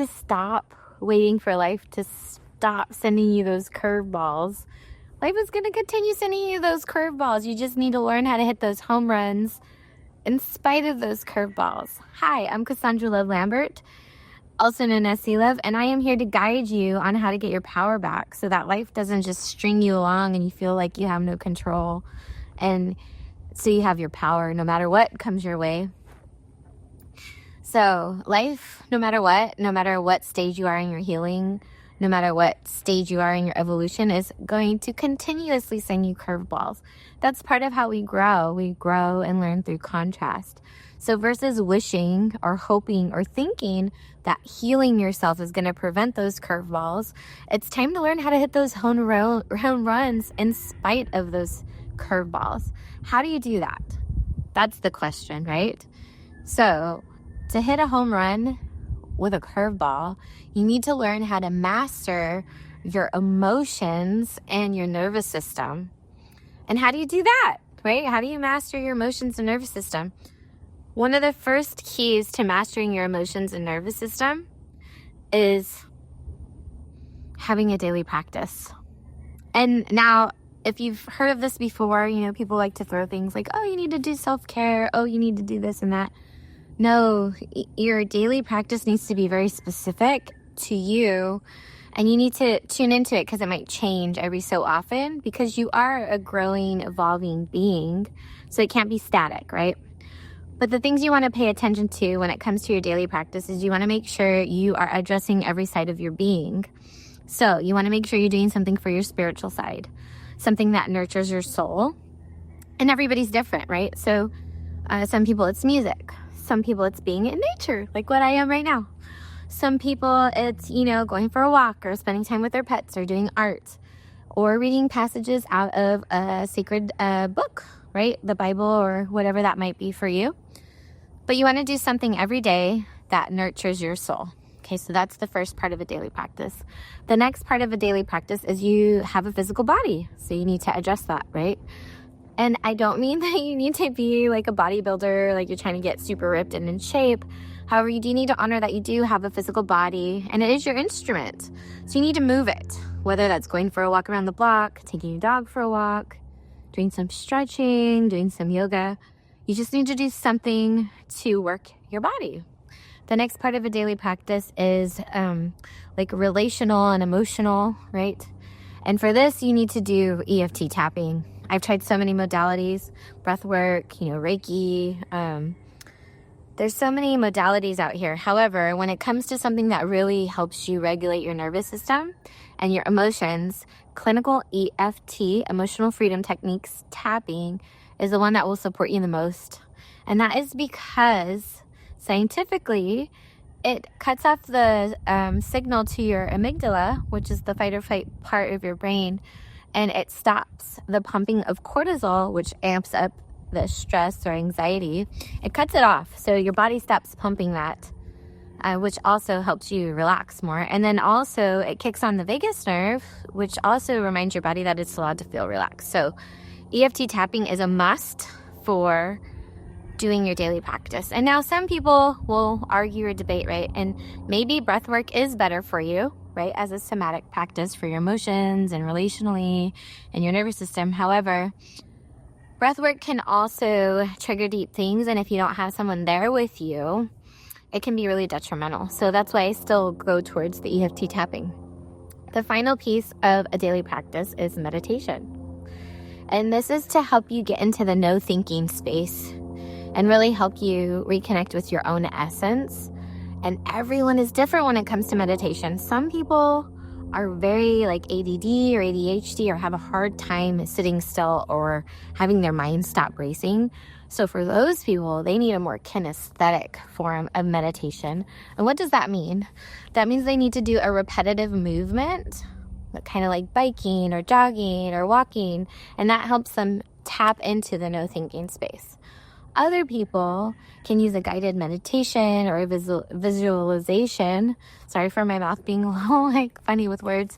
to stop waiting for life to stop sending you those curveballs. Life is going to continue sending you those curveballs. You just need to learn how to hit those home runs in spite of those curveballs. Hi, I'm Cassandra Love Lambert, also known as C Love, and I am here to guide you on how to get your power back so that life doesn't just string you along and you feel like you have no control, and so you have your power no matter what comes your way. So life, no matter what stage you are in your healing, no matter what stage you are in your evolution, is going to continuously send you curveballs. That's part of how we grow. We grow and learn through contrast. So versus wishing or hoping or thinking that healing yourself is going to prevent those curveballs, it's time to learn how to hit those home runs in spite of those curveballs. How do you do that? That's the question, right? So to hit a home run with a curveball, you need to learn how to master your emotions and your nervous system. And how do you do that, right? How do you master your emotions and nervous system? One of the first keys to mastering your emotions and nervous system is having a daily practice. And now, if you've heard of this before, people like to throw things like, oh, you need to do self-care. Oh, you need to do this and that. No, your daily practice needs to be very specific to you, and you need to tune into it because it might change every so often because you are a growing, evolving being, so it can't be static, right? But the things you want to pay attention to when it comes to your daily practice is you want to make sure you are addressing every side of your being. So you want to make sure you're doing something for your spiritual side, something that nurtures your soul, and everybody's different, right? So some people it's music. Some people it's being in nature, like what I am right now. Some people it's, going for a walk or spending time with their pets or doing art or reading passages out of a sacred book, right? The Bible or whatever that might be for you. But you want to do something every day that nurtures your soul. Okay, so that's the first part of a daily practice. The next part of a daily practice is you have a physical body. So you need to address that, right? And I don't mean that you need to be like a bodybuilder, like you're trying to get super ripped and in shape. However, you do need to honor that you do have a physical body and it is your instrument. So you need to move it, whether that's going for a walk around the block, taking your dog for a walk, doing some stretching, doing some yoga. You just need to do something to work your body. The next part of a daily practice is like relational and emotional, right? And for this, you need to do EFT tapping. I've tried so many modalities, breath work, Reiki. There's so many modalities out here. However, when it comes to something that really helps you regulate your nervous system and your emotions, clinical EFT, emotional freedom techniques, tapping, is the one that will support you the most. And that is because scientifically, it cuts off the signal to your amygdala, which is the fight or flight part of your brain, and it stops the pumping of cortisol, which amps up the stress or anxiety. It cuts it off, so your body stops pumping that, which also helps you relax more. And then also it kicks on the vagus nerve, which also reminds your body that it's allowed to feel relaxed. So EFT tapping is a must for doing your daily practice. And now some people will argue or debate, right? And maybe breath work is better for you, right, as a somatic practice for your emotions and relationally and your nervous system. However, breath work can also trigger deep things, and if you don't have someone there with you, it can be really detrimental. So that's why I still go towards the EFT tapping. The final piece of a daily practice is meditation. And this is to help you get into the no thinking space and really help you reconnect with your own essence. And everyone is different when it comes to meditation. Some people are very like ADD or ADHD or have a hard time sitting still or having their mind stop racing. So for those people, they need a more kinesthetic form of meditation. And what does that mean? That means they need to do a repetitive movement, kind of like biking or jogging or walking, and that helps them tap into the no thinking space. Other people can use a guided meditation or a visualization. Sorry for my mouth being a little funny with words.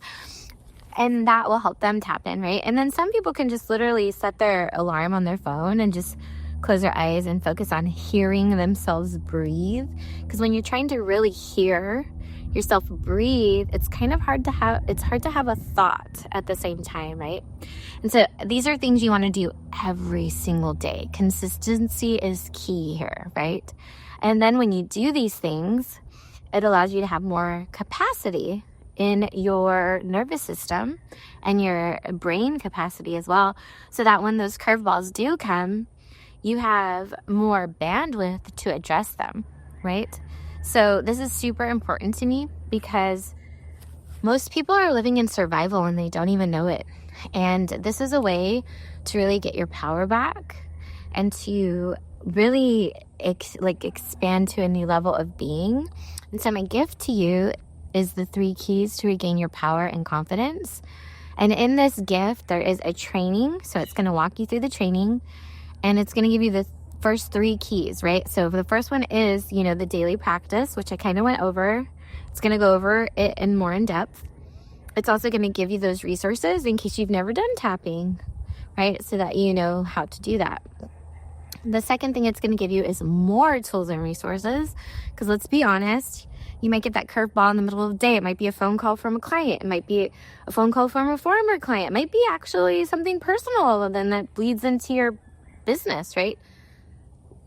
And that will help them tap in, right? And then some people can just literally set their alarm on their phone and just close their eyes and focus on hearing themselves breathe. Because when you're trying to really hear yourself breathe, it's kind of hard to have a thought at the same time, right? And so these are things you want to do every single day. Consistency is key here, right? And then when you do these things, it allows you to have more capacity in your nervous system and your brain capacity as well, so that when those curveballs do come, you have more bandwidth to address them, right? So this is super important to me because most people are living in survival and they don't even know it. And this is a way to really get your power back and to really expand to a new level of being. And so my gift to you is the 3 keys to regain your power and confidence. And in this gift, there is a training. So it's going to walk you through the training, and it's going to give you the first 3 keys, right? So the first one is, the daily practice, which I kind of went over. It's going to go over it in more in depth. It's also going to give you those resources in case you've never done tapping, right? So that you know how to do that. The second thing it's going to give you is more tools and resources, because let's be honest, you might get that curveball in the middle of the day. It might be a phone call from a client. It might be a phone call from a former client. It might be actually something personal, and then that bleeds into your business, right?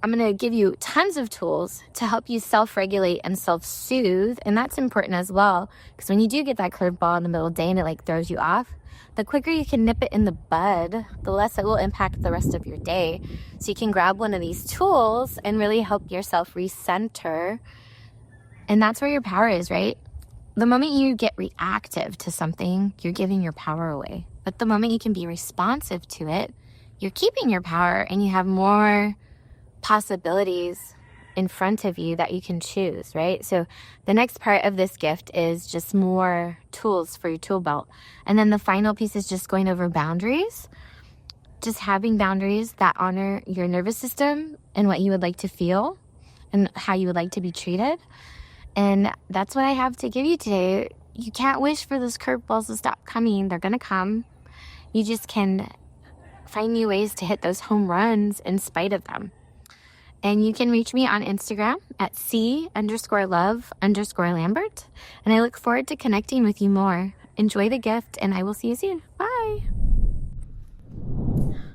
I'm going to give you tons of tools to help you self-regulate and self-soothe. And that's important as well, because when you do get that curveball in the middle of the day and it throws you off, the quicker you can nip it in the bud, the less it will impact the rest of your day. So you can grab one of these tools and really help yourself recenter. And that's where your power is, right? The moment you get reactive to something, you're giving your power away. But the moment you can be responsive to it, you're keeping your power, and you have more possibilities in front of you that you can choose, right? So the next part of this gift is just more tools for your tool belt. And then the final piece is just going over boundaries, just having boundaries that honor your nervous system and what you would like to feel and how you would like to be treated. And that's what I have to give you today. You can't wish for those curveballs to stop coming. They're going to come. You just can find new ways to hit those home runs in spite of them. And you can reach me on Instagram at C_love_Lambert. And I look forward to connecting with you more. Enjoy the gift, and I will see you soon. Bye.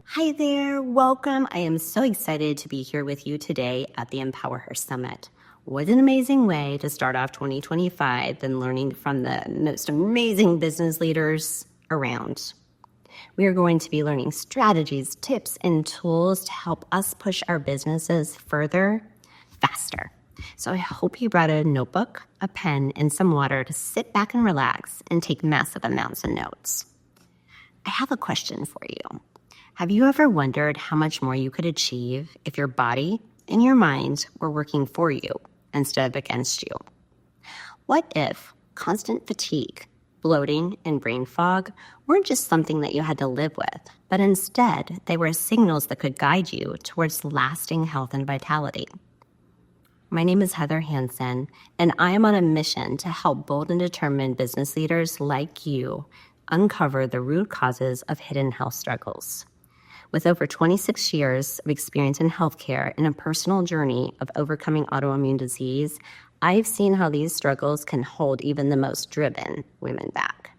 Hi there. Welcome. I am so excited to be here with you today at the Empower Her Summit. What an amazing way to start off 2025 than learning from the most amazing business leaders around. We are going to be learning strategies, tips, and tools to help us push our businesses further, faster. So I hope you brought a notebook, a pen, and some water to sit back and relax and take massive amounts of notes. I have a question for you. Have you ever wondered how much more you could achieve if your body and your mind were working for you instead of against you? What if constant fatigue, bloating, and brain fog weren't just something that you had to live with, but instead they were signals that could guide you towards lasting health and vitality? My name is Heather Hansen, and I am on a mission to help bold and determined business leaders like you uncover the root causes of hidden health struggles. With over 26 years of experience in healthcare and a personal journey of overcoming autoimmune disease, I've seen how these struggles can hold even the most driven women back.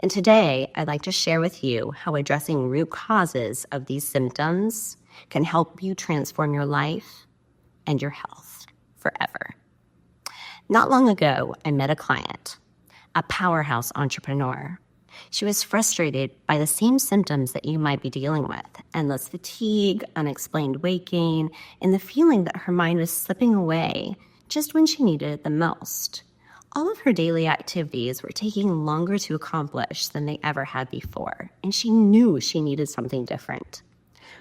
And today, I'd like to share with you how addressing root causes of these symptoms can help you transform your life and your health forever. Not long ago, I met a client, a powerhouse entrepreneur. She was frustrated by the same symptoms that you might be dealing with: endless fatigue, unexplained weight gain, and the feeling that her mind was slipping away just when she needed it the most. All of her daily activities were taking longer to accomplish than they ever had before, and she knew she needed something different.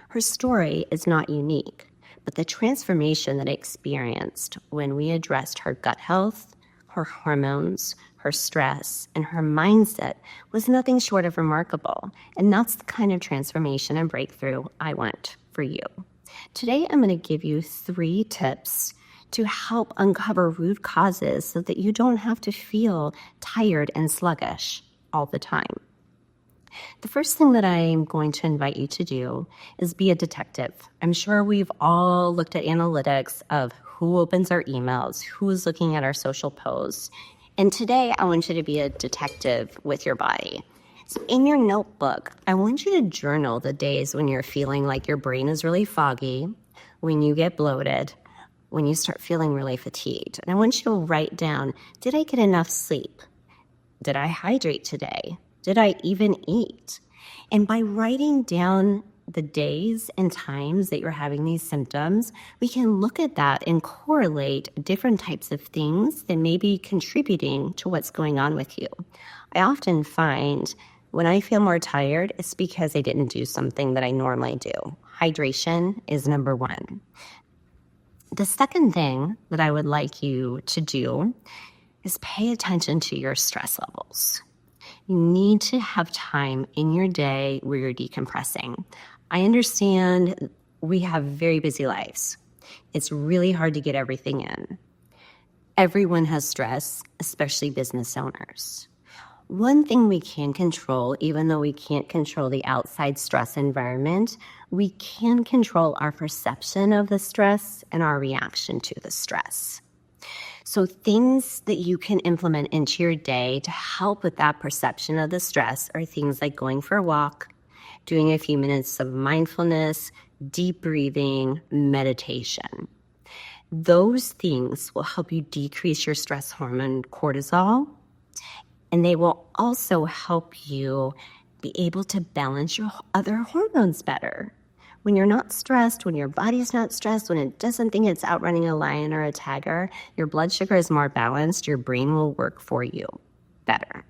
Her story is not unique, but the transformation that I experienced when we addressed her gut health, her hormones, her stress, and her mindset was nothing short of remarkable. And that's the kind of transformation and breakthrough I want for you. Today, I'm going to give you 3 tips to help uncover root causes so that you don't have to feel tired and sluggish all the time. The first thing that I'm going to invite you to do is be a detective. I'm sure we've all looked at analytics of who opens our emails, who's looking at our social posts, And today, I want you to be a detective with your body. So in your notebook, I want you to journal the days when you're feeling like your brain is really foggy, when you get bloated, when you start feeling really fatigued. And I want you to write down, did I get enough sleep? Did I hydrate today? Did I even eat? And by writing down the days and times that you're having these symptoms, we can look at that and correlate different types of things that may be contributing to what's going on with you. I often find when I feel more tired, it's because I didn't do something that I normally do. Hydration is number one. The second thing that I would like you to do is pay attention to your stress levels. You need to have time in your day where you're decompressing. I understand we have very busy lives. It's really hard to get everything in. Everyone has stress, especially business owners. One thing we can control, even though we can't control the outside stress environment, we can control our perception of the stress and our reaction to the stress. So things that you can implement into your day to help with that perception of the stress are things like going for a walk, doing a few minutes of mindfulness, deep breathing, meditation. Those things will help you decrease your stress hormone cortisol, and they will also help you be able to balance your other hormones better. When you're not stressed, when your body's not stressed, when it doesn't think it's outrunning a lion or a tiger, your blood sugar is more balanced, your brain will work for you better.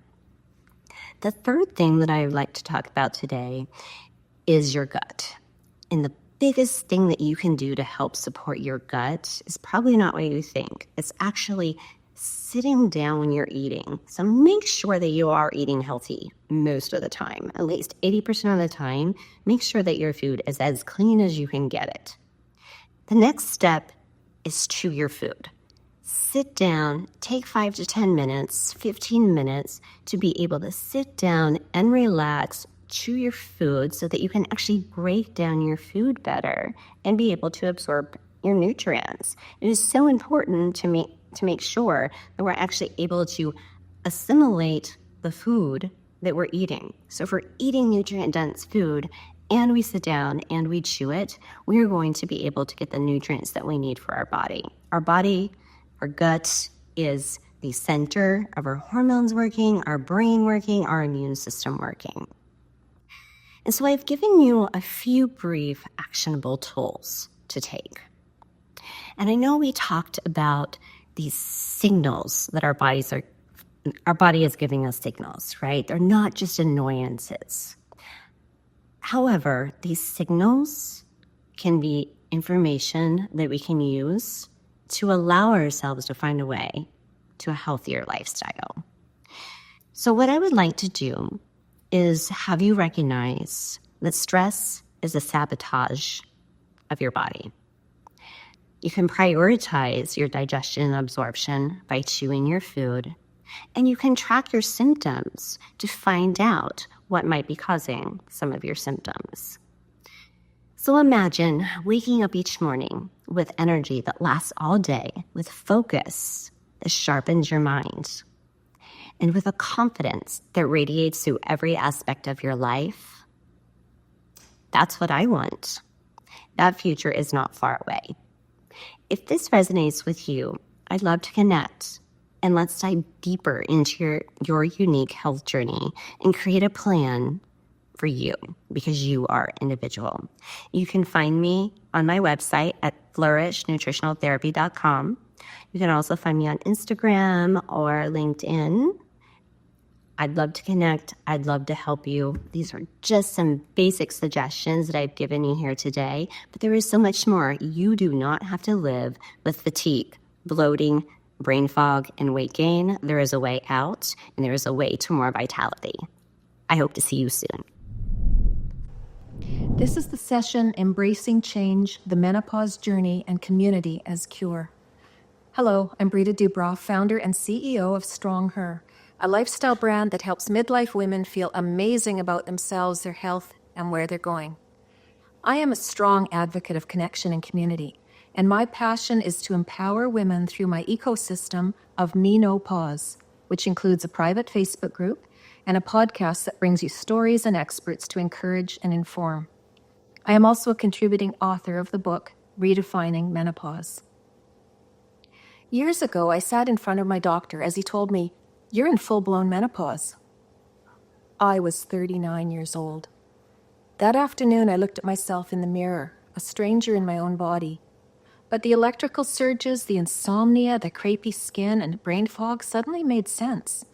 The third thing that I would like to talk about today is your gut. And the biggest thing that you can do to help support your gut is probably not what you think. It's actually sitting down when you're eating. So make sure that you are eating healthy most of the time, at least 80% of the time. Make sure that your food is as clean as you can get it. The next step is chew your food. Sit down, take 5 to 10 minutes, 15 minutes to be able to sit down and relax, chew your food so that you can actually break down your food better and be able to absorb your nutrients. It is so important to make sure that we're actually able to assimilate the food that we're eating. So if we're eating nutrient-dense food and we sit down and we chew it, we are going to be able to get the nutrients that we need for our body. Our gut is the center of our hormones working, our brain working, our immune system working. And so I've given you a few brief actionable tools to take. And I know we talked about these signals that our body is giving us signals, right? They're not just annoyances. However, these signals can be information that we can use to allow ourselves to find a way to a healthier lifestyle. So what I would like to do is have you recognize that stress is a sabotage of your body. You can prioritize your digestion and absorption by chewing your food, and you can track your symptoms to find out what might be causing some of your symptoms. So imagine waking up each morning with energy that lasts all day, with focus that sharpens your mind, and with a confidence that radiates through every aspect of your life. That's what I want. That future is not far away. If this resonates with you, I'd love to connect, and let's dive deeper into your unique health journey and create a plan for you, because you are individual. You can find me on my website at flourishnutritionaltherapy.com. You can also find me on Instagram or LinkedIn. I'd love to connect. I'd love to help you. These are just some basic suggestions that I've given you here today, but there is so much more. You do not have to live with fatigue, bloating, brain fog, and weight gain. There is a way out, and there is a way to more vitality. I hope to see you soon. This is the session Embracing Change, the Menopause Journey, and Community as Cure. Hello, I'm Brita Dubroff, founder and CEO of Strong Her, a lifestyle brand that helps midlife women feel amazing about themselves, their health, and where they're going. I am a strong advocate of connection and community, and my passion is to empower women through my ecosystem of Me No Pause. which includes a private Facebook group and a podcast that brings you stories and experts to encourage and inform. I am also a contributing author of the book, Redefining Menopause. Years ago, I sat in front of my doctor as he told me, "You're in full-blown menopause." I was 39 years old. That afternoon, I looked at myself in the mirror, a stranger in my own body. But the electrical surges, the insomnia, the crepey skin, and brain fog suddenly made sense.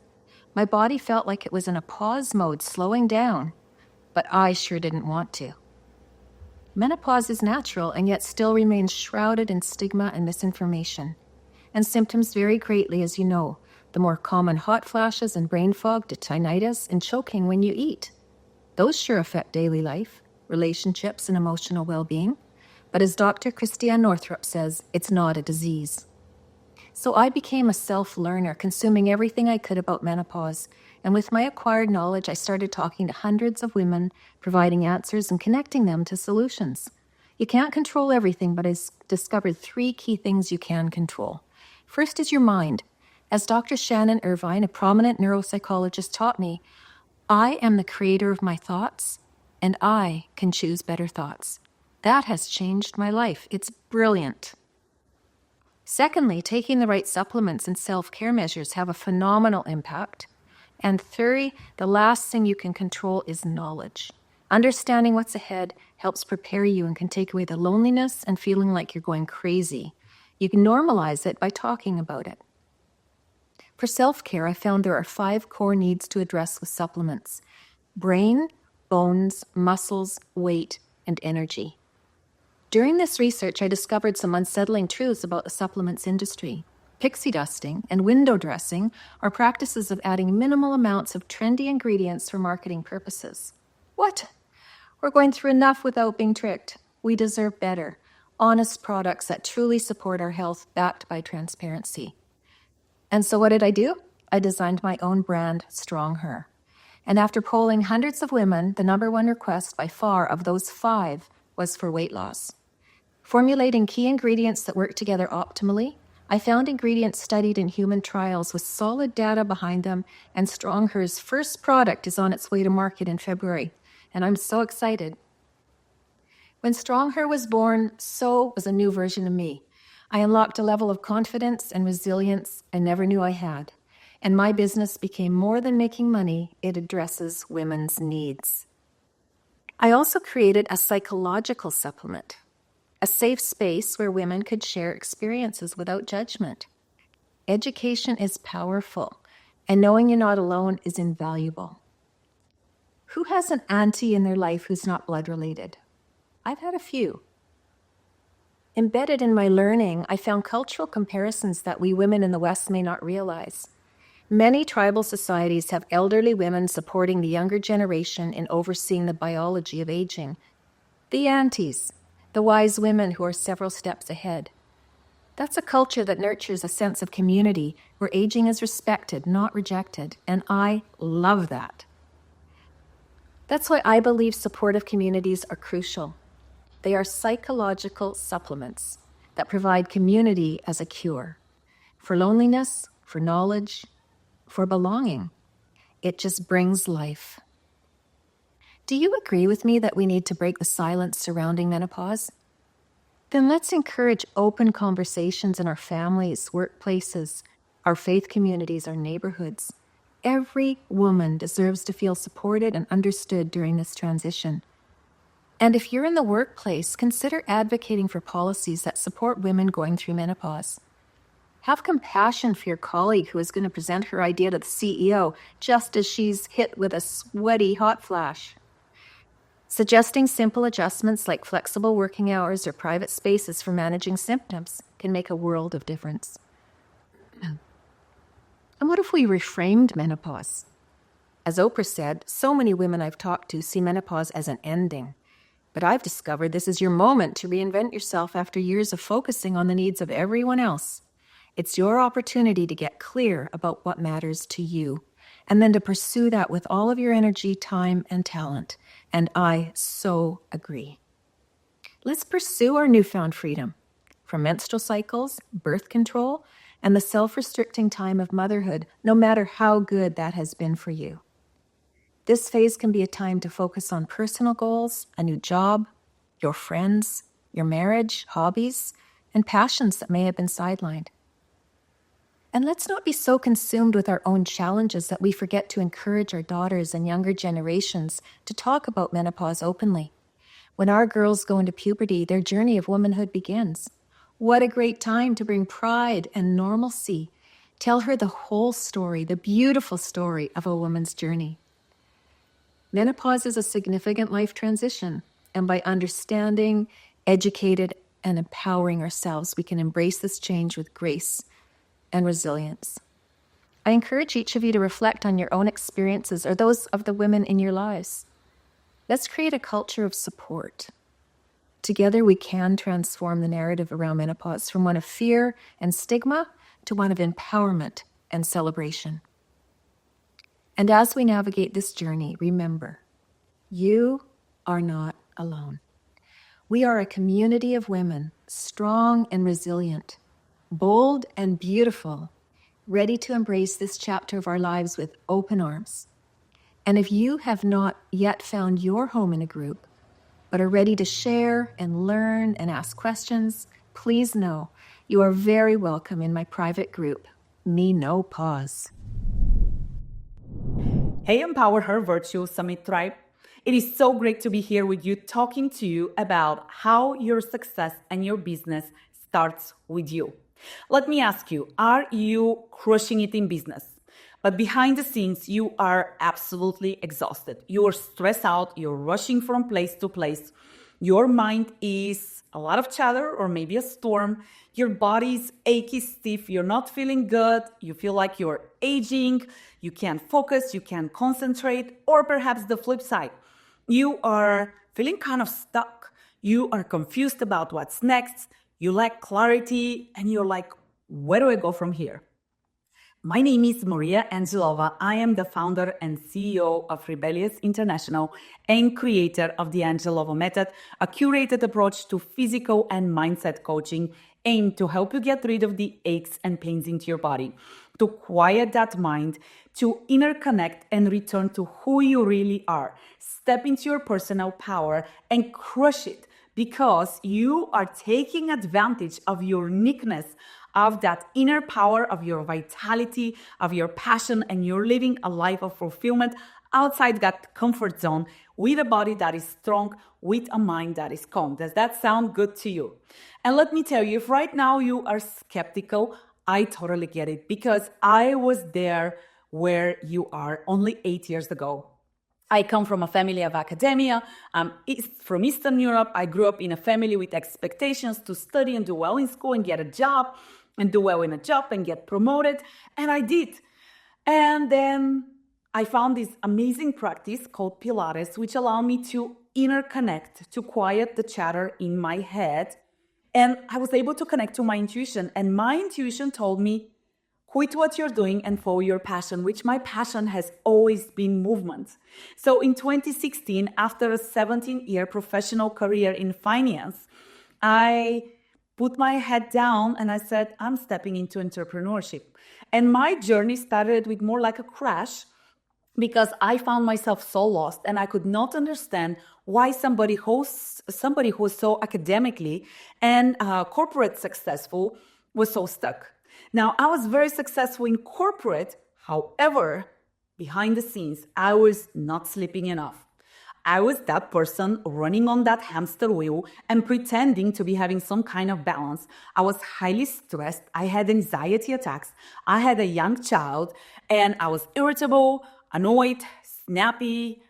My body felt like it was in a pause mode, slowing down, but I sure didn't want to. Menopause is natural and yet still remains shrouded in stigma and misinformation. And symptoms vary greatly, as you know. The more common hot flashes and brain fog to tinnitus and choking when you eat. Those sure affect daily life, relationships, and emotional well-being. But as Dr. Christiane Northrup says, it's not a disease. So I became a self-learner, consuming everything I could about menopause. And with my acquired knowledge, I started talking to hundreds of women, providing answers and connecting them to solutions. You can't control everything, but I discovered 3 key things you can control. First is your mind. As Dr. Shannon Irvine, a prominent neuropsychologist, taught me, I am the creator of my thoughts, and I can choose better thoughts. That has changed my life. It's brilliant. Secondly, taking the right supplements and self-care measures have a phenomenal impact. And third, the last thing you can control is knowledge. Understanding what's ahead helps prepare you and can take away the loneliness and feeling like you're going crazy. You can normalize it by talking about it. For self-care, I found there are 5 core needs to address with supplements: brain, bones, muscles, weight, and energy. During this research, I discovered some unsettling truths about the supplements industry. Pixie dusting and window dressing are practices of adding minimal amounts of trendy ingredients for marketing purposes. What? We're going through enough without being tricked. We deserve better. Honest products that truly support our health, backed by transparency. And so what did I do? I designed my own brand, Strong Her. And after polling hundreds of women, the number 1 request by far of those 5 was for weight loss. Formulating key ingredients that work together optimally, I found ingredients studied in human trials with solid data behind them, and Strong Her's first product is on its way to market in February, and I'm so excited. When Strong Her was born, so was a new version of me. I unlocked a level of confidence and resilience I never knew I had, and my business became more than making money. It addresses women's needs. I also created a psychological supplement, a safe space where women could share experiences without judgment. Education is powerful, and knowing you're not alone is invaluable. Who has an auntie in their life who's not blood related? I've had a few. Embedded in my learning, I found cultural comparisons that we women in the West may not realize. Many tribal societies have elderly women supporting the younger generation in overseeing the biology of aging. The aunties, the wise women who are several steps ahead. That's a culture that nurtures a sense of community where aging is respected, not rejected, and I love that. That's why I believe supportive communities are crucial. They are psychological supplements that provide community as a cure for loneliness, for knowledge, for belonging. It just brings life. Do you agree with me that we need to break the silence surrounding menopause? Then let's encourage open conversations in our families, workplaces, our faith communities, our neighborhoods. Every woman deserves to feel supported and understood during this transition. And if you're in the workplace, consider advocating for policies that support women going through menopause. Have compassion for your colleague who is going to present her idea to the CEO just as she's hit with a sweaty hot flash. Suggesting simple adjustments like flexible working hours or private spaces for managing symptoms can make a world of difference. And what if we reframed menopause? As Oprah said, so many women I've talked to see menopause as an ending. But I've discovered this is your moment to reinvent yourself after years of focusing on the needs of everyone else. It's your opportunity to get clear about what matters to you, and then to pursue that with all of your energy, time, and talent. And I so agree. Let's pursue our newfound freedom, from menstrual cycles, birth control, and the self-restricting time of motherhood, no matter how good that has been for you. This phase can be a time to focus on personal goals, a new job, your friends, your marriage, hobbies, and passions that may have been sidelined. And let's not be so consumed with our own challenges that we forget to encourage our daughters and younger generations to talk about menopause openly. When our girls go into puberty, their journey of womanhood begins. What a great time to bring pride and normalcy. Tell her the whole story, the beautiful story of a woman's journey. Menopause is a significant life transition, and by understanding, educated, and empowering ourselves, we can embrace this change with grace and resilience. I encourage each of you to reflect on your own experiences or those of the women in your lives. Let's create a culture of support. Together, we can transform the narrative around menopause from one of fear and stigma to one of empowerment and celebration. And as we navigate this journey, remember, you are not alone. We are a community of women, strong and resilient, bold and beautiful, ready to embrace this chapter of our lives with open arms. And if you have not yet found your home in a group, but are ready to share and learn and ask questions, please know you are very welcome in my private group, Me No Pause. Hey, Empower Her Virtual Summit Tribe. It is so great to be here with you, talking to you about how your success and your business starts with you. Let me ask you, are you crushing it in business? But behind the scenes, you are absolutely exhausted. You are stressed out. You're rushing from place to place. Your mind is a lot of chatter or maybe a storm. Your body's achy, stiff. You're not feeling good. You feel like you're aging. You can't focus. You can't concentrate. Or perhaps the flip side. You are feeling kind of stuck. You are confused about what's next. You lack clarity. And you're like, where do I go from here? My name is Maria Angelova. I am the founder and CEO of Rebellious International and creator of the Angelova Method, a curated approach to physical and mindset coaching aimed to help you get rid of the aches and pains into your body, to quiet that mind, to interconnect and return to who you really are. Step into your personal power and crush it because you are taking advantage of your uniqueness, of that inner power, of your vitality, of your passion, and you're living a life of fulfillment outside that comfort zone with a body that is strong, with a mind that is calm. Does that sound good to you? And let me tell you, if right now you are skeptical, I totally get it because I was there where you are only 8 years ago. I come from a family of academia. I'm from Eastern Europe. I grew up in a family with expectations to study and do well in school and get a job and do well in a job and get promoted. And I did. And then I found this amazing practice called Pilates, which allowed me to interconnect, to quiet the chatter in my head. And I was able to connect to my intuition. And my intuition told me, quit what you're doing and follow your passion, which my passion has always been movement. So in 2016, after a 17-year professional career in finance, I put my head down and I said, I'm stepping into entrepreneurship. And my journey started with more like a crash because I found myself so lost and I could not understand why somebody who's so academically and corporate successful was so stuck. Now, I was very successful in corporate. However, behind the scenes, I was not sleeping enough. I was that person running on that hamster wheel and pretending to be having some kind of balance. I was highly stressed. I had anxiety attacks. I had a young child and I was irritable, annoyed, snappy,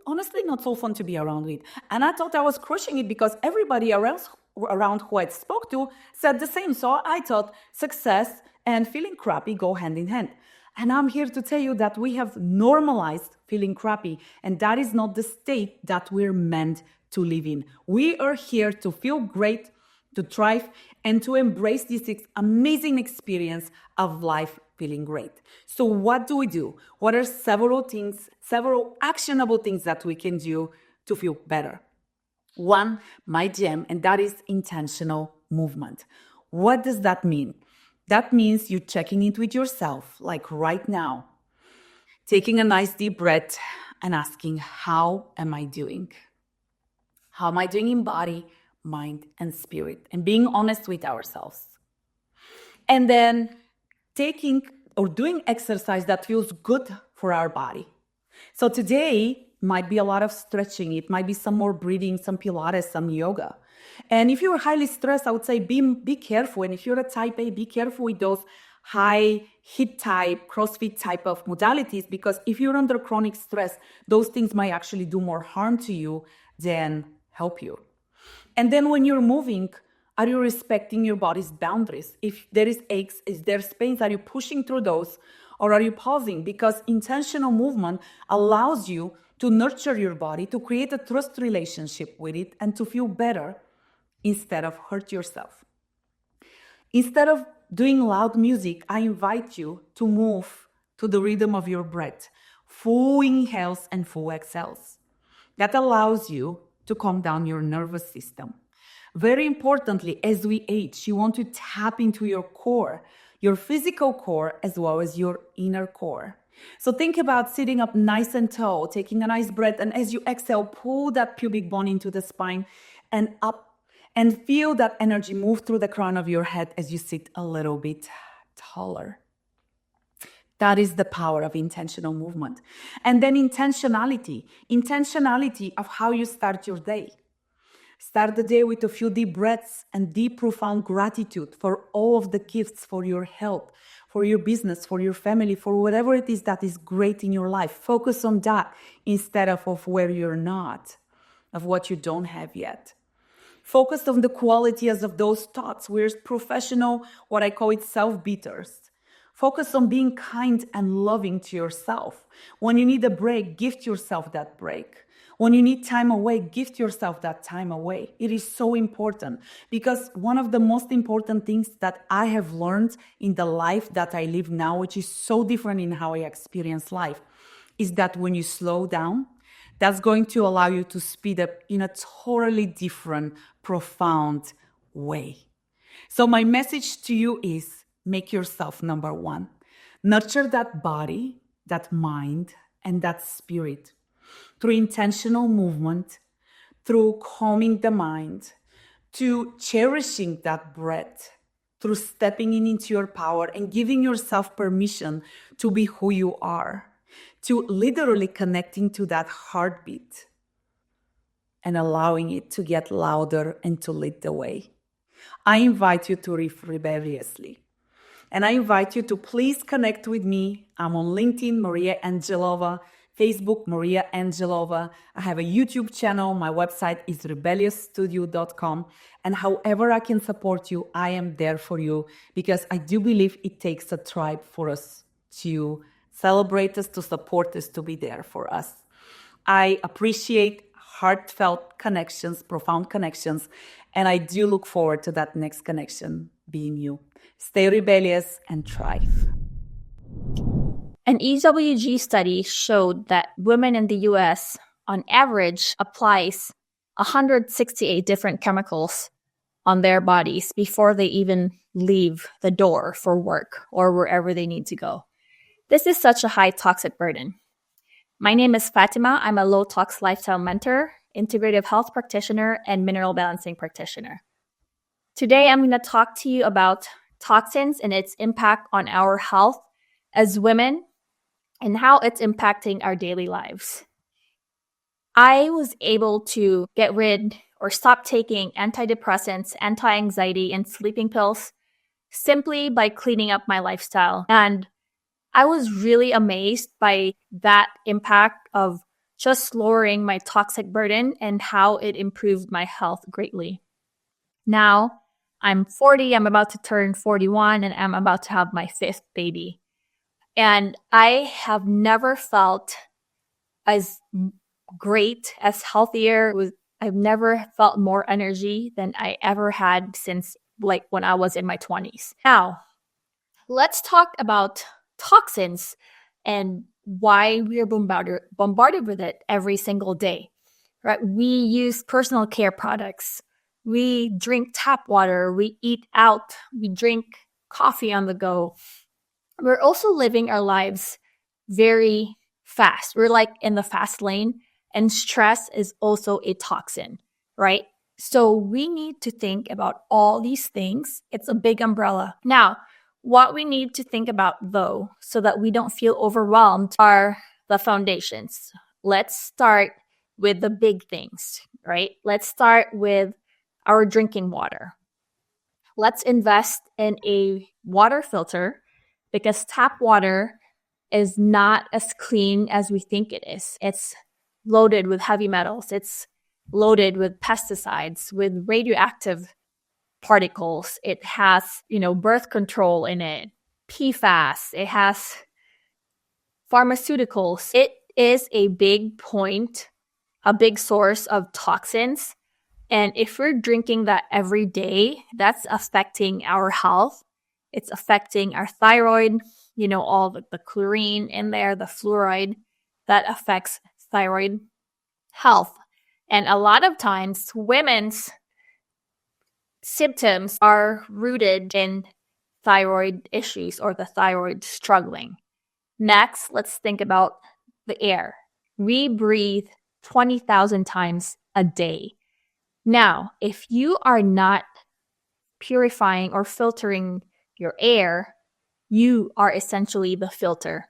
honestly not so fun to be around with. And I thought I was crushing it because everybody around who I spoke to said the same. So I thought success and feeling crappy go hand in hand. And I'm here to tell you that we have normalized feeling crappy, and that is not the state that we're meant to live in. We are here to feel great, to thrive, and to embrace this amazing experience of life feeling great. So what do we do? What are several actionable things that we can do to feel better? One, my gem, and that is intentional movement. What does that mean? That means you checking in with yourself, like right now, taking a nice deep breath and asking, how am I doing? How am I doing in body, mind, and spirit? And being honest with ourselves. And then taking or doing exercise that feels good for our body. So today might be a lot of stretching. It might be some more breathing, some Pilates, some yoga. And if you're highly stressed, I would say be careful. And if you're a type A, be careful with those high HIIT type, CrossFit type of modalities, because if you're under chronic stress, those things might actually do more harm to you than help you. And then when you're moving, are you respecting your body's boundaries? If there is aches, is there pains, are you pushing through those, or are you pausing? Because intentional movement allows you to nurture your body, to create a trust relationship with it, and to feel better instead of hurt yourself. Instead of doing loud music, I invite you to move to the rhythm of your breath, full inhales and full exhales. That allows you to calm down your nervous system. Very importantly, as we age, you want to tap into your core, your physical core, as well as your inner core. So think about sitting up nice and tall, taking a nice breath, and as you exhale, pull that pubic bone into the spine and up, and feel that energy move through the crown of your head as you sit a little bit taller. That is the power of intentional movement. And then intentionality of how you start your day. Start the day with a few deep breaths and deep, profound gratitude for all of the gifts, for your health, for your business, for your family, for whatever it is that is great in your life. Focus on that instead of where you're not, of what you don't have yet. Focus on the qualities of those thoughts. We're professional, what I call it, self-beaters. Focus on being kind and loving to yourself. When you need a break, gift yourself that break. When you need time away, gift yourself that time away. It is so important, because one of the most important things that I have learned in the life that I live now, which is so different in how I experience life, is that when you slow down, that's going to allow you to speed up in a totally different, profound way. So my message to you is, make yourself number one. Nurture that body, that mind, and that spirit through intentional movement, through calming the mind, to cherishing that breath, through stepping into your power and giving yourself permission to be who you are, to literally connecting to that heartbeat and allowing it to get louder and to lead the way. I invite you to live rebelliously. And I invite you to please connect with me. I'm on LinkedIn, Maria Angelova, Facebook, Maria Angelova. I have a YouTube channel. My website is rebelliousstudio.com. And however I can support you, I am there for you, because I do believe it takes a tribe for us to celebrate us, to support us, to be there for us. I appreciate heartfelt connections, profound connections, and I do look forward to that next connection being you. Stay rebellious and thrive. An EWG study showed that women in the US, on average, applies 168 different chemicals on their bodies before they even leave the door for work or wherever they need to go. This is such a high toxic burden. My name is Fatima. I'm a low-tox lifestyle mentor, integrative health practitioner, and mineral balancing practitioner. Today, I'm going to talk to you about toxins and its impact on our health as women and how it's impacting our daily lives. I was able to get rid or stop taking antidepressants, anti-anxiety, and sleeping pills simply by cleaning up my lifestyle. And I was really amazed by that impact of just lowering my toxic burden and how it improved my health greatly. Now, I'm 40, I'm about to turn 41, and I'm about to have my 5th baby. And I have never felt as great, as healthier. I've never felt more energy than I ever had since like when I was in my 20s. Now, let's talk about toxins and why we are bombarded with it every single day, right? We use personal care products. We drink tap water. We eat out. We drink coffee on the go. We're also living our lives very fast. We're like in the fast lane, and stress is also a toxin, right? So we need to think about all these things. It's a big umbrella. Now, what we need to think about though, so that we don't feel overwhelmed, are the foundations. Let's start with the big things, right? Let's start with our drinking water. Let's invest in a water filter because tap water is not as clean as we think it is. It's loaded with heavy metals. It's loaded with pesticides, with radioactive particles. It has, birth control in it, PFAS. It has pharmaceuticals. It is a big point, a big source of toxins. And if we're drinking that every day, that's affecting our health. It's affecting our thyroid, all the chlorine in there, the fluoride, that affects thyroid health. And a lot of times, women's symptoms are rooted in thyroid issues or the thyroid struggling. Next, let's think about the air. We breathe 20,000 times a day. Now, if you are not purifying or filtering your air, you are essentially the filter,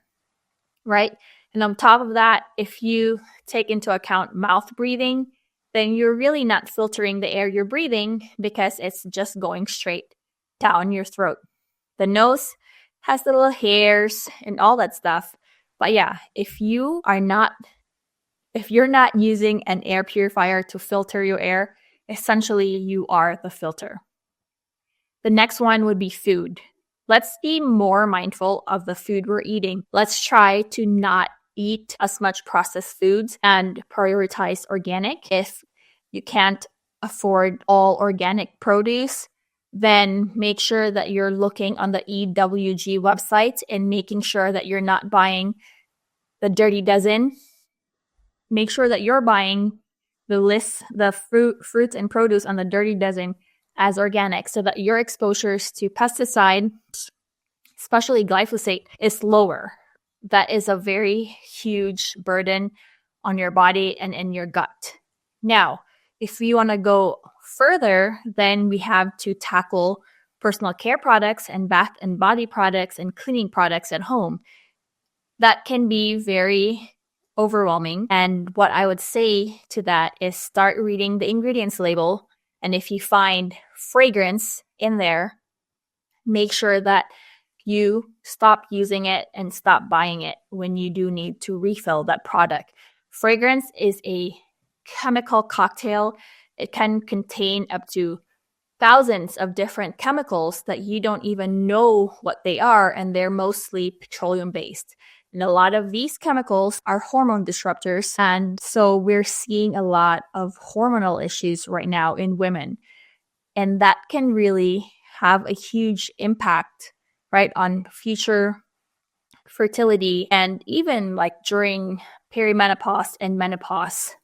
right? And on top of that, if you take into account mouth breathing, then you're really not filtering the air you're breathing because it's just going straight down your throat. The nose has the little hairs and all that stuff. But yeah, if you're not using an air purifier to filter your air, essentially you are the filter. The next one would be food. Let's be more mindful of the food we're eating. Let's try to not eat as much processed foods and prioritize organic. If you can't afford all organic produce, then make sure that you're looking on the EWG website and making sure that you're not buying the dirty dozen. Make sure that you're buying the fruits and produce on the dirty dozen as organic so that your exposures to pesticide, especially glyphosate, is lower. That is a very huge burden on your body and in your gut. Now, if we want to go further, then we have to tackle personal care products and bath and body products and cleaning products at home. That can be very overwhelming. And what I would say to that is start reading the ingredients label. And if you find fragrance in there, make sure that you stop using it and stop buying it when you do need to refill that product. Fragrance is a chemical cocktail. It can contain up to thousands of different chemicals that you don't even know what they are, and they're mostly petroleum-based. And a lot of these chemicals are hormone disruptors. And so we're seeing a lot of hormonal issues right now in women. And that can really have a huge impact, right, on future fertility and even like during perimenopause and menopause.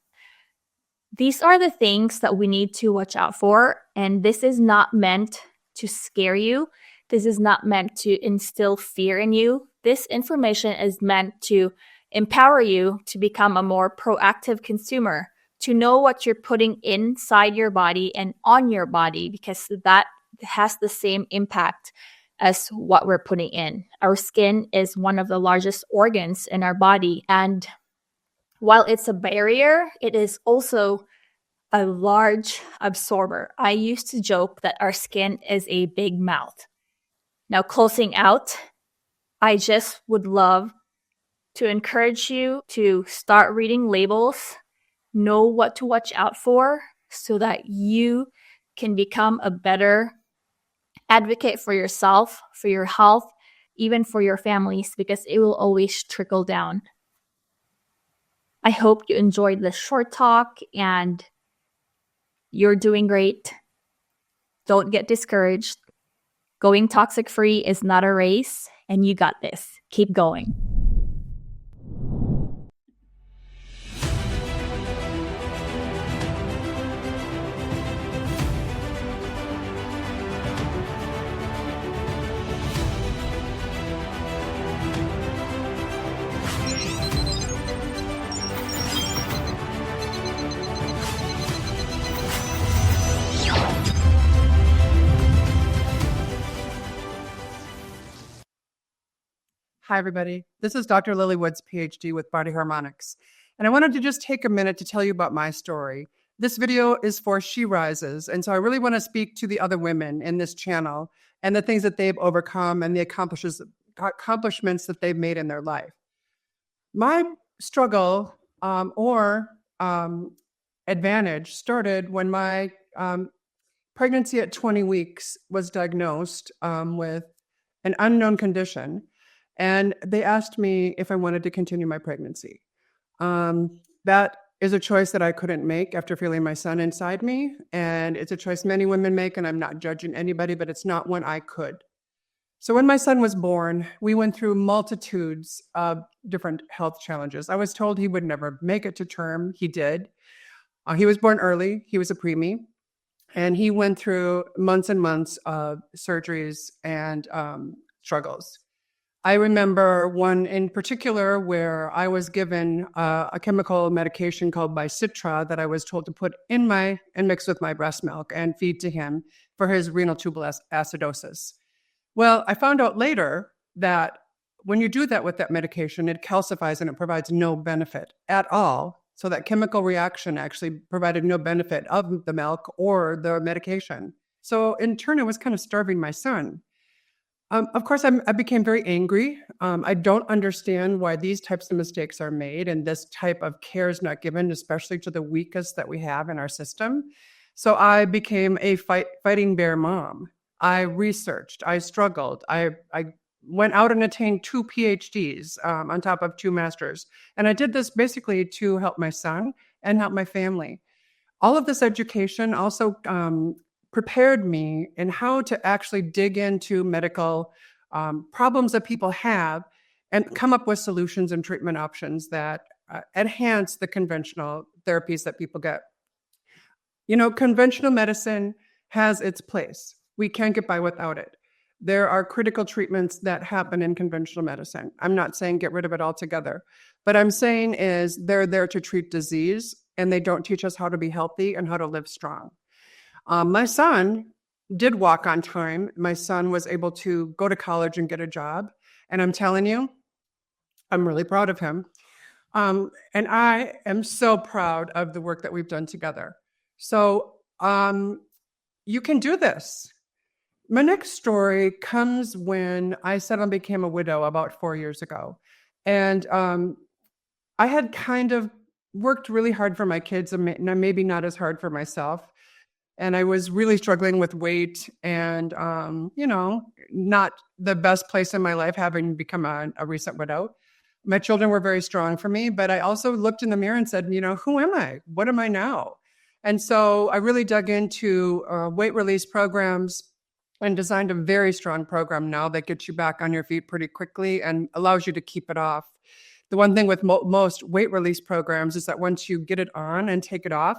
These are the things that we need to watch out for. And this is not meant to scare you. This is not meant to instill fear in you. This information is meant to empower you to become a more proactive consumer, to know what you're putting inside your body and on your body, because that has the same impact as what we're putting in. Our skin is one of the largest organs in our body. And while it's a barrier, it is also a large absorber. I used to joke that our skin is a big mouth. Now, closing out, I just would love to encourage you to start reading labels, know what to watch out for so that you can become a better advocate for yourself, for your health, even for your families, because it will always trickle down. I hope you enjoyed this short talk and you're doing great. Don't get discouraged. Going toxic free is not a race, and you got this. Keep going. Hi, everybody. This is Dr. Lily Woods, PhD with Body Harmonics. And I wanted to just take a minute to tell you about my story. This video is for She Rises. And so I really want to speak to the other women in this channel and the things that they've overcome and the accomplishments that they've made in their life. My struggle or advantage started when my pregnancy at 20 weeks was diagnosed with an unknown condition. And they asked me if I wanted to continue my pregnancy. That is a choice that I couldn't make after feeling my son inside me. And it's a choice many women make, and I'm not judging anybody, but it's not one I could. So when my son was born, we went through multitudes of different health challenges. I was told he would never make it to term. He did. He was born early. He was a preemie. And he went through months and months of surgeries and struggles. I remember one in particular where I was given a chemical medication called Bicitra that I was told to put in and mix with my breast milk and feed to him for his renal tubule acidosis. Well, I found out later that when you do that with that medication, it calcifies and it provides no benefit at all. So that chemical reaction actually provided no benefit of the milk or the medication. So in turn, it was kind of starving my son. Of course, I became very angry. I don't understand why these types of mistakes are made and this type of care is not given, especially to the weakest that we have in our system. So I became a fighting bear mom. I researched, I struggled, I went out and attained 2 PhDs on top of 2 masters. And I did this basically to help my son and help my family. All of this education also prepared me in how to actually dig into medical problems that people have and come up with solutions and treatment options that enhance the conventional therapies that people get. You know, conventional medicine has its place. We can't get by without it. There are critical treatments that happen in conventional medicine. I'm not saying get rid of it altogether, but I'm saying is they're there to treat disease and they don't teach us how to be healthy and how to live strong. My son did walk on time. My son was able to go to college and get a job. And I'm telling you, I'm really proud of him. And I am so proud of the work that we've done together. So you can do this. My next story comes when I suddenly became a widow about 4 years ago. And I had kind of worked really hard for my kids and maybe not as hard for myself. And I was really struggling with weight and, not the best place in my life, having become a recent widow. My children were very strong for me, but I also looked in the mirror and said, who am I? What am I now? And so I really dug into weight release programs and designed a very strong program now that gets you back on your feet pretty quickly and allows you to keep it off. The one thing with most weight release programs is that once you get it on and take it off,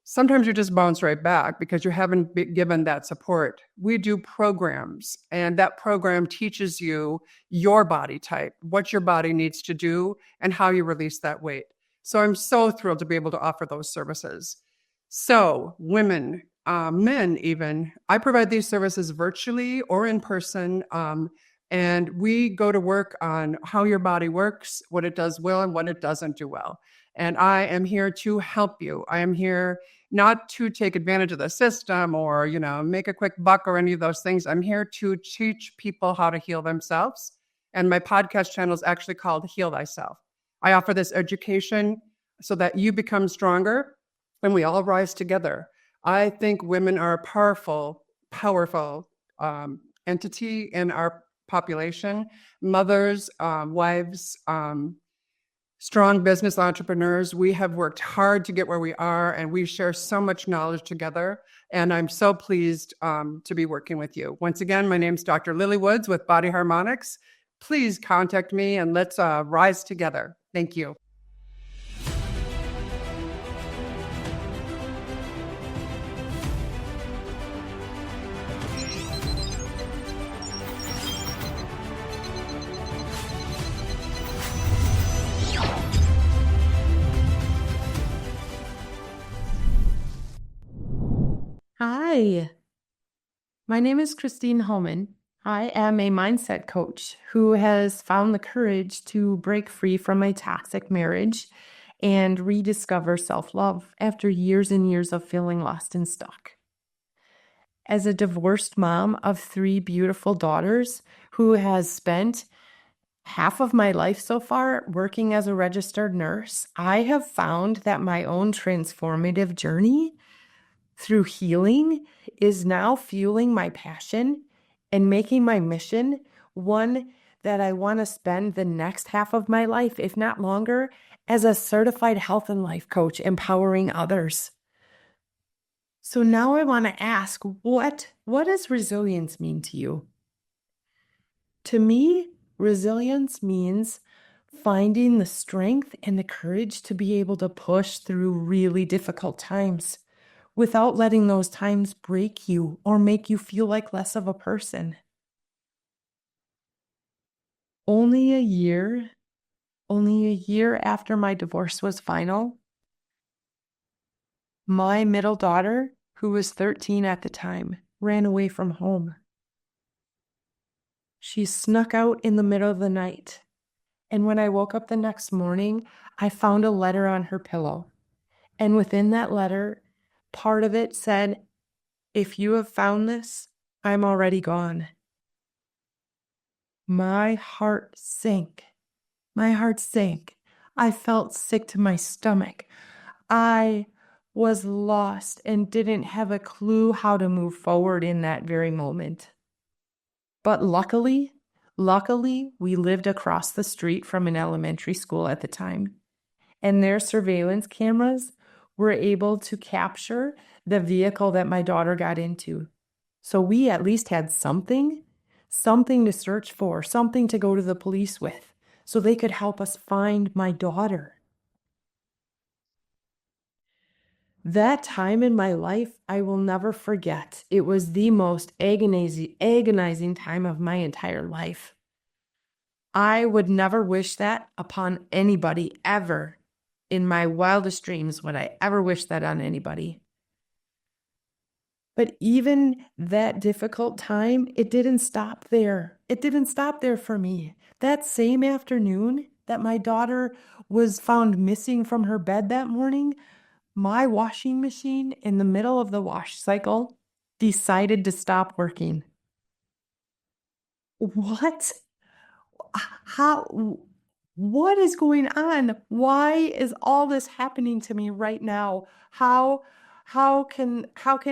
sometimes you just bounce right back because you haven't been given that support. We do programs, and that program teaches you your body type, what your body needs to do, and how you release that weight. So I'm so thrilled to be able to offer those services. So women, men even, I provide these services virtually or in person, and we go to work on how your body works, what it does well and what it doesn't do well. And I am here to help you. I am here not to take advantage of the system or, make a quick buck or any of those things. I'm here to teach people how to heal themselves. And my podcast channel is actually called Heal Thyself. I offer this education so that you become stronger and we all rise together. I think women are a powerful entity in our population. Mothers, wives, strong business entrepreneurs. We have worked hard to get where we are, and we share so much knowledge together. And I'm so pleased to be working with you. Once again, my name is Dr. Lily Woods with Body Harmonics. Please contact me and let's rise together. Thank you. Hi, my name is Christine Holman. I am a mindset coach who has found the courage to break free from a toxic marriage and rediscover self-love after years and years of feeling lost and stuck. As a divorced mom of 3 beautiful daughters who has spent half of my life so far working as a registered nurse, I have found that my own transformative journey through healing is now fueling my passion and making my mission one that I want to spend the next half of my life, if not longer, as a certified health and life coach, empowering others. So now I want to ask, what does resilience mean to you? To me, resilience means finding the strength and the courage to be able to push through really difficult times without letting those times break you or make you feel like less of a person. Only a year after my divorce was final, my middle daughter, who was 13 at the time, ran away from home. She snuck out in the middle of the night. And when I woke up the next morning, I found a letter on her pillow. And within that letter, part of it said, "If you have found this, I'm already gone." My heart sank. My heart sank. I felt sick to my stomach. I was lost and didn't have a clue how to move forward in that very moment. But luckily, we lived across the street from an elementary school at the time, and their surveillance cameras were able to capture the vehicle that my daughter got into. So we at least had something to search for, something to go to the police with, so they could help us find my daughter. That time in my life, I will never forget. It was the most agonizing time of my entire life. I would never wish that upon anybody ever. In my wildest dreams would I ever wish that on anybody. But even that difficult time, it didn't stop there. It didn't stop there for me. That same afternoon that my daughter was found missing from her bed that morning, my washing machine in the middle of the wash cycle decided to stop working. What? How? What is going on? Why is all this happening to me right now? How can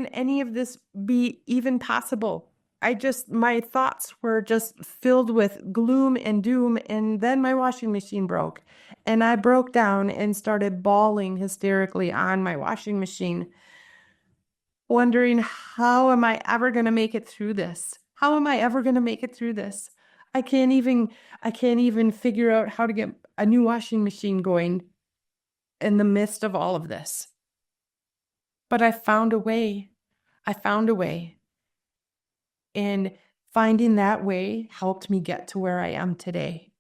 any of this be even possible? My thoughts were just filled with gloom and doom, and then my washing machine broke, and I broke down and started bawling hysterically on my washing machine, wondering, how am I ever going to make it through this? How am I ever going to make it through this? I can't even figure out how to get a new washing machine going in the midst of all of this. But I found a way. And finding that way helped me get to where I am today.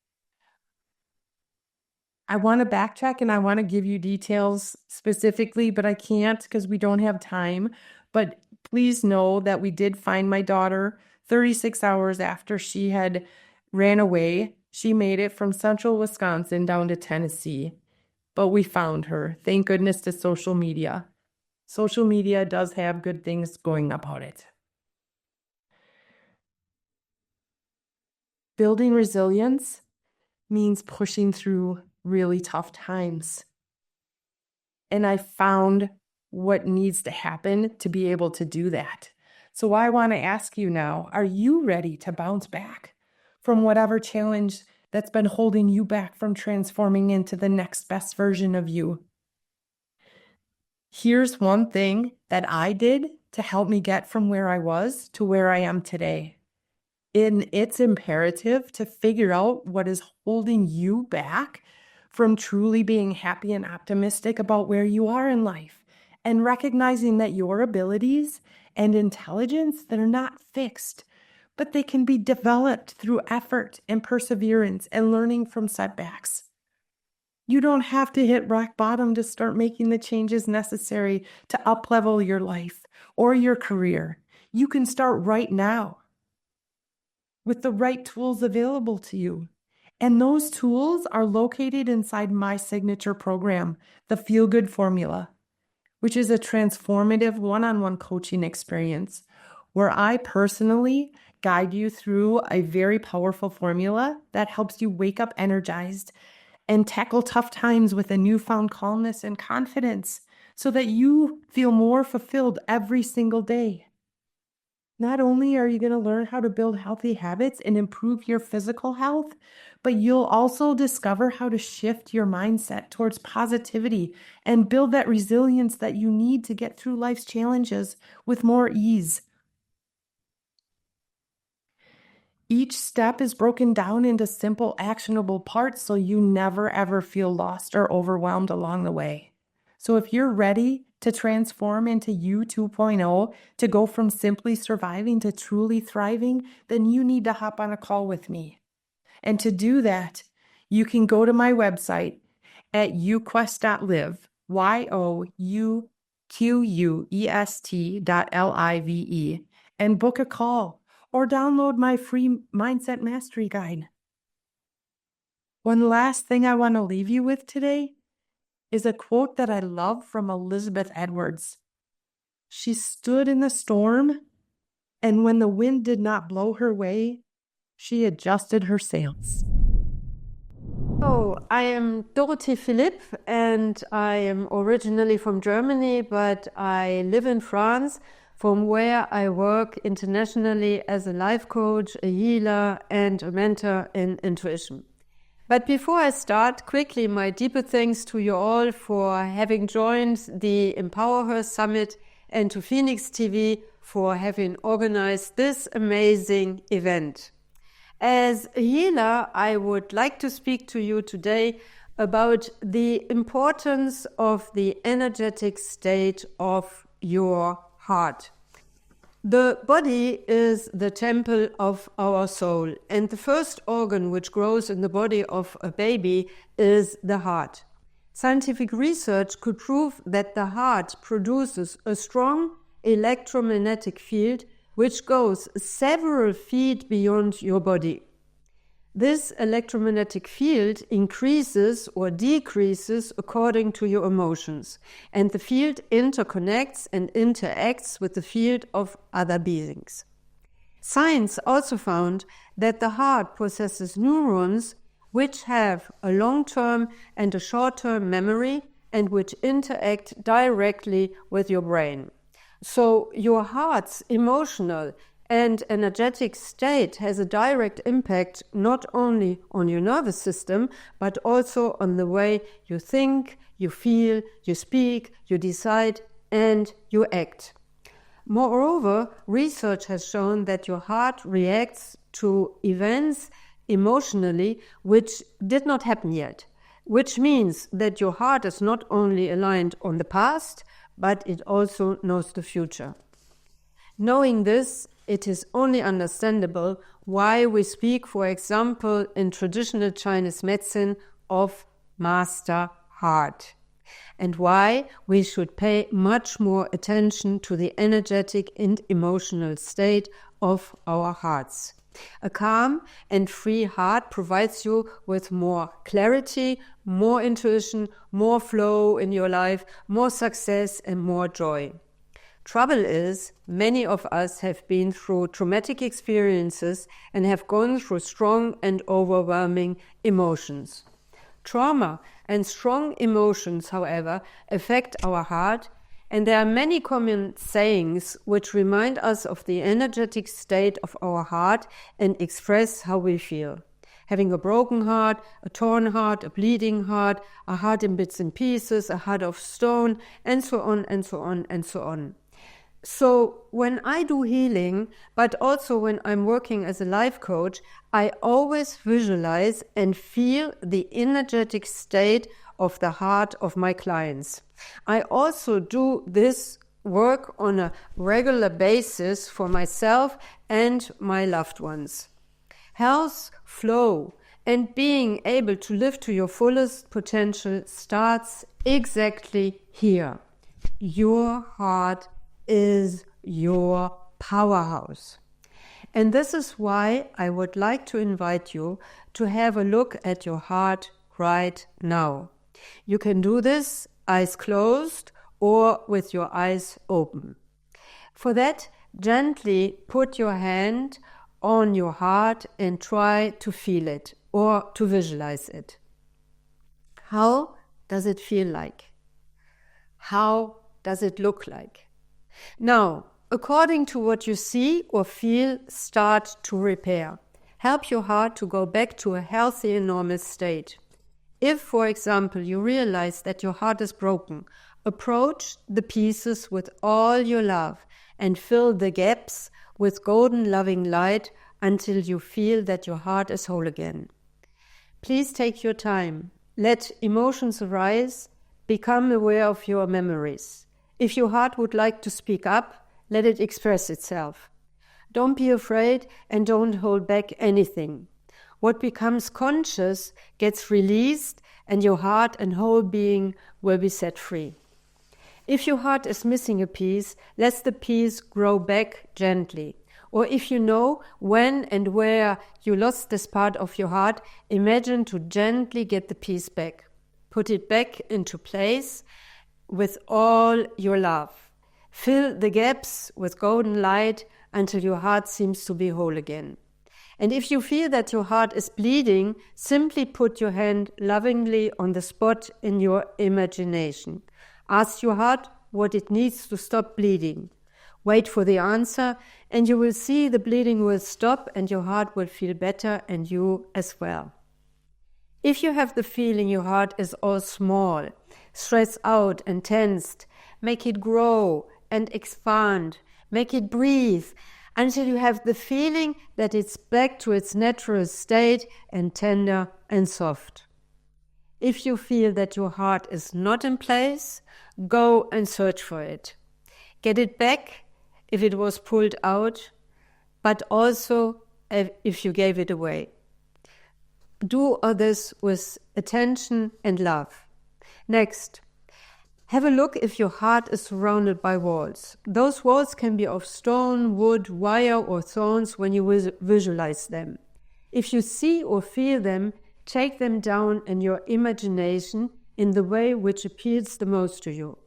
I want to backtrack and I want to give you details specifically, but I can't because we don't have time. But please know that we did find my daughter 36 hours after she had ran away. She made it from central Wisconsin down to Tennessee, but we found her. Thank goodness to social media. Social media does have good things going about it. Building resilience means pushing through really tough times. And I found what needs to happen to be able to do that. So I want to ask you now, are you ready to bounce back from whatever challenge that's been holding you back from transforming into the next best version of you? Here's one thing that I did to help me get from where I was to where I am today. It's imperative to figure out what is holding you back from truly being happy and optimistic about where you are in life, and recognizing that your abilities and intelligence, they're not fixed, but they can be developed through effort and perseverance and learning from setbacks. You don't have to hit rock bottom to start making the changes necessary to uplevel your life or your career. You can start right now. with the right tools available to you. And those tools are located inside my signature program, the Feel Good Formula, which is a transformative one-on-one coaching experience where I personally guide you through a very powerful formula that helps you wake up energized and tackle tough times with a newfound calmness and confidence so that you feel more fulfilled every single day. Not only are you going to learn how to build healthy habits and improve your physical health, but you'll also discover how to shift your mindset towards positivity and build that resilience that you need to get through life's challenges with more ease. Each step is broken down into simple, actionable parts so you never ever feel lost or overwhelmed along the way. So if you're ready to transform into you 2.0, to go from simply surviving to truly thriving, then you need to hop on a call with me. And to do that, you can go to my website at youquest.live, youquest.live, and book a call or download my free Mindset Mastery Guide. One last thing I want to leave you with today is a quote that I love from Elizabeth Edwards. She stood in the storm, and when the wind did not blow her way, she adjusted her sails. Oh, I am Dorothee Philipp, and I am originally from Germany, but I live in France, from where I work internationally as a life coach, a healer, and a mentor in intuition. But before I start, quickly, my deeper thanks to you all for having joined the Empower Her Summit and to Phoenix TV for having organized this amazing event. As a healer, I would like to speak to you today about the importance of the energetic state of your heart. The body is the temple of our soul, and the first organ which grows in the body of a baby is the heart. Scientific research could prove that the heart produces a strong electromagnetic field which goes several feet beyond your body. This electromagnetic field increases or decreases according to your emotions, and the field interconnects and interacts with the field of other beings. Science also found that the heart possesses neurons which have a long-term and a short-term memory and which interact directly with your brain. So your heart's emotional and energetic state has a direct impact not only on your nervous system, but also on the way you think, you feel, you speak, you decide, and you act. Moreover, research has shown that your heart reacts to events emotionally which did not happen yet, which means that your heart is not only aligned on the past, but it also knows the future. Knowing this, it is only understandable why we speak, for example, in traditional Chinese medicine of Master Heart, and why we should pay much more attention to the energetic and emotional state of our hearts. A calm and free heart provides you with more clarity, more intuition, more flow in your life, more success, and more joy. Trouble is, many of us have been through traumatic experiences and have gone through strong and overwhelming emotions. Trauma and strong emotions, however, affect our heart, and there are many common sayings which remind us of the energetic state of our heart and express how we feel. Having a broken heart, a torn heart, a bleeding heart, a heart in bits and pieces, a heart of stone, and so on and so on and so on. So when I do healing, but also when I'm working as a life coach, I always visualize and feel the energetic state of the heart of my clients. I also do this work on a regular basis for myself and my loved ones. Health, flow, and being able to live to your fullest potential starts exactly here. Your heart is your powerhouse. And this is why I would like to invite you to have a look at your heart right now. You can do this eyes closed or with your eyes open. For that, gently put your hand on your heart and try to feel it or to visualize it. How does it feel like? How does it look like? Now, according to what you see or feel, start to repair. Help your heart to go back to a healthy and normal state. If, for example, you realize that your heart is broken, approach the pieces with all your love and fill the gaps with golden loving light until you feel that your heart is whole again. Please take your time. Let emotions arise. Become aware of your memories. If your heart would like to speak up, let it express itself. Don't be afraid and don't hold back anything. What becomes conscious gets released and your heart and whole being will be set free. If your heart is missing a piece, let the piece grow back gently. Or if you know when and where you lost this part of your heart, imagine to gently get the piece back. Put it back into place with all your love. Fill the gaps with golden light until your heart seems to be whole again. And if you feel that your heart is bleeding, simply put your hand lovingly on the spot in your imagination. Ask your heart what it needs to stop bleeding. Wait for the answer, and you will see the bleeding will stop and your heart will feel better and you as well. If you have the feeling your heart is all small, stressed out and tensed, make it grow and expand. Make it breathe until you have the feeling that it's back to its natural state and tender and soft. If you feel that your heart is not in place, go and search for it. Get it back if it was pulled out, but also if you gave it away. Do all this with attention and love. Next, have a look if your heart is surrounded by walls. Those walls can be of stone, wood, wire, or thorns when you visualize them. If you see or feel them, take them down in your imagination in the way which appeals the most to you.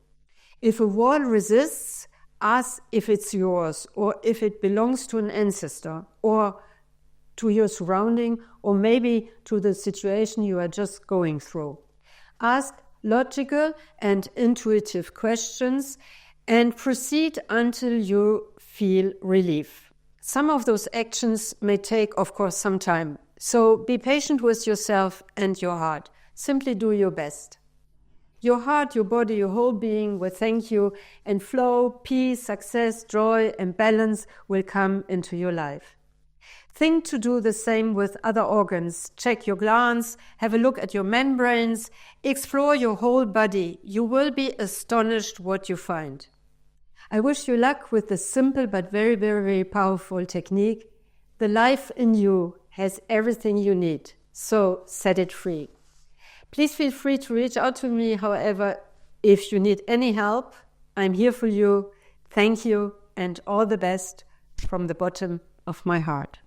If a wall resists, ask if it's yours or if it belongs to an ancestor or to your surrounding, or maybe to the situation you are just going through. Ask logical and intuitive questions and proceed until you feel relief. Some of those actions may take, of course, some time. So be patient with yourself and your heart. Simply do your best. Your heart, your body, your whole being will thank you, and flow, peace, success, joy, and balance will come into your life. Think to do the same with other organs. Check your glands, have a look at your membranes, explore your whole body. You will be astonished what you find. I wish you luck with this simple but very, very, very powerful technique. The life in you has everything you need, so set it free. Please feel free to reach out to me, however, if you need any help. I'm here for you. Thank you and all the best from the bottom of my heart.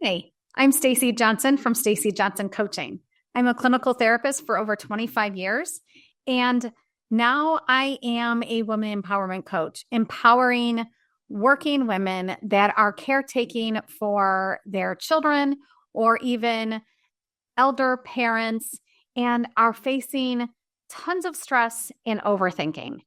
Hi, I'm Stacy Johnson from Stacy Johnson Coaching. I'm a clinical therapist for over 25 years, and now I am a women empowerment coach, empowering working women that are caretaking for their children or even elder parents and are facing tons of stress and overthinking.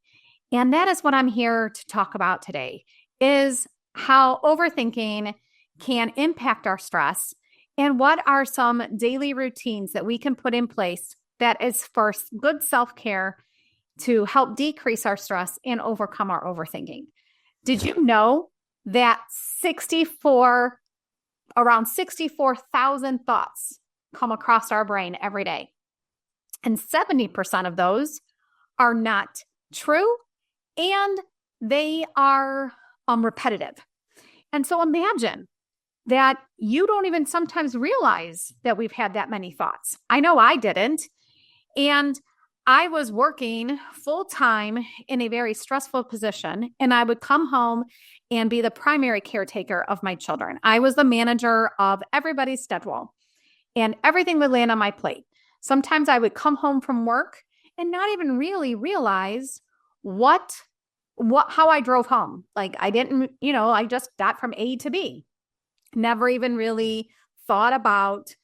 And that is what I'm here to talk about today, is how overthinking can impact our stress and what are some daily routines that we can put in place that is first good self-care to help decrease our stress and overcome our overthinking. Did you know that around 64,000 thoughts come across our brain every day? And 70% of those are not true and they are repetitive. And so imagine that you don't even sometimes realize that we've had that many thoughts. I know I didn't. And I was working full time in a very stressful position, and I would come home and be the primary caretaker of my children. I was the manager of everybody's schedule, and everything would land on my plate. Sometimes I would come home from work and not even really realize how I drove home. Like I didn't, I just got from A to B. Never even really thought about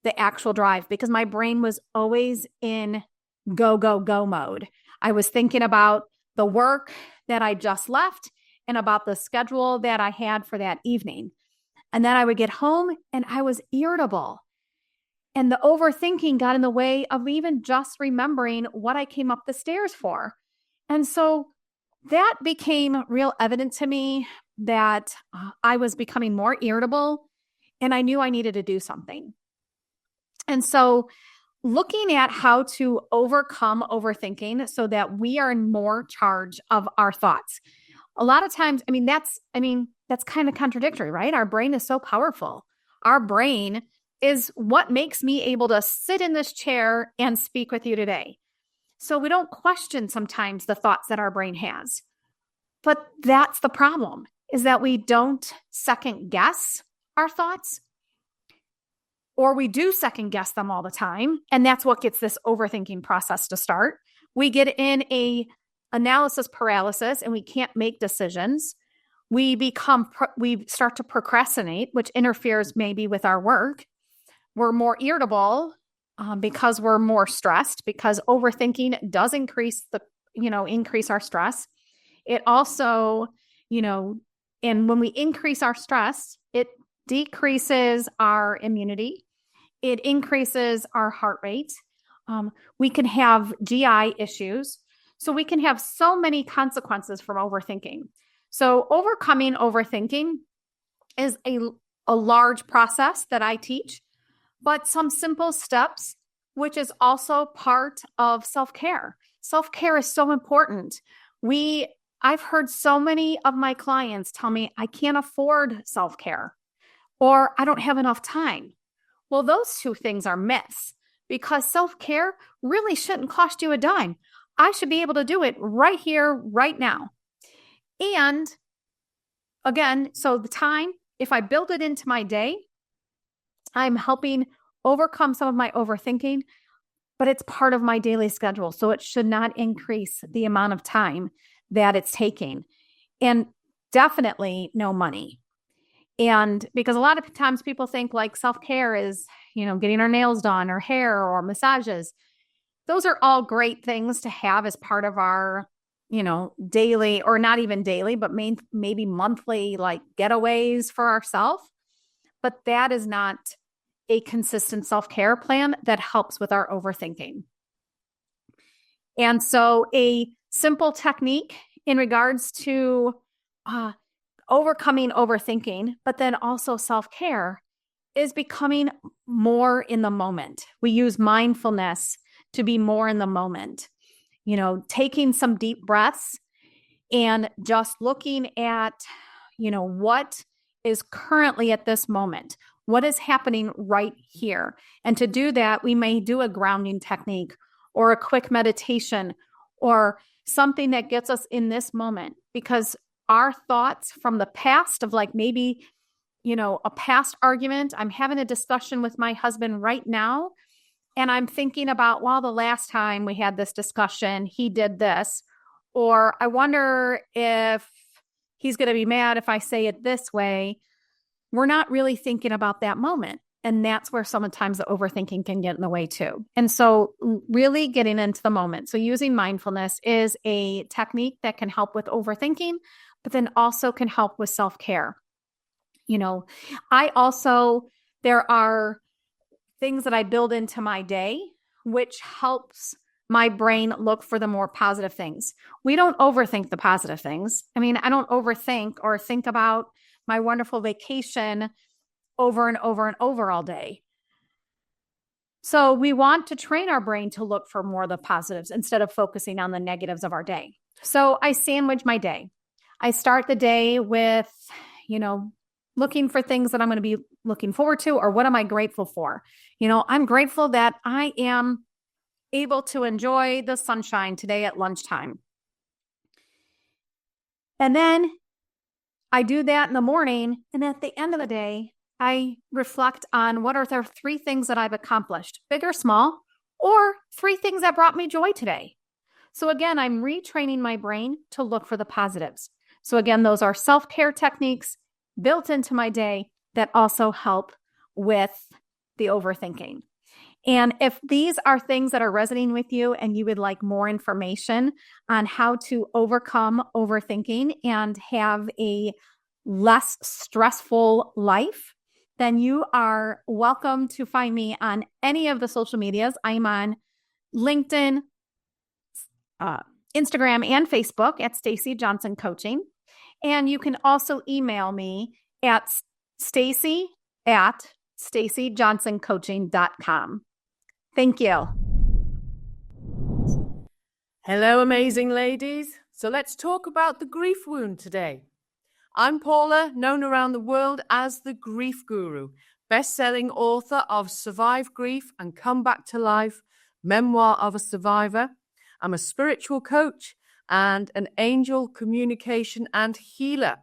the actual drive because my brain was always in go, go, go mode. I was thinking about the work that I just left and about the schedule that I had for that evening. And then I would get home and I was irritable. And the overthinking got in the way of even just remembering what I came up the stairs for. And so that became real evident to me that I was becoming more irritable and I knew I needed to do something. And so looking at how to overcome overthinking so that we are in more charge of our thoughts. A lot of times, that's kind of contradictory, right? Our brain is so powerful. Our brain is what makes me able to sit in this chair and speak with you today. So we don't question sometimes the thoughts that our brain has. But that's the problem, is that we don't second guess our thoughts, or we do second guess them all the time. And that's what gets this overthinking process to start. We get in a analysis paralysis and we can't make decisions. We start to procrastinate, which interferes maybe with our work. We're more irritable because we're more stressed, because overthinking does increase our stress. It also, and when we increase our stress, it decreases our immunity. It increases our heart rate. We can have GI issues. So we can have so many consequences from overthinking. So overcoming overthinking is a large process that I teach, but some simple steps, which is also part of self-care. Self-care is so important. I've heard so many of my clients tell me, I can't afford self-care, or I don't have enough time. Well, those two things are myths, because self-care really shouldn't cost you a dime. I should be able to do it right here, right now. And again, so the time, if I build it into my day, I'm helping overcome some of my overthinking, but it's part of my daily schedule. So it should not increase the amount of time that it's taking, and definitely no money. And because a lot of times people think like self-care is, getting our nails done or hair or massages. Those are all great things to have as part of our, daily, or not even daily, but maybe monthly like getaways for ourselves. But that is not a consistent self-care plan that helps with our overthinking. And so a simple technique in regards to overcoming overthinking, but then also self-care, is becoming more in the moment. We use mindfulness to be more in the moment, taking some deep breaths and just looking at, what is currently at this moment, what is happening right here. And to do that, we may do a grounding technique or a quick meditation or something that gets us in this moment, because our thoughts from the past of like maybe, a past argument, I'm having a discussion with my husband right now, and I'm thinking about, well, the last time we had this discussion, he did this, or I wonder if he's going to be mad if I say it this way. We're not really thinking about that moment. And that's where sometimes the overthinking can get in the way too. And so really getting into the moment. So using mindfulness is a technique that can help with overthinking, but then also can help with self-care. There are things that I build into my day, which helps my brain look for the more positive things. We don't overthink the positive things. I don't overthink or think about my wonderful vacation over and over and over all day. So we want to train our brain to look for more of the positives instead of focusing on the negatives of our day. So I sandwich my day. I start the day with, looking for things that I'm going to be looking forward to, or what am I grateful for? I'm grateful that I am able to enjoy the sunshine today at lunchtime. And then I do that in the morning. And at the end of the day, I reflect on what are the 3 things that I've accomplished, big or small, or 3 things that brought me joy today. So again, I'm retraining my brain to look for the positives. So again, those are self-care techniques built into my day that also help with the overthinking. And if these are things that are resonating with you and you would like more information on how to overcome overthinking and have a less stressful life, then you are welcome to find me on any of the social medias. I'm on LinkedIn, Instagram, and Facebook at Stacy Johnson Coaching. And you can also email me at stacy@stacyjohnsoncoaching.com. Thank you. Hello, amazing ladies. So let's talk about the grief wound today. I'm Paula, known around the world as the Grief Guru, best-selling author of Survive Grief and Come Back to Life, Memoir of a Survivor. I'm a spiritual coach and an angel communication and healer.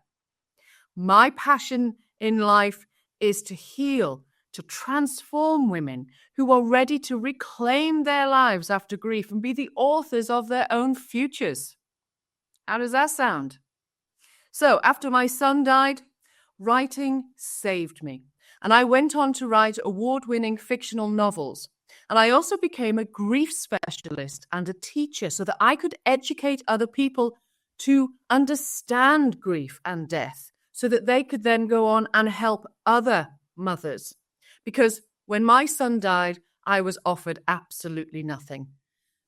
My passion in life is to heal, to transform women who are ready to reclaim their lives after grief and be the authors of their own futures. How does that sound? So after my son died, writing saved me. And I went on to write award-winning fictional novels. And I also became a grief specialist and a teacher so that I could educate other people to understand grief and death so that they could then go on and help other mothers. Because when my son died, I was offered absolutely nothing.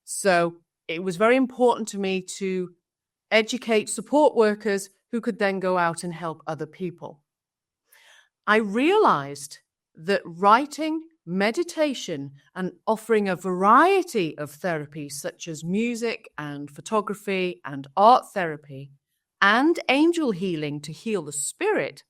So it was very important to me to educate support workers who could then go out and help other people. I realized that writing, meditation, and offering a variety of therapies such as music and photography and art therapy and angel healing to heal the spirit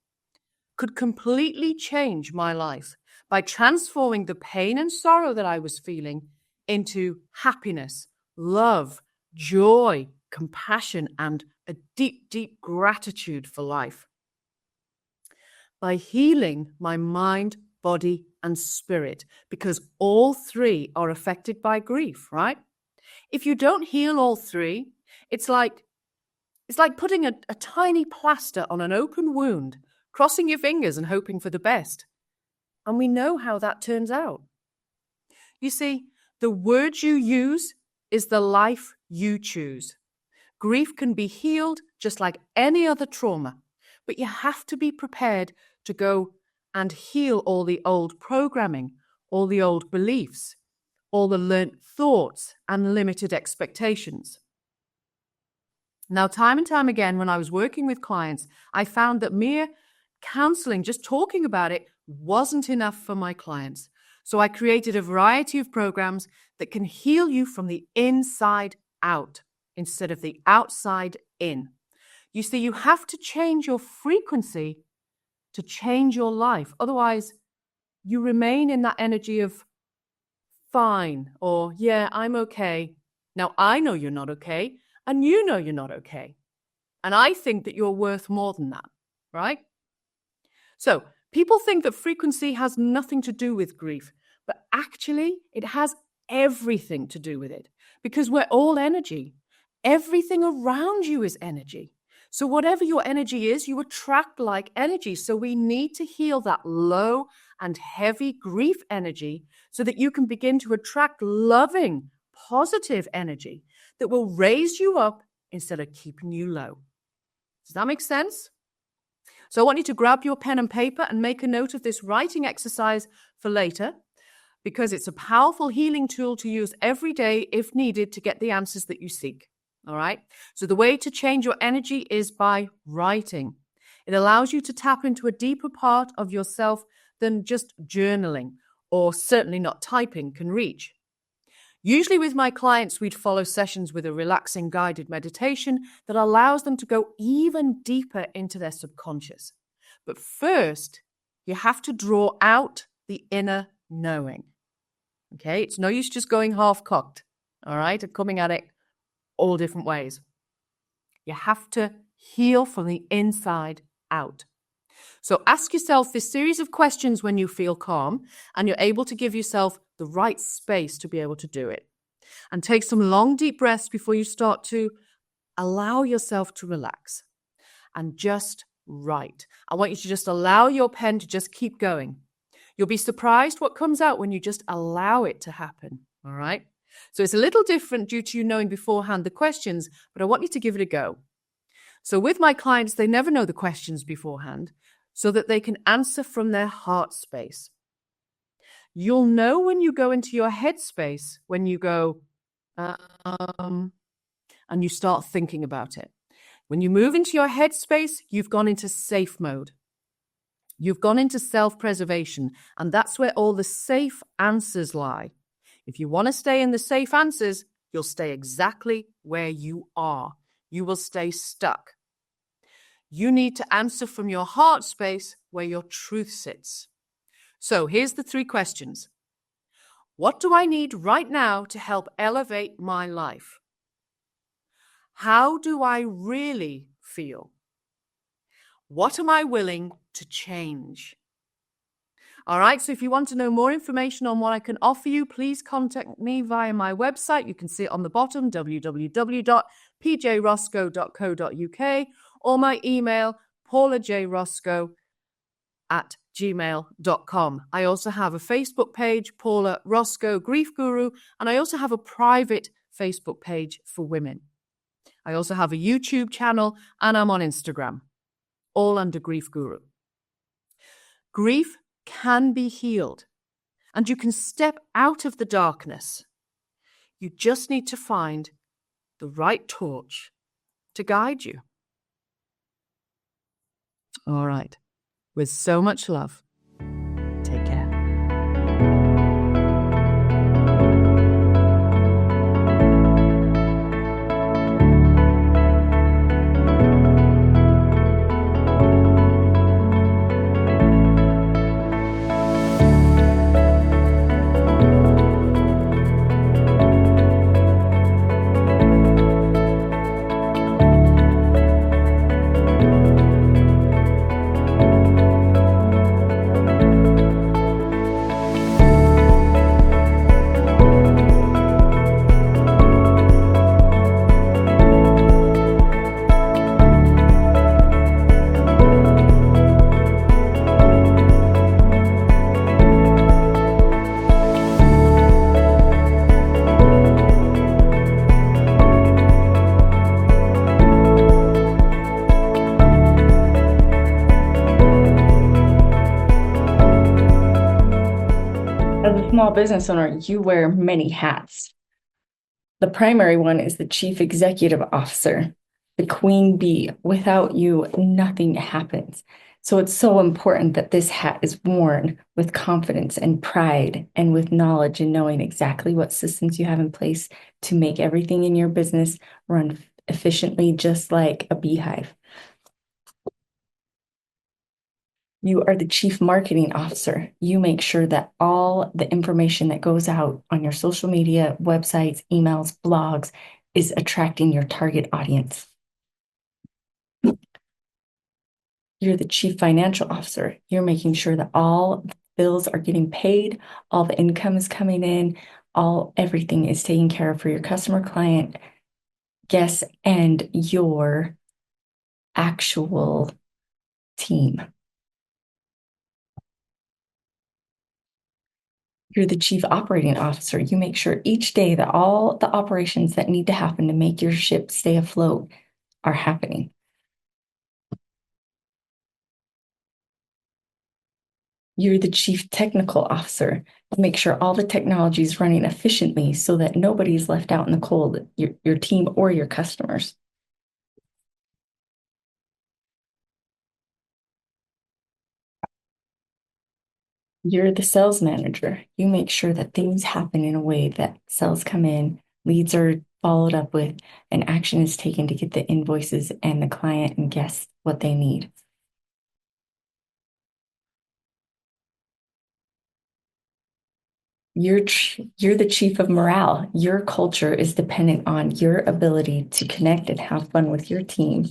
could completely change my life by transforming the pain and sorrow that I was feeling into happiness, love, joy, compassion, and a deep, deep gratitude for life. By healing my mind, body, and spirit, because all 3 are affected by grief, right? If you don't heal all 3, it's like putting a tiny plaster on an open wound, crossing your fingers and hoping for the best. And we know how that turns out. You see, the words you use is the life you choose. Grief can be healed just like any other trauma, but you have to be prepared to go and heal all the old programming, all the old beliefs, all the learnt thoughts and limited expectations. Now, time and time again, when I was working with clients, I found that mere counseling, just talking about it, wasn't enough for my clients. So I created a variety of programs that can heal you from the inside out instead of the outside in. You see, you have to change your frequency to change your life. Otherwise, you remain in that energy of fine or, yeah, I'm okay. Now, I know you're not okay, and you know you're not okay. And I think that you're worth more than that, right? So people think that frequency has nothing to do with grief, but actually it has everything to do with it because we're all energy. Everything around you is energy. So whatever your energy is, you attract like energy. So we need to heal that low and heavy grief energy so that you can begin to attract loving, positive energy that will raise you up instead of keeping you low. Does that make sense? So I want you to grab your pen and paper and make a note of this writing exercise for later because it's a powerful healing tool to use every day if needed to get the answers that you seek. All right. So the way to change your energy is by writing. It allows you to tap into a deeper part of yourself than just journaling or certainly not typing can reach. Usually with my clients, we'd follow sessions with a relaxing guided meditation that allows them to go even deeper into their subconscious. But first, you have to draw out the inner knowing. Okay, it's no use just going half cocked, all right, and coming at it all different ways. You have to heal from the inside out. So ask yourself this series of questions when you feel calm and you're able to give yourself the right space to be able to do it. And take some long, deep breaths before you start to allow yourself to relax and just write. I want you to just allow your pen to just keep going. You'll be surprised what comes out when you just allow it to happen, all right? So it's a little different due to you knowing beforehand the questions, but I want you to give it a go. So with my clients, they never know the questions beforehand so that they can answer from their heart space. You'll know when you go into your head space, when you go, and you start thinking about it. When you move into your head space, you've gone into safe mode. You've gone into self-preservation, and that's where all the safe answers lie. If you want to stay in the safe answers, you'll stay exactly where you are. You will stay stuck. You need to answer from your heart space where your truth sits. So here's the 3 questions. What do I need right now to help elevate my life? How do I really feel? What am I willing to change? All right, so if you want to know more information on what I can offer you, please contact me via my website. You can see it on the bottom, www.pjroscoe.co.uk, or my email, paulajroscoe@gmail.com. I also have a Facebook page, Paula Roscoe Grief Guru, and I also have a private Facebook page for women. I also have a YouTube channel, and I'm on Instagram, all under Grief Guru. Grief can be healed, and you can step out of the darkness. You just need to find the right torch to guide you. All right. With so much love, take care. As a small business owner, you wear many hats. The primary one is the Chief Executive Officer, the Queen Bee. Without you, nothing happens. So it's so important that this hat is worn with confidence and pride and with knowledge and knowing exactly what systems you have in place to make everything in your business run efficiently, just like a beehive. You are the Chief Marketing Officer. You make sure that all the information that goes out on your social media, websites, emails, blogs is attracting your target audience. You're the Chief Financial Officer. You're making sure that all the bills are getting paid, all the income is coming in, everything is taken care of for your customer, client, guests, and your actual team. You're the Chief Operating Officer. You make sure each day that all the operations that need to happen to make your ship stay afloat are happening. You're the Chief Technical Officer. You make sure all the technology is running efficiently so that nobody's left out in the cold, your team or your customers. You're the sales manager. You make sure that things happen in a way that sales come in, leads are followed up with, and action is taken to get the invoices and the client and guests what they need. You're the chief of morale. Your culture is dependent on your ability to connect and have fun with your team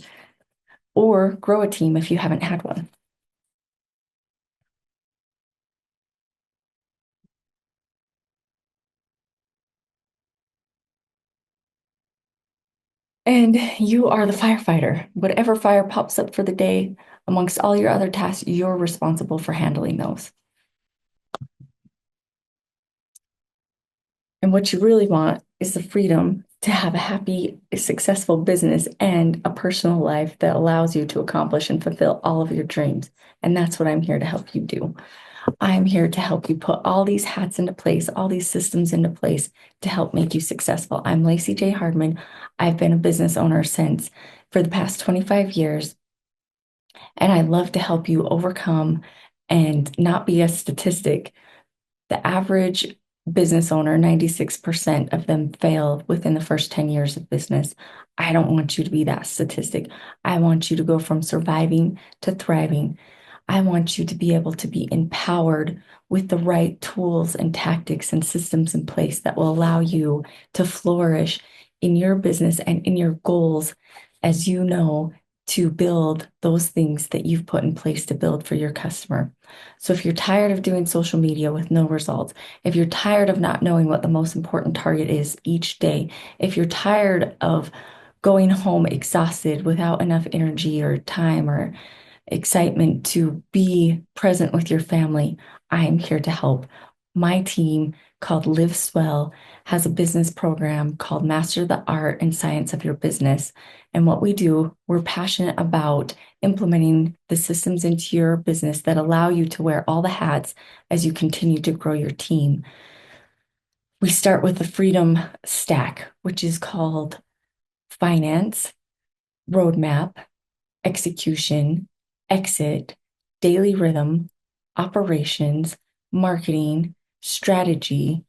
or grow a team if you haven't had one. And you are the firefighter. Whatever fire pops up for the day, amongst all your other tasks, you're responsible for handling those. And what you really want is the freedom to have a happy, successful business and a personal life that allows you to accomplish and fulfill all of your dreams. And that's what I'm here to help you do. I'm here to help you put all these hats into place, all these systems into place to help make you successful. I'm Lacey J. Hardman. I've been a business owner for the past 25 years, and I love to help you overcome and not be a statistic. The average business owner, 96% of them fail within the first 10 years of business. I don't want you to be that statistic. I want you to go from surviving to thriving. I want you to be able to be empowered with the right tools and tactics and systems in place that will allow you to flourish in your business and in your goals, as you know, to build those things that you've put in place to build for your customer. So if you're tired of doing social media with no results, if you're tired of not knowing what the most important target is each day, if you're tired of going home exhausted without enough energy or time or excitement to be present with your family, I am here to help. My team, called Live Swell, has a business program called Master the Art and Science of Your Business. And what we do, we're passionate about implementing the systems into your business that allow you to wear all the hats as you continue to grow your team. We start with the Freedom Stack, which is called finance, roadmap, execution, exit, daily rhythm, operations, marketing, strategy,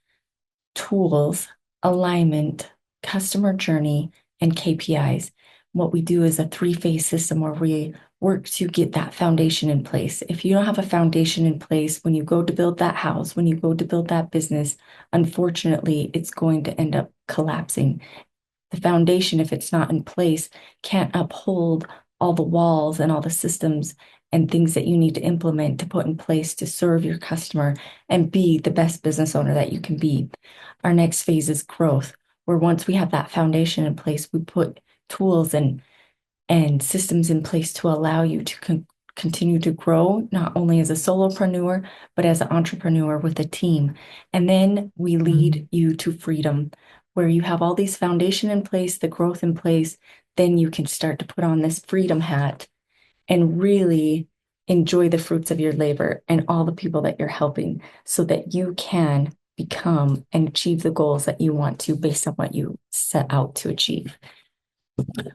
tools, alignment, customer journey, and KPIs. What we do is a three-phase system where we work to get that foundation in place. If you don't have a foundation in place, when you go to build that house, when you go to build that business, unfortunately, it's going to end up collapsing. The foundation, if it's not in place, can't uphold all the walls and all the systems and things that you need to implement to put in place to serve your customer and be the best business owner that you can be. Our next phase is growth, where once we have that foundation in place, we put tools and systems in place to allow you to continue to grow, not only as a solopreneur, but as an entrepreneur with a team. And then we lead you to freedom, where you have all these foundation in place, the growth in place, then you can start to put on this freedom hat and really enjoy the fruits of your labor and all the people that you're helping so that you can become and achieve the goals that you want to based on what you set out to achieve.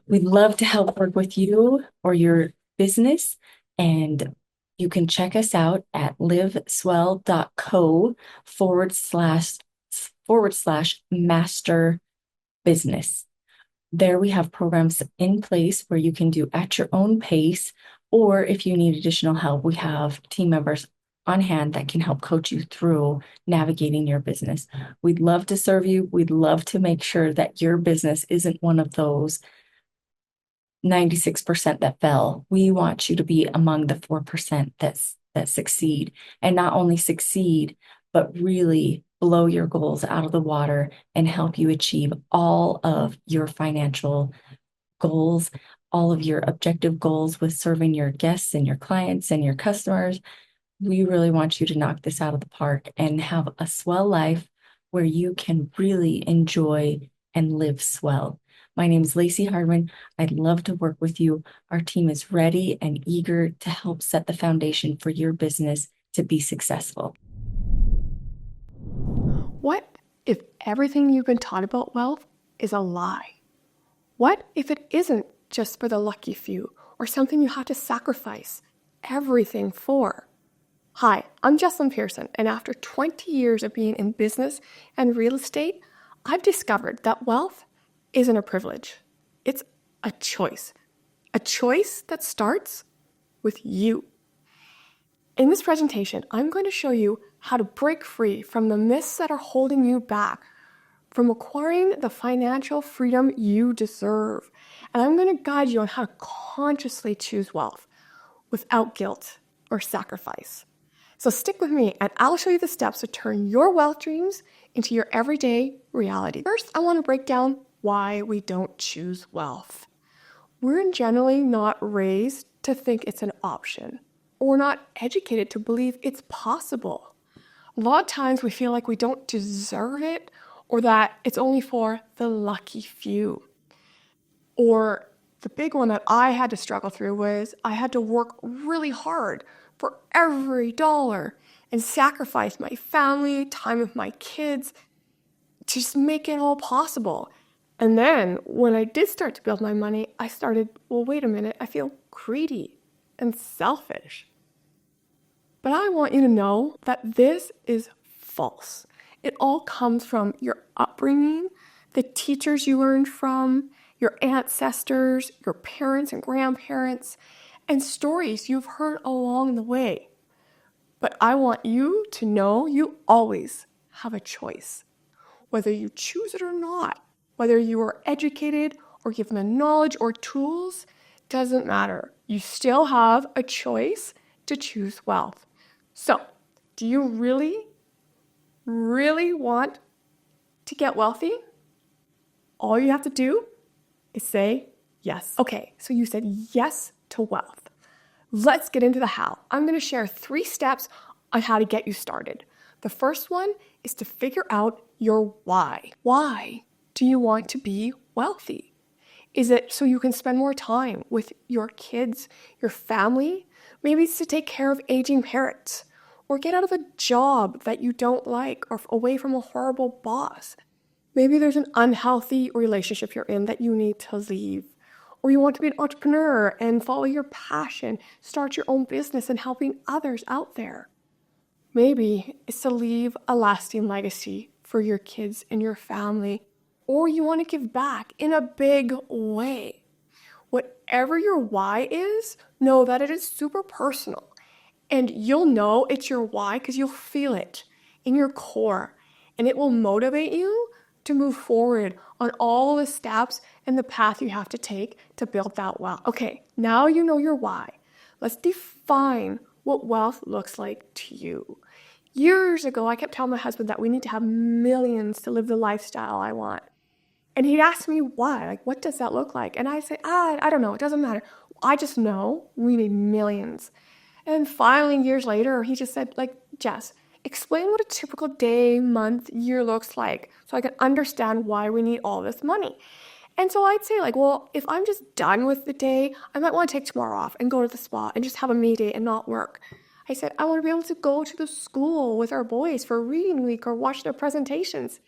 We'd love to help work with you or your business, and you can check us out at liveswell.co/master business. There we have programs in place where you can do at your own pace, or if you need additional help, we have team members on hand that can help coach you through navigating your business. We'd love to serve you. We'd love to make sure that your business isn't one of those 96% that fell. We want you to be among the 4% that succeed, and not only succeed, but really blow your goals out of the water and help you achieve all of your financial goals, all of your objective goals with serving your guests and your clients and your customers. We really want you to knock this out of the park and have a swell life where you can really enjoy and live swell. My name is Lacey Hardman. I'd love to work with you. Our team is ready and eager to help set the foundation for your business to be successful. What if everything you've been taught about wealth is a lie? What if it isn't just for the lucky few or something you have to sacrifice everything for? Hi, I'm Jessalyn Pearson, and after 20 years of being in business and real estate, I've discovered that wealth isn't a privilege. It's a choice that starts with you. In this presentation, I'm going to show you how to break free from the myths that are holding you back from acquiring the financial freedom you deserve. And I'm going to guide you on how to consciously choose wealth without guilt or sacrifice. So stick with me and I'll show you the steps to turn your wealth dreams into your everyday reality. First, I want to break down why we don't choose wealth. We're generally not raised to think it's an option, or not educated to believe it's possible. A lot of times we feel like we don't deserve it, or that it's only for the lucky few. Or the big one that I had to struggle through was I had to work really hard for every dollar and sacrifice my family, time with my kids, to just make it all possible. And then when I did start to build my money, I started, well, wait a minute, I feel greedy and selfish. But I want you to know that this is false. It all comes from your upbringing, the teachers you learned from, your ancestors, your parents and grandparents, and stories you've heard along the way. But I want you to know you always have a choice. Whether you choose it or not, whether you are educated or given the knowledge or tools, doesn't matter. You still have a choice to choose wealth. So, do you really want to get wealthy? All you have to do is say yes. Okay, so you said yes to wealth. Let's get into the how. I'm going to share 3 steps on how to get you started. The first one is to figure out your why. Why do you want to be wealthy? Is it so you can spend more time with your kids, your family? Maybe it's to take care of aging parents, or get out of a job that you don't like, or away from a horrible boss. Maybe there's an unhealthy relationship you're in that you need to leave. Or you want to be an entrepreneur and follow your passion, start your own business and helping others out there. Maybe it's to leave a lasting legacy for your kids and your family. Or you want to give back in a big way. Whatever your why is, know that it is super personal. And you'll know it's your why because you'll feel it in your core. And it will motivate you to move forward on all the steps and the path you have to take to build that wealth. Okay, now you know your why. Let's define what wealth looks like to you. Years ago, I kept telling my husband that we need to have millions to live the lifestyle I want. And he'd ask me why, like, what does that look like? And I'd say, I don't know, it doesn't matter. I just know we need millions. And finally, years later, he just said, like, Jess, explain what a typical day, month, year looks like so I can understand why we need all this money. And so I'd say, like, well, if I'm just done with the day, I might want to take tomorrow off and go to the spa and just have a me day and not work. I said, I want to be able to go to the school with our boys for reading week or watch their presentations.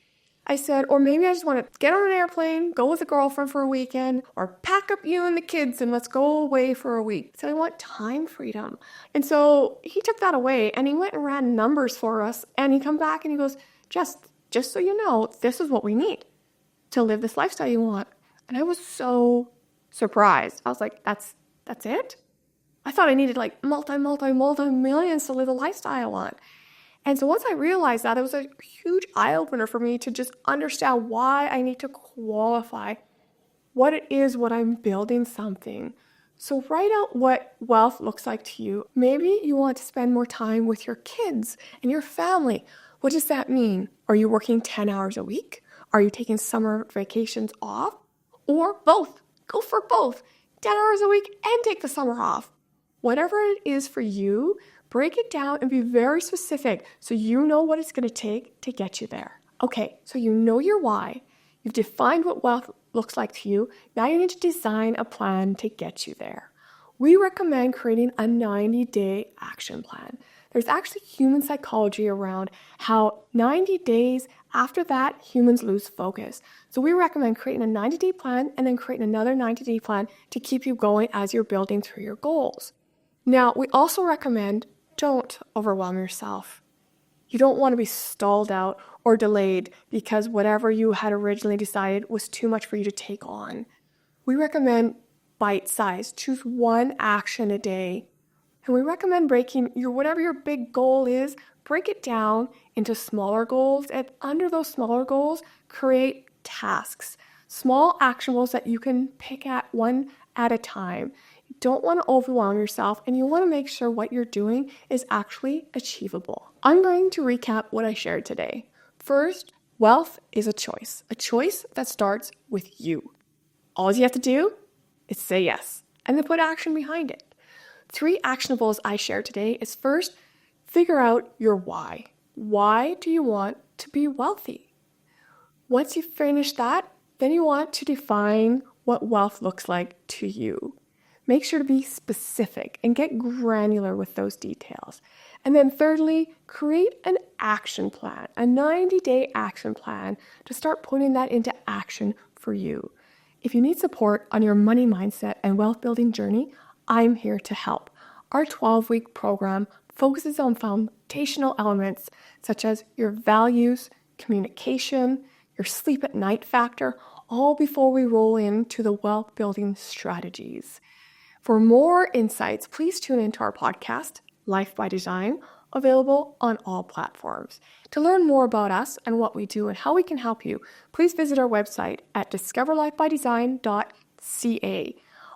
I said, or maybe I just want to get on an airplane, go with a girlfriend for a weekend, or pack up you and the kids and let's go away for a week. So I want time freedom. And so he took that away and he went and ran numbers for us. And he come back and he goes, just so you know, this is what we need to live this lifestyle you want. And I was so surprised. I was like, that's it? I thought I needed like multi millions to live the lifestyle I want. And so once I realized that, it was a huge eye-opener for me to just understand why I need to qualify what it is when I'm building something. So write out what wealth looks like to you. Maybe you want to spend more time with your kids and your family. What does that mean? Are you working 10 hours a week? Are you taking summer vacations off? Or both? Go for both. 10 hours a week and take the summer off. Whatever it is for you, break it down and be very specific so you know what it's going to take to get you there. Okay, so you know your why. You've defined what wealth looks like to you. Now you need to design a plan to get you there. We recommend creating a 90-day action plan. There's actually human psychology around how 90 days after that, humans lose focus. So we recommend creating a 90-day plan and then creating another 90-day plan to keep you going as you're building through your goals. Now, we also recommend don't overwhelm yourself. You don't want to be stalled out or delayed because whatever you had originally decided was too much for you to take on. We recommend bite size. Choose one action a day. And we recommend breaking whatever your big goal is, break it down into smaller goals. And under those smaller goals, create tasks, small actionables that you can pick at one at a time. You don't want to overwhelm yourself, and you want to make sure what you're doing is actually achievable. I'm going to recap what I shared today. First, wealth is a choice that starts with you. All you have to do is say yes and then put action behind it. 3 actionables I shared today is first, figure out your why. Why do you want to be wealthy? Once you finish that, then you want to define what wealth looks like to you. Make sure to be specific and get granular with those details. And then thirdly, create an action plan, a 90-day action plan to start putting that into action for you. If you need support on your money mindset and wealth building journey, I'm here to help. Our 12-week program focuses on foundational elements such as your values, communication, your sleep at night factor, all before we roll into the wealth building strategies. For more insights, please tune into our podcast, Life by Design, available on all platforms. To learn more about us and what we do and how we can help you, please visit our website at discoverlifebydesign.ca.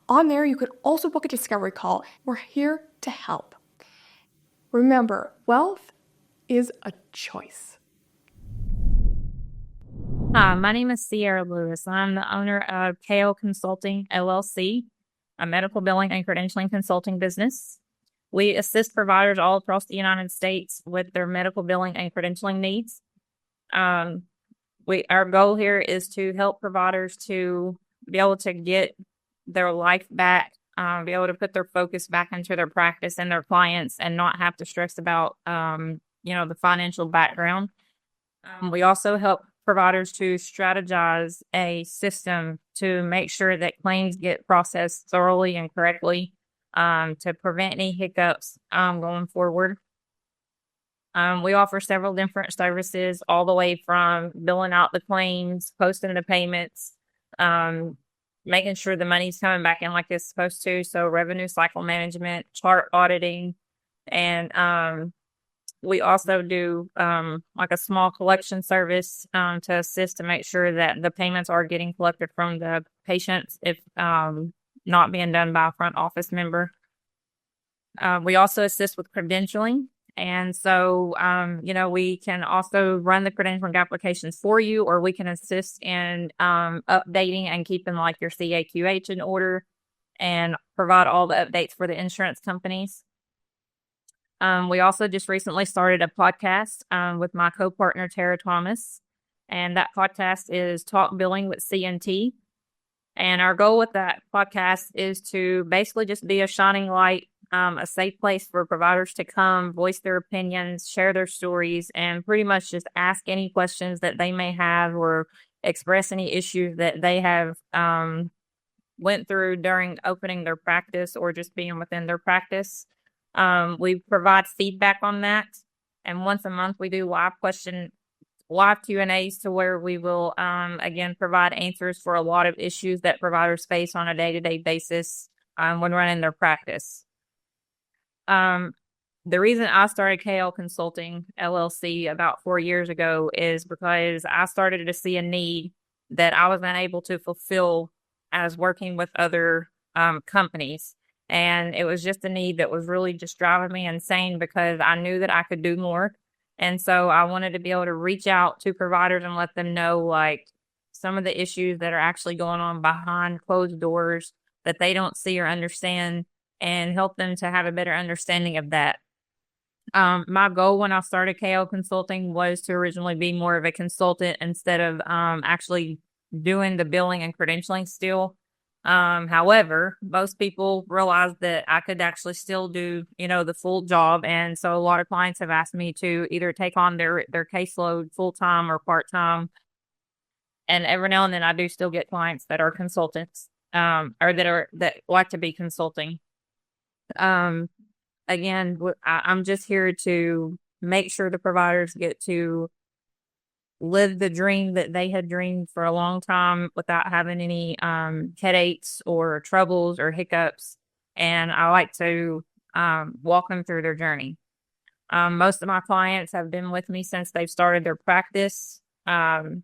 On there, you could also book a discovery call. We're here to help. Remember, wealth is a choice. Hi, my name is Sierra Lewis. I'm the owner of KO Consulting, LLC, a medical billing and credentialing consulting business. We assist providers all across the United States with their medical billing and credentialing needs. Our goal here is to help providers to be able to get their life back, be able to put their focus back into their practice and their clients and not have to stress about, the financial background. We also help providers to strategize a system to make sure that claims get processed thoroughly and correctly, to prevent any hiccups going forward. We offer several different services, all the way from billing out the claims, posting the payments, making sure the money's coming back in like it's supposed to. So revenue cycle management, chart auditing, and we also do like a small collection service to assist to make sure that the payments are getting collected from the patients if not being done by a front office member. We also assist with credentialing. And so, we can also run the credentialing applications for you, or we can assist in updating and keeping like your CAQH in order and provide all the updates for the insurance companies. We also just recently started a podcast with my co-partner, Tara Thomas, and that podcast is Talk Billing with CNT. And our goal with that podcast is to basically just be a shining light, a safe place for providers to come, voice their opinions, share their stories, and pretty much just ask any questions that they may have or express any issues that they have went through during opening their practice or just being within their practice. We provide feedback on that. And once a month, we do live Q&As to where we will, again, provide answers for a lot of issues that providers face on a day-to-day basis when running their practice. The reason I started KL Consulting LLC about 4 years ago is because I started to see a need that I was unable to fulfill as working with other companies. And it was just a need that was really just driving me insane because I knew that I could do more. And so I wanted to be able to reach out to providers and let them know like some of the issues that are actually going on behind closed doors that they don't see or understand, and help them to have a better understanding of that. My goal when I started KO Consulting was to originally be more of a consultant instead of actually doing the billing and credentialing still. However, most people realize that I could actually still do, the full job. And so a lot of clients have asked me to either take on their caseload full-time or part-time. And every now and then I do still get clients that are consultants, or that like to be consulting. Again, I'm just here to make sure the providers get to live the dream that they had dreamed for a long time without having any headaches or troubles or hiccups. And I like to walk them through their journey. Most of my clients have been with me since they've started their practice. And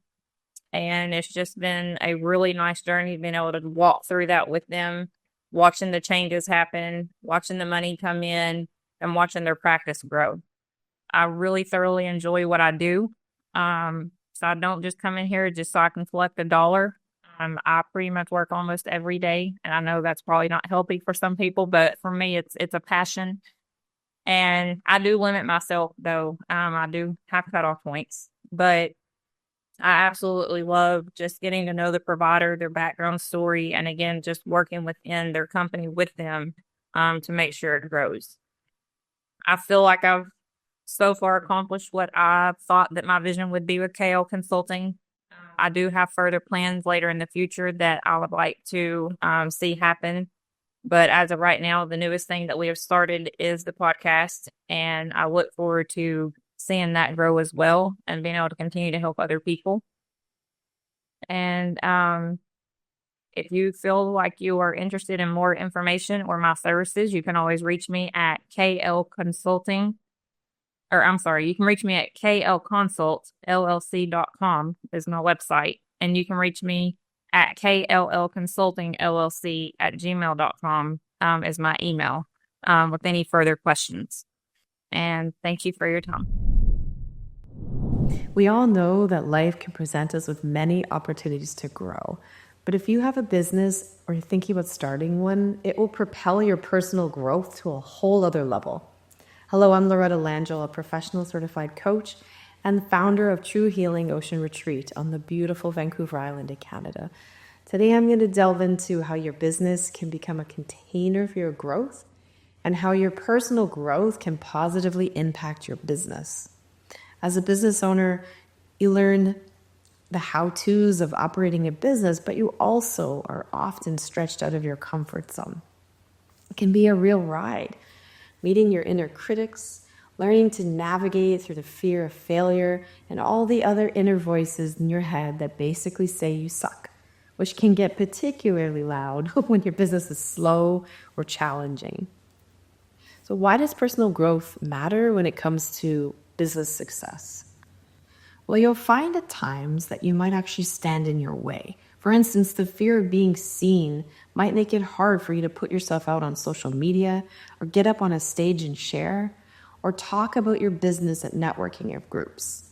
it's just been a really nice journey being able to walk through that with them, watching the changes happen, watching the money come in, and watching their practice grow. I really thoroughly enjoy what I do. So I don't just come in here just so I can collect a dollar. I pretty much work almost every day, and I know that's probably not healthy for some people, but for me, it's a passion. And I do limit myself, though. I do have cutoff points, but I absolutely love just getting to know the provider, their background story, and again, just working within their company with them to make sure it grows. I feel like I've so far accomplished what I thought that my vision would be with KL Consulting. I do have further plans later in the future that I would like to see happen. But as of right now, the newest thing that we have started is the podcast. And I look forward to seeing that grow as well and being able to continue to help other people. And if you feel like you are interested in more information or my services, you can always reach me at KL Consulting. You can reach me at klconsultllc.com is my website. And you can reach me at kllconsultingllc@gmail.com is my email with any further questions. And thank you for your time. We all know that life can present us with many opportunities to grow. But if you have a business or you're thinking about starting one, it will propel your personal growth to a whole other level. Hello, I'm Loretta Langell, a professional certified coach and founder of True Healing Ocean Retreat on the beautiful Vancouver Island in Canada. Today, I'm going to delve into how your business can become a container for your growth and how your personal growth can positively impact your business. As a business owner, you learn the how-tos of operating a business, but you also are often stretched out of your comfort zone. It can be a real ride, meeting your inner critics, learning to navigate through the fear of failure and all the other inner voices in your head that basically say you suck, which can get particularly loud when your business is slow or challenging. So why does personal growth matter when it comes to business success? Well, you'll find at times that you might actually stand in your way. For instance, the fear of being seen might make it hard for you to put yourself out on social media or get up on a stage and share or talk about your business at networking groups.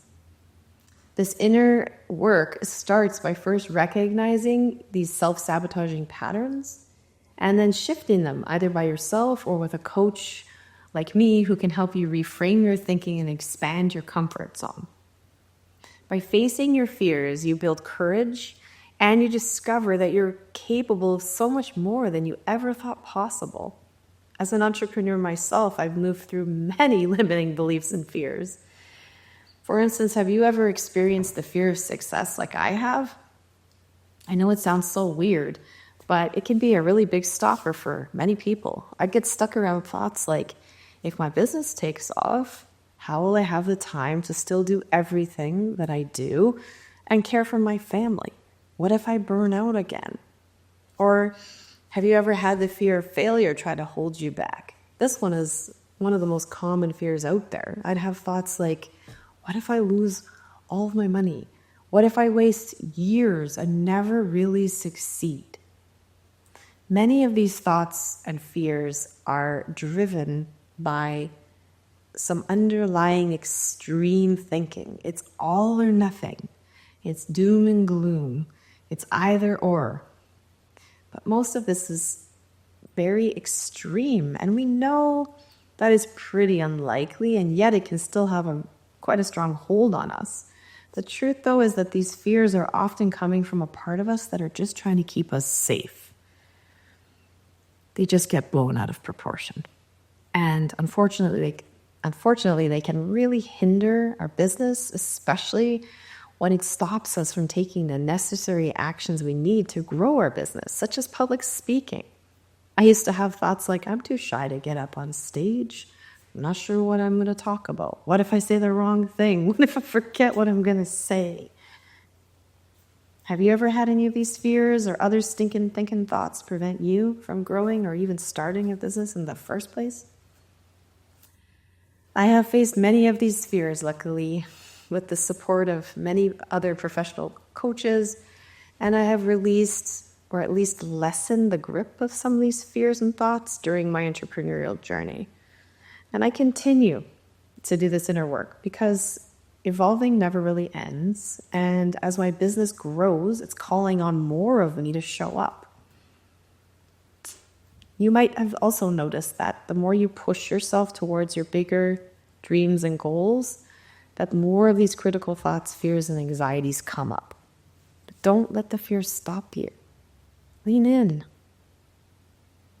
This inner work starts by first recognizing these self-sabotaging patterns and then shifting them either by yourself or with a coach like me who can help you reframe your thinking and expand your comfort zone. By facing your fears, you build courage and you discover that you're capable of so much more than you ever thought possible. As an entrepreneur myself, I've moved through many limiting beliefs and fears. For instance, have you ever experienced the fear of success like I have? I know it sounds so weird, but it can be a really big stopper for many people. I'd get stuck around thoughts like, if my business takes off, how will I have the time to still do everything that I do and care for my family? What if I burn out again? Or have you ever had the fear of failure try to hold you back? This one is one of the most common fears out there. I'd have thoughts like, what if I lose all of my money? What if I waste years and never really succeed? Many of these thoughts and fears are driven by some underlying extreme thinking. It's all or nothing. It's doom and gloom. It's either or. But most of this is very extreme, and we know that is pretty unlikely, and yet it can still have quite a strong hold on us. The truth, though, is that these fears are often coming from a part of us that are just trying to keep us safe. They just get blown out of proportion. And unfortunately, they can really hinder our business, especially when it stops us from taking the necessary actions we need to grow our business, such as public speaking. I used to have thoughts like, I'm too shy to get up on stage. I'm not sure what I'm going to talk about. What if I say the wrong thing? What if I forget what I'm going to say? Have you ever had any of these fears or other stinking thinking thoughts prevent you from growing or even starting a business in the first place? I have faced many of these fears, luckily, with the support of many other professional coaches, and I have released or at least lessened the grip of some of these fears and thoughts during my entrepreneurial journey. And I continue to do this inner work because evolving never really ends. And as my business grows, it's calling on more of me to show up. You might have also noticed that the more you push yourself towards your bigger dreams and goals, that more of these critical thoughts, fears, and anxieties come up. But don't let the fears stop you. Lean in.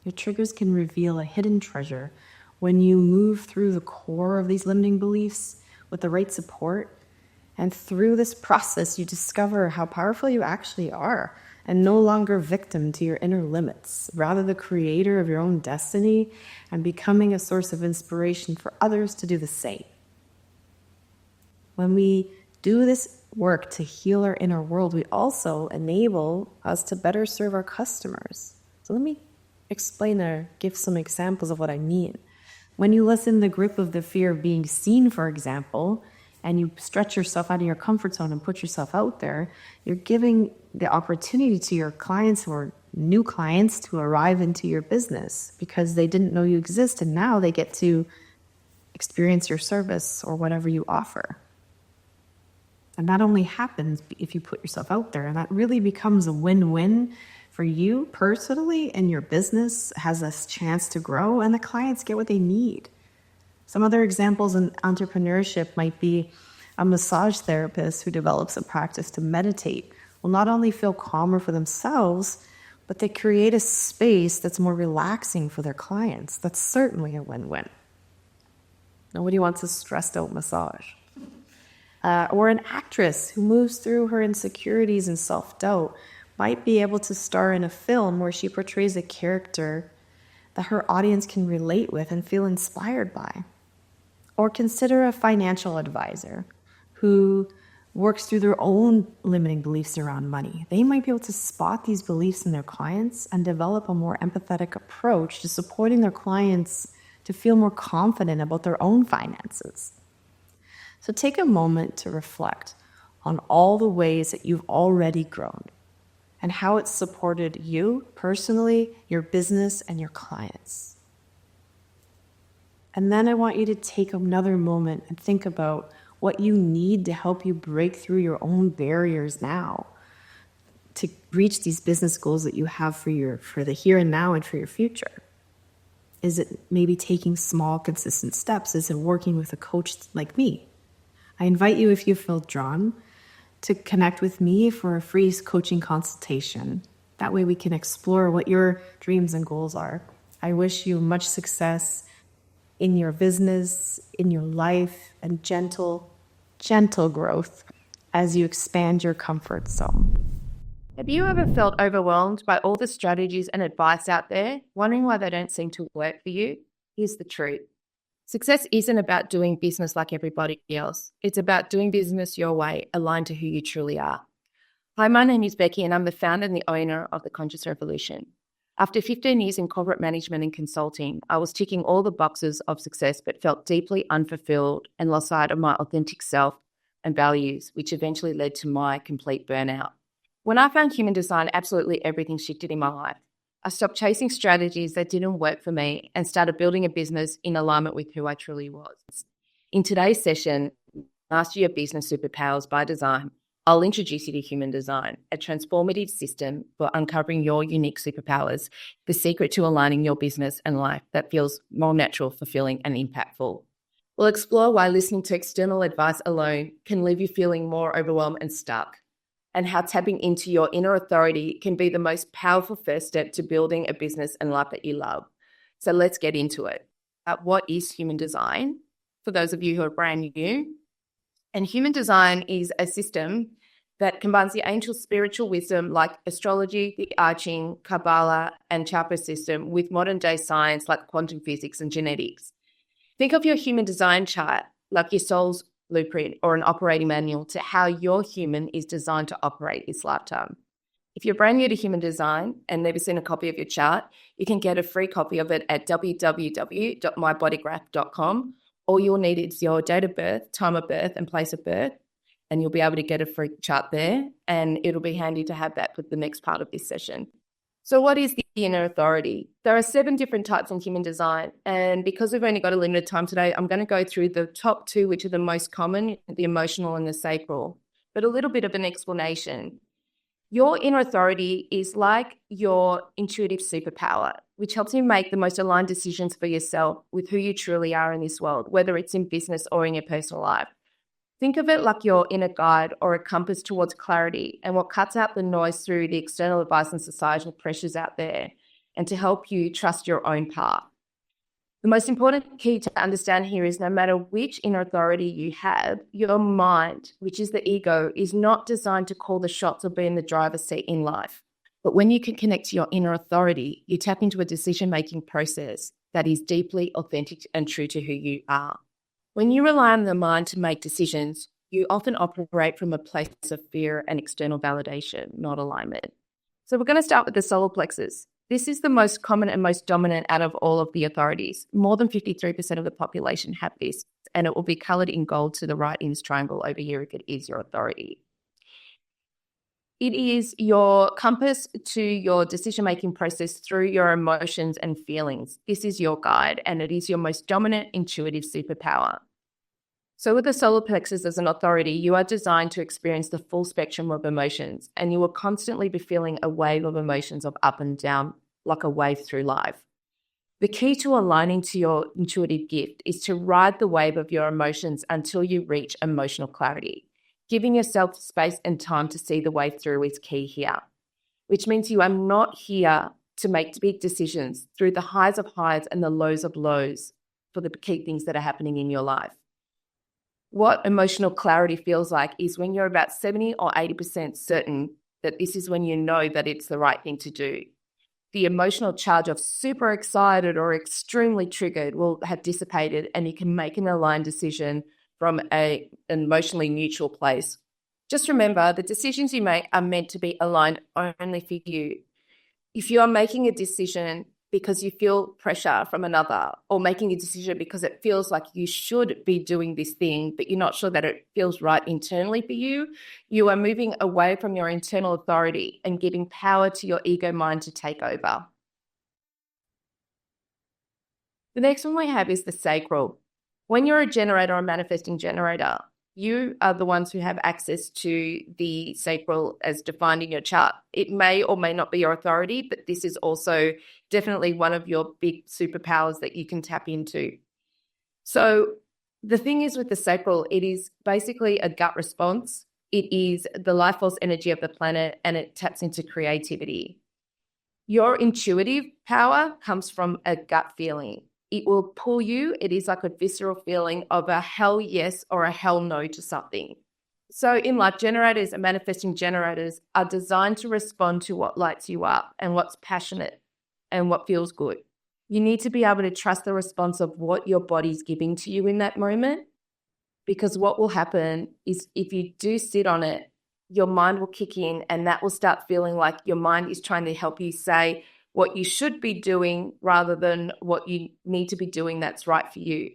Your triggers can reveal a hidden treasure when you move through the core of these limiting beliefs with the right support. And through this process, you discover how powerful you actually are and no longer victim to your inner limits, rather the creator of your own destiny and becoming a source of inspiration for others to do the same. When we do this work to heal our inner world, we also enable us to better serve our customers. So let me explain or give some examples of what I mean. When you lessen the grip of the fear of being seen, for example, and you stretch yourself out of your comfort zone and put yourself out there, you're giving the opportunity to your clients or new clients to arrive into your business because they didn't know you exist, and now they get to experience your service or whatever you offer. And that only happens if you put yourself out there, and that really becomes a win-win for you personally, and your business has a chance to grow, and the clients get what they need. Some other examples in entrepreneurship might be a massage therapist who develops a practice to meditate will not only feel calmer for themselves, but they create a space that's more relaxing for their clients. That's certainly a win-win. Nobody wants a stressed out massage. Or an actress who moves through her insecurities and self-doubt might be able to star in a film where she portrays a character that her audience can relate with and feel inspired by. Or consider a financial advisor who works through their own limiting beliefs around money. They might be able to spot these beliefs in their clients and develop a more empathetic approach to supporting their clients to feel more confident about their own finances. So take a moment to reflect on all the ways that you've already grown and how it's supported you personally, your business, and your clients. And then I want you to take another moment and think about what you need to help you break through your own barriers now to reach these business goals that you have for the here and now and for your future. Is it maybe taking small, consistent steps? Is it working with a coach like me? I invite you, if you feel drawn, to connect with me for a free coaching consultation. That way we can explore what your dreams and goals are. I wish you much success in your business, in your life, and gentle growth as you expand your comfort zone. Have you ever felt overwhelmed by all the strategies and advice out there, wondering why they don't seem to work for you? Here's the truth. Success isn't about doing business like everybody else. It's about doing business your way, aligned to who you truly are. Hi, my name is Becky, and I'm the founder and the owner of The Conscious Revolution. After 15 years in corporate management and consulting, I was ticking all the boxes of success but felt deeply unfulfilled and lost sight of my authentic self and values, which eventually led to my complete burnout. When I found human design, absolutely everything shifted in my life. I stopped chasing strategies that didn't work for me and started building a business in alignment with who I truly was. In today's session, Master Your Business Superpowers by Design, I'll introduce you to human design, a transformative system for uncovering your unique superpowers, the secret to aligning your business and life that feels more natural, fulfilling, and impactful. We'll explore why listening to external advice alone can leave you feeling more overwhelmed and stuck, and how tapping into your inner authority can be the most powerful first step to building a business and life that you love. So let's get into it. What is human design? For those of you who are brand new, and human design is a system that combines the ancient spiritual wisdom like astrology, the I Ching, Kabbalah, and chakra system with modern day science like quantum physics and genetics. Think of your human design chart like your soul's blueprint or an operating manual to how your human is designed to operate this lifetime. If you're brand new to human design and never seen a copy of your chart, you can get a free copy of it at www.mybodygraph.com All you'll need is your date of birth, time of birth, and place of birth, and you'll be able to get a free chart there, and it'll be handy to have that for the next part of this session. So what is the inner authority? There are 7 different types in human design, and because we've only got a limited time today, I'm going to go through the top 2, which are the most common, the emotional and the sacral, but a little bit of an explanation. Your inner authority is like your intuitive superpower, which helps you make the most aligned decisions for yourself with who you truly are in this world, whether it's in business or in your personal life. Think of it like your inner guide or a compass towards clarity and what cuts out the noise through the external advice and societal pressures out there, and to help you trust your own path. The most important key to understand here is no matter which inner authority you have, your mind, which is the ego, is not designed to call the shots or be in the driver's seat in life. But when you can connect to your inner authority, you tap into a decision-making process that is deeply authentic and true to who you are. When you rely on the mind to make decisions, you often operate from a place of fear and external validation, not alignment. So we're going to start with the solar plexus. This is the most common and most dominant out of all of the authorities. More than 53% of the population have this, and it will be coloured in gold to the right in this triangle over here if it is your authority. It is your compass to your decision-making process through your emotions and feelings. This is your guide, and it is your most dominant intuitive superpower. So with the solar plexus as an authority, you are designed to experience the full spectrum of emotions, and you will constantly be feeling a wave of emotions of up and down, like a wave through life. The key to aligning to your intuitive gift is to ride the wave of your emotions until you reach emotional clarity. Giving yourself space and time to see the way through is key here, which means you are not here to make big decisions through the highs of highs and the lows of lows for the key things that are happening in your life. What emotional clarity feels like is when you're about 70 or 80% certain that this is when you know that it's the right thing to do. The emotional charge of super excited or extremely triggered will have dissipated, and you can make an aligned decision from an emotionally neutral place. Just remember, the decisions you make are meant to be aligned only for you. If you are making a decision because you feel pressure from another, or making a decision because it feels like you should be doing this thing, but you're not sure that it feels right internally for you, you are moving away from your internal authority and giving power to your ego mind to take over. The next one we have is the sacral. When you're a generator or a manifesting generator, you are the ones who have access to the sacral as defined in your chart. It may or may not be your authority, but this is also definitely one of your big superpowers that you can tap into. So the thing is with the sacral, it is basically a gut response. It is the life force energy of the planet, and it taps into creativity. Your intuitive power comes from a gut feeling. It will pull you. It is like a visceral feeling of a hell yes or a hell no to something. So in life, generators and manifesting generators are designed to respond to what lights you up and what's passionate and what feels good. You need to be able to trust the response of what your body's giving to you in that moment, because what will happen is if you do sit on it, your mind will kick in, and that will start feeling like your mind is trying to help you say what you should be doing rather than what you need to be doing that's right for you.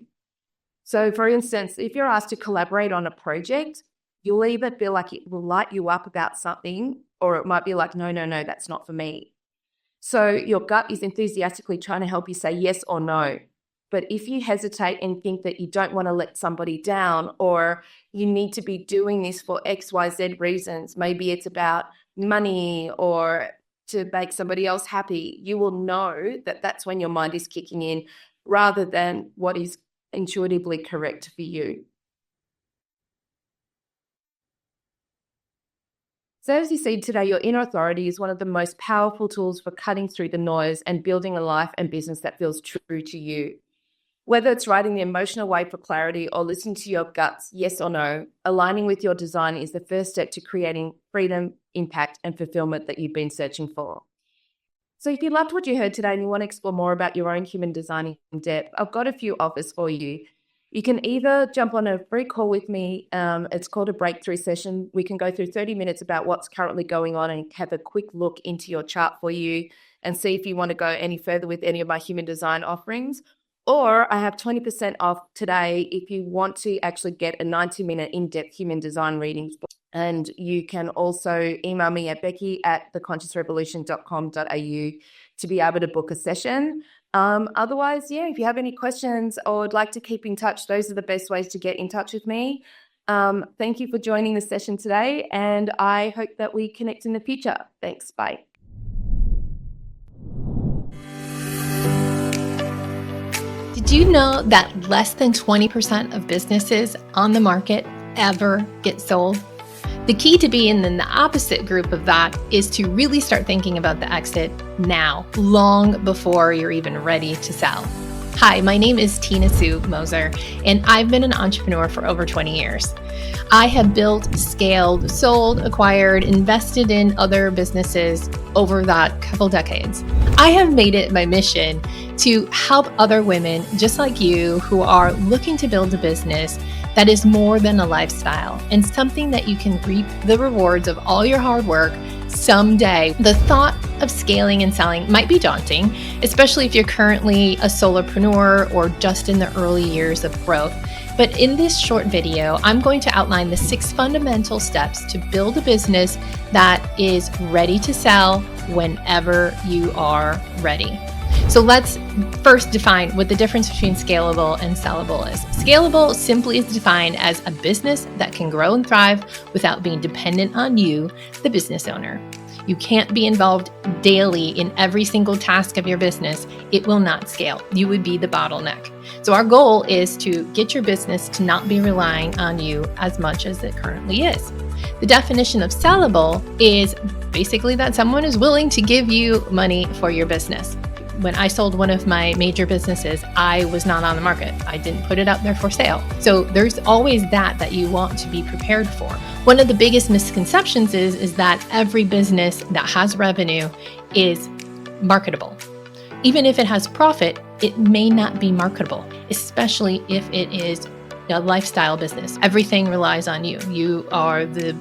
So for instance, if you're asked to collaborate on a project, you'll either feel like it will light you up about something, or it might be like, no, that's not for me. So your gut is enthusiastically trying to help you say yes or no. But if you hesitate and think that you don't want to let somebody down, or you need to be doing this for X, Y, Z reasons, maybe it's about money or to make somebody else happy, you will know that that's when your mind is kicking in rather than what is intuitively correct for you. So as you see today, your inner authority is one of the most powerful tools for cutting through the noise and building a life and business that feels true to you. Whether it's riding the emotional wave for clarity or listening to your guts, yes or no, aligning with your design is the first step to creating freedom, impact, and fulfillment that you've been searching for. So if you loved what you heard today and you want to explore more about your own human design in depth, I've got a few offers for you. You can either jump on a free call with me. It's called a breakthrough session. We can go through 30 minutes about what's currently going on and have a quick look into your chart for you and see if you want to go any further with any of my human design offerings. Or I have 20% off today if you want to actually get a 90-minute in-depth human design reading. And you can also email me at becky@theconsciousrevolution.com.au to be able to book a session. Otherwise, if you have any questions or would like to keep in touch, those are the best ways to get in touch with me. Thank you for joining the session today, and I hope that we connect in the future. Thanks. Bye. Did you know that less than 20% of businesses on the market ever get sold? The key to being in the opposite group of that is to really start thinking about the exit now, long before you're even ready to sell. Hi, my name is Tina Sue Moser, and I've been an entrepreneur for over 20 years. I have built, scaled, sold, acquired, invested in other businesses over that couple decades. I have made it my mission to help other women just like you who are looking to build a business that is more than a lifestyle and something that you can reap the rewards of all your hard work someday. The thought of scaling and selling might be daunting, especially if you're currently a solopreneur or just in the early years of growth. But in this short video, I'm going to outline the 6 fundamental steps to build a business that is ready to sell whenever you are ready. So let's first define what the difference between scalable and sellable is. Scalable simply is defined as a business that can grow and thrive without being dependent on you, the business owner. You can't be involved daily in every single task of your business. It will not scale. You would be the bottleneck. So our goal is to get your business to not be relying on you as much as it currently is. The definition of sellable is basically that someone is willing to give you money for your business. When I sold one of my major businesses, I was not on the market. I didn't put it out there for sale. So there's always that you want to be prepared for. One of the biggest misconceptions is that every business that has revenue is marketable. Even if it has profit, it may not be marketable, especially if it is a lifestyle business. Everything relies on you. You are the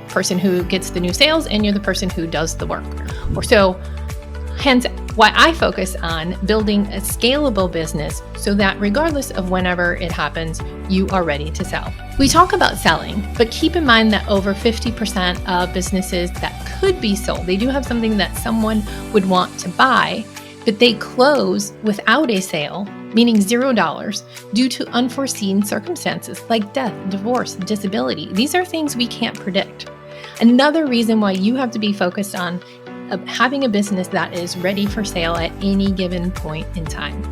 person who gets the new sales, and you're the person who does the work. Hence why I focus on building a scalable business so that regardless of whenever it happens, you are ready to sell. We talk about selling, but keep in mind that over 50% of businesses that could be sold, they do have something that someone would want to buy, but they close without a sale, meaning $0, due to unforeseen circumstances like death, divorce, disability. These are things we can't predict. Another reason why you have to be focused on having a business that is ready for sale at any given point in time.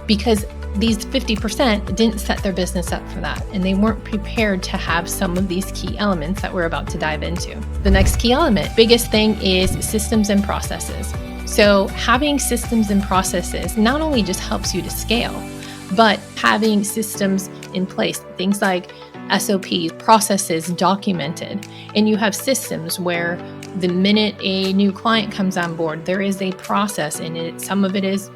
Because these 50% didn't set their business up for that, and they weren't prepared to have some of these key elements that we're about to dive into. The next key element, biggest thing, is systems and processes. So having systems and processes not only just helps you to scale, but having systems in place, things like SOPs, processes documented, and you have systems where the minute a new client comes on board, there is a process in it. Some of it is,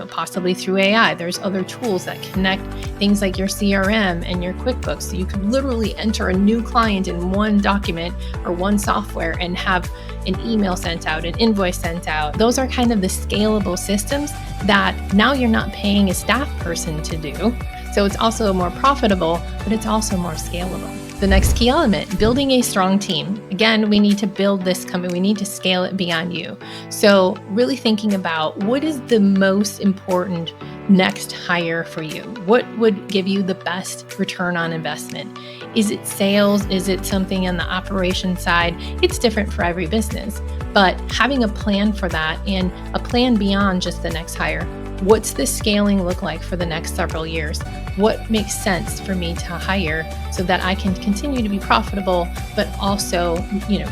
possibly through AI. There's other tools that connect things like your CRM and your QuickBooks. So you could literally enter a new client in one document or one software and have an email sent out, an invoice sent out. Those are kind of the scalable systems that now you're not paying a staff person to do. So it's also more profitable, but it's also more scalable. The next key element, building a strong team. Again, we need to build this company. We need to scale it beyond you. So really thinking about what is the most important next hire for you? What would give you the best return on investment? Is it sales? Is it something on the operation side? It's different for every business, but having a plan for that and a plan beyond just the next hire. What's the scaling look like for the next several years? What makes sense for me to hire so that I can continue to be profitable, but also,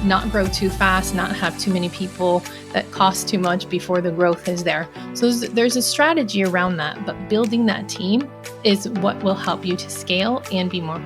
not grow too fast, not have too many people that cost too much before the growth is there. So there's a strategy around that, but building that team is what will help you to scale and be more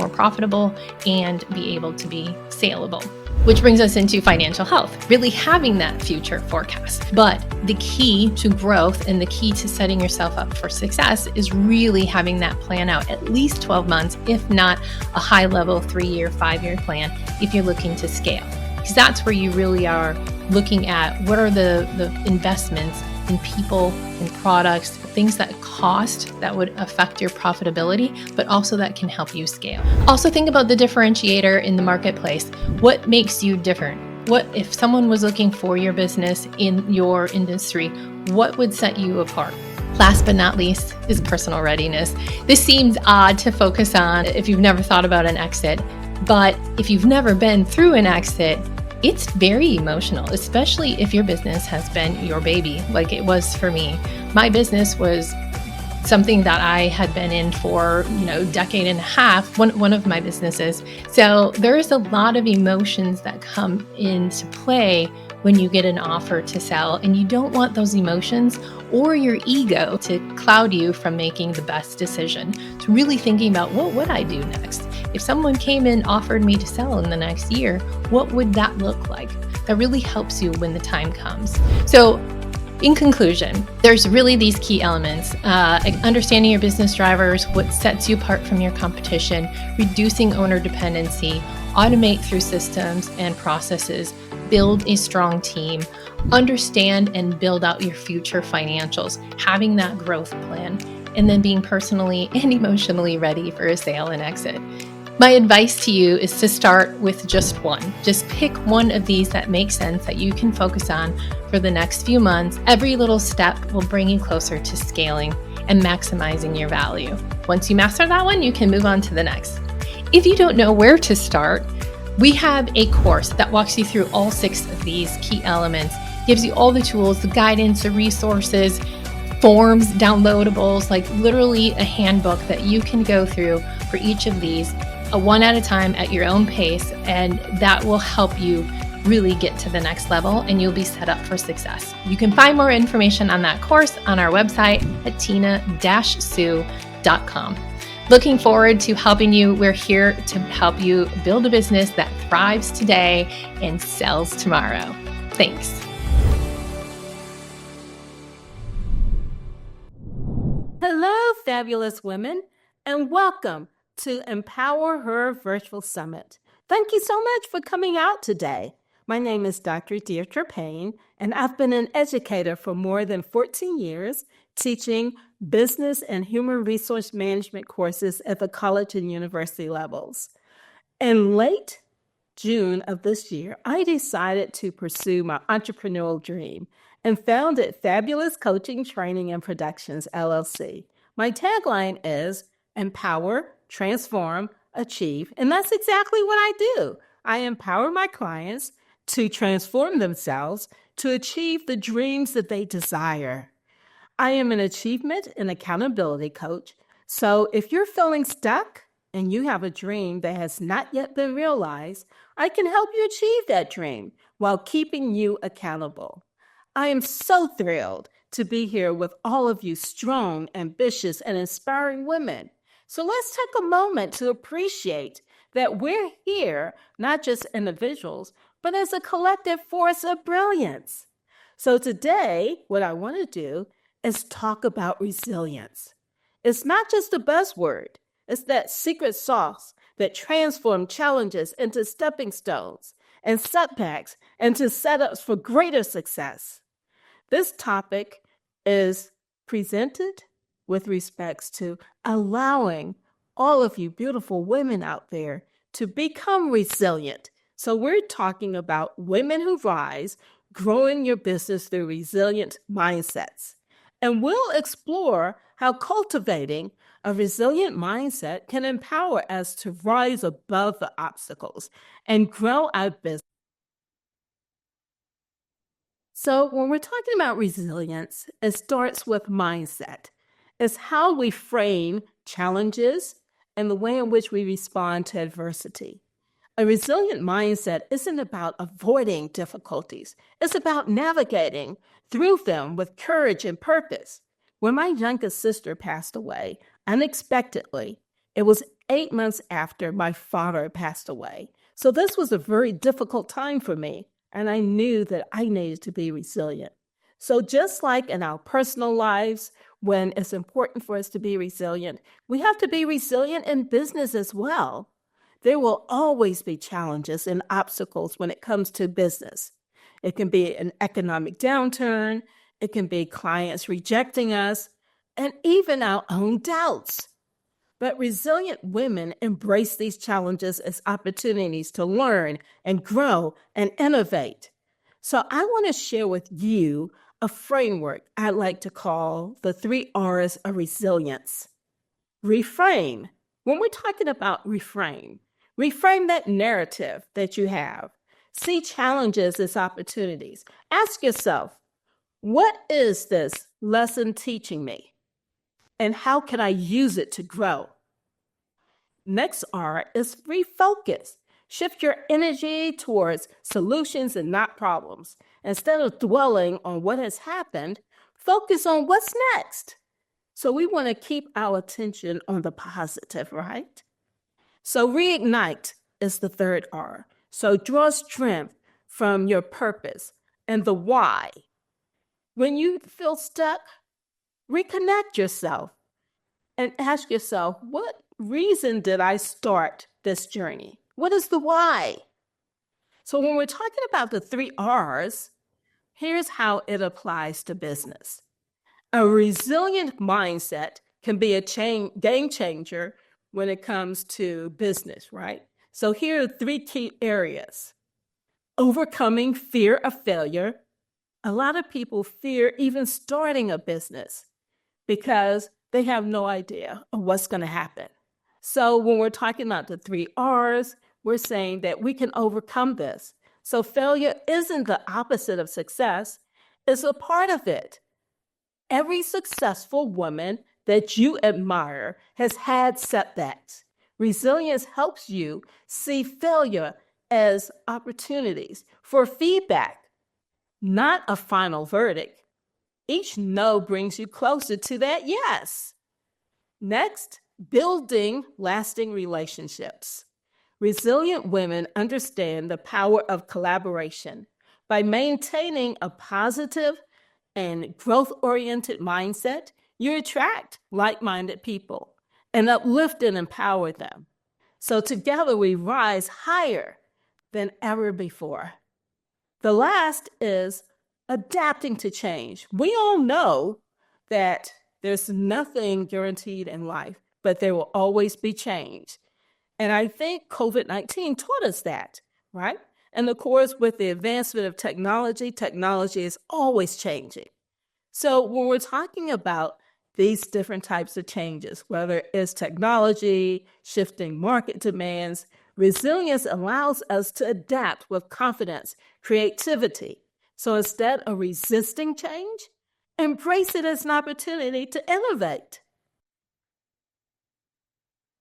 profitable and be able to be saleable. Which brings us into financial health, really having that future forecast. But the key to growth and the key to setting yourself up for success is really having that plan out at least 12 months, if not a high level 3-year, 5-year plan if you're looking to scale. because that's where you really are looking at what are the investments in people and products, things that cost that would affect your profitability, but also that can help you scale. Also think about the differentiator in the marketplace. What makes you different? What if someone was looking for your business in your industry, what would set you apart? Last but not least is personal readiness. This seems odd to focus on if you've never thought about an exit, but if you've never been through an exit, it's very emotional, especially if your business has been your baby, like it was for me. My business was something that I had been in for, a decade and a half, one of my businesses. So there's a lot of emotions that come into play when you get an offer to sell, and you don't want those emotions or your ego to cloud you from making the best decision. So really thinking about, what would I do next? If someone came and offered me to sell in the next year, what would that look like? That really helps you when the time comes. So in conclusion, there's really these key elements: understanding your business drivers, what sets you apart from your competition, reducing owner dependency, automate through systems and processes, build a strong team, understand and build out your future financials, having that growth plan, and then being personally and emotionally ready for a sale and exit. My advice to you is to start with just one. Just pick one of these that makes sense, that you can focus on for the next few months. Every little step will bring you closer to scaling and maximizing your value. Once you master that one, you can move on to the next. If you don't know where to start, we have a course that walks you through all 6 of these key elements, gives you all the tools, the guidance, the resources, forms, downloadables, like literally a handbook that you can go through for each of these, one at a time at your own pace, and that will help you really get to the next level and you'll be set up for success. You can find more information on that course on our website at tina-sue.com. Looking forward to helping you. We're here to help you build a business that thrives today and sells tomorrow. Thanks. Hello, fabulous women, and welcome to Empower Her Virtual Summit. Thank you so much for coming out today. My name is Dr. Deirdre Payne, and I've been an educator for more than 14 years, teaching business and human resource management courses at the college and university levels. In late June of this year, I decided to pursue my entrepreneurial dream and founded Fabulous Coaching, Training, and Productions, LLC. My tagline is Empower, Transform, Achieve, and that's exactly what I do. I empower my clients to transform themselves to achieve the dreams that they desire. I am an achievement and accountability coach, so if you're feeling stuck and you have a dream that has not yet been realized, I can help you achieve that dream while keeping you accountable. I am so thrilled to be here with all of you strong, ambitious, and inspiring women. So let's take a moment to appreciate that we're here not just individuals, but as a collective force of brilliance. So today, what I want to do is talk about resilience. It's not just a buzzword. It's that secret sauce that transforms challenges into stepping stones and setbacks into setups for greater success. This topic is presented with respects to allowing all of you beautiful women out there to become resilient. So we're talking about women who rise, growing your business through resilient mindsets. And we'll explore how cultivating a resilient mindset can empower us to rise above the obstacles and grow our business. So when we're talking about resilience, it starts with mindset. It's how we frame challenges and the way in which we respond to adversity. A resilient mindset isn't about avoiding difficulties. It's about navigating through them with courage and purpose. When my youngest sister passed away unexpectedly, it was 8 months after my father passed away. So this was a very difficult time for me, and I knew that I needed to be resilient. So just like in our personal lives, when it's important for us to be resilient, we have to be resilient in business as well. There will always be challenges and obstacles when it comes to business. It can be an economic downturn, it can be clients rejecting us, and even our own doubts. But resilient women embrace these challenges as opportunities to learn and grow and innovate. So I want to share with you a framework I like to call the 3 R's of resilience. Reframe. When we're talking about reframe that narrative that you have. See challenges as opportunities. Ask yourself, what is this lesson teaching me? And how can I use it to grow? Next R is refocus. Shift your energy towards solutions and not problems. Instead of dwelling on what has happened, focus on what's next. So we want to keep our attention on the positive, right? So reignite is the 3rd R. So draw strength from your purpose and the why. When you feel stuck, reconnect yourself and ask yourself, what reason did I start this journey? What is the why? So when we're talking about the 3 R's, here's how it applies to business. A resilient mindset can be a game changer when it comes to business, right? So here are 3 key areas. Overcoming fear of failure. A lot of people fear even starting a business because they have no idea of what's going to happen. So when we're talking about the 3 R's, we're saying that we can overcome this. So failure isn't the opposite of success, it's a part of it. Every successful woman that you admire has had setbacks. Resilience helps you see failure as opportunities for feedback, not a final verdict. Each no brings you closer to that yes. Next, building lasting relationships. Resilient women understand the power of collaboration. By maintaining a positive and growth-oriented mindset, you attract like-minded people and uplift and empower them. So together we rise higher than ever before. The last is adapting to change. We all know that there's nothing guaranteed in life, but there will always be change. And I think COVID-19 taught us that, right? And of course, with the advancement of technology, technology is always changing. So when we're talking about these different types of changes, whether it's technology, shifting market demands, resilience allows us to adapt with confidence, creativity. So instead of resisting change, embrace it as an opportunity to innovate.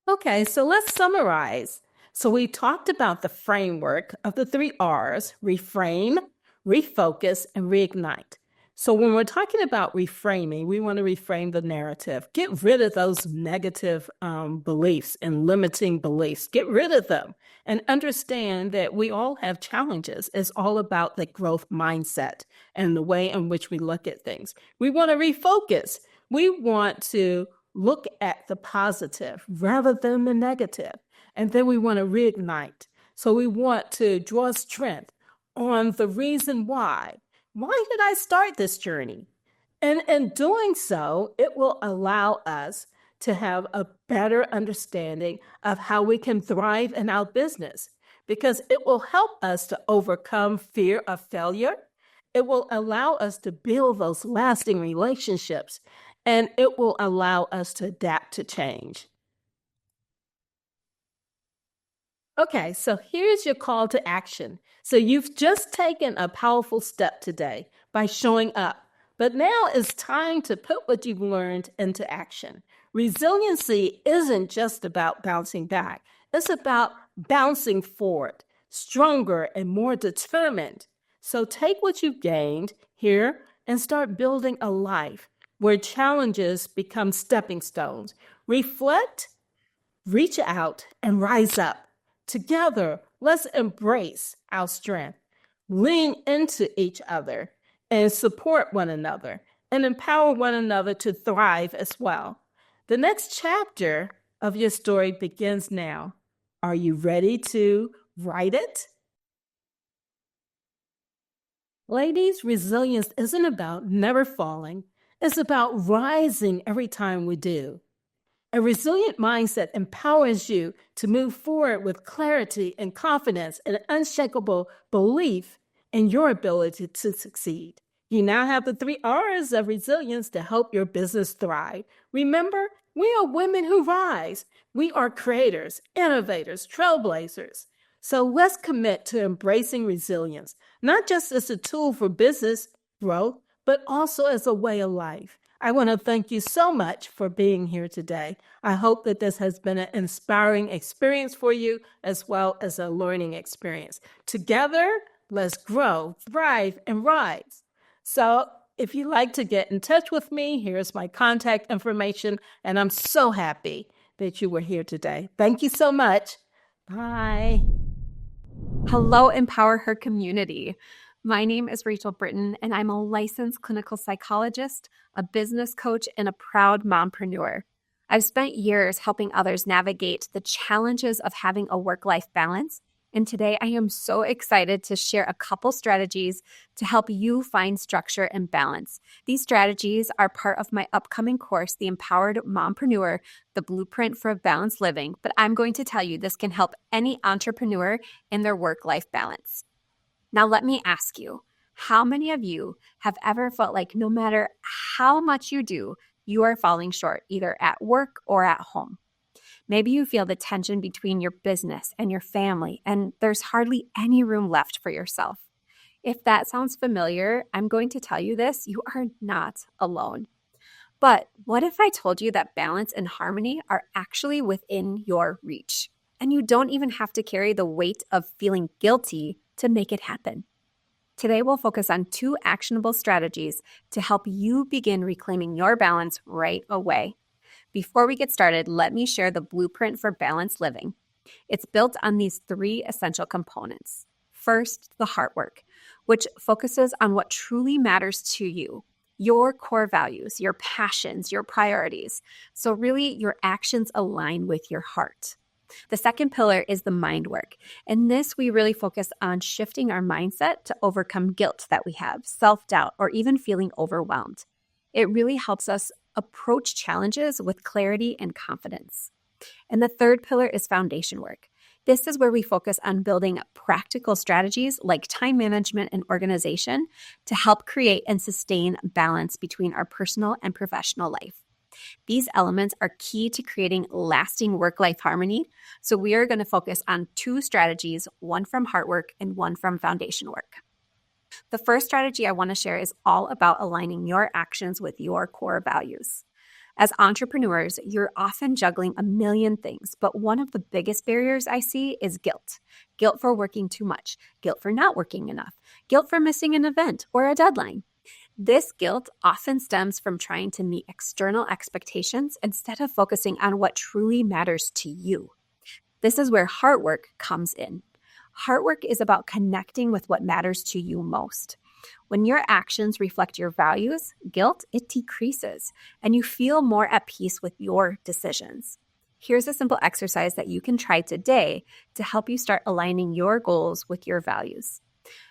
Okay, so let's summarize. So we talked about the framework of the 3 R's: reframe, refocus, and reignite. So when we're talking about reframing, we want to reframe the narrative. Get rid of those negative beliefs and limiting beliefs. Get rid of them and understand that we all have challenges. It's all about the growth mindset and the way in which we look at things. We want to refocus. We want to look at the positive rather than the negative. And then we want to reignite. So we want to draw strength on the reason why. Why did I start this journey? And in doing so, it will allow us to have a better understanding of how we can thrive in our business, because it will help us to overcome fear of failure. It will allow us to build those lasting relationships, and it will allow us to adapt to change. Okay, so here's your call to action. So you've just taken a powerful step today by showing up, but now it's time to put what you've learned into action. Resiliency isn't just about bouncing back. It's about bouncing forward, stronger and more determined. So take what you've gained here and start building a life where challenges become stepping stones. Reflect, reach out, and rise up. Together, let's embrace our strength, lean into each other, and support one another, and empower one another to thrive as well. The next chapter of your story begins now. Are you ready to write it? Ladies, resilience isn't about never falling. It's about rising every time we do. A resilient mindset empowers you to move forward with clarity and confidence and unshakable belief in your ability to succeed. You now have the 3 R's of resilience to help your business thrive. Remember, we are women who rise. We are creators, innovators, trailblazers. So let's commit to embracing resilience, not just as a tool for business growth, but also as a way of life. I want to thank you so much for being here today. I hope that this has been an inspiring experience for you as well as a learning experience. Together, let's grow, thrive, and rise. So if you'd like to get in touch with me, here's my contact information, and I'm so happy that you were here today. Thank you so much. Bye. Hello, Empower Her community. My name is Rachel Britton, and I'm a licensed clinical psychologist, a business coach, and a proud mompreneur. I've spent years helping others navigate the challenges of having a work-life balance, and today I am so excited to share a couple strategies to help you find structure and balance. These strategies are part of my upcoming course, The Empowered Mompreneur, the Blueprint for Balanced Living, but I'm going to tell you this can help any entrepreneur in their work-life balance. Now, let me ask you, how many of you have ever felt like no matter how much you do, you are falling short, either at work or at home? Maybe you feel the tension between your business and your family, and there's hardly any room left for yourself. If that sounds familiar, I'm going to tell you this, you are not alone. But what if I told you that balance and harmony are actually within your reach, and you don't even have to carry the weight of feeling guilty to make it happen? Today, we'll focus on 2 actionable strategies to help you begin reclaiming your balance right away. Before we get started, let me share the blueprint for balanced living. It's built on these 3 essential components. First, the heart work, which focuses on what truly matters to you, your core values, your passions, your priorities. So really, your actions align with your heart. The second pillar is the mind work. In this, we really focus on shifting our mindset to overcome guilt that we have, self-doubt, or even feeling overwhelmed. It really helps us approach challenges with clarity and confidence. And the third pillar is foundation work. This is where we focus on building practical strategies like time management and organization to help create and sustain balance between our personal and professional life. These elements are key to creating lasting work-life harmony. So we are going to focus on 2 strategies, one from heart work and one from foundation work. The first strategy I want to share is all about aligning your actions with your core values. As entrepreneurs, you're often juggling a million things, but one of the biggest barriers I see is guilt. Guilt for working too much, guilt for not working enough, guilt for missing an event or a deadline. This guilt often stems from trying to meet external expectations instead of focusing on what truly matters to you. This is where heart work comes in. Heart work is about connecting with what matters to you most. When your actions reflect your values, guilt, it decreases, and you feel more at peace with your decisions. Here's a simple exercise that you can try today to help you start aligning your goals with your values.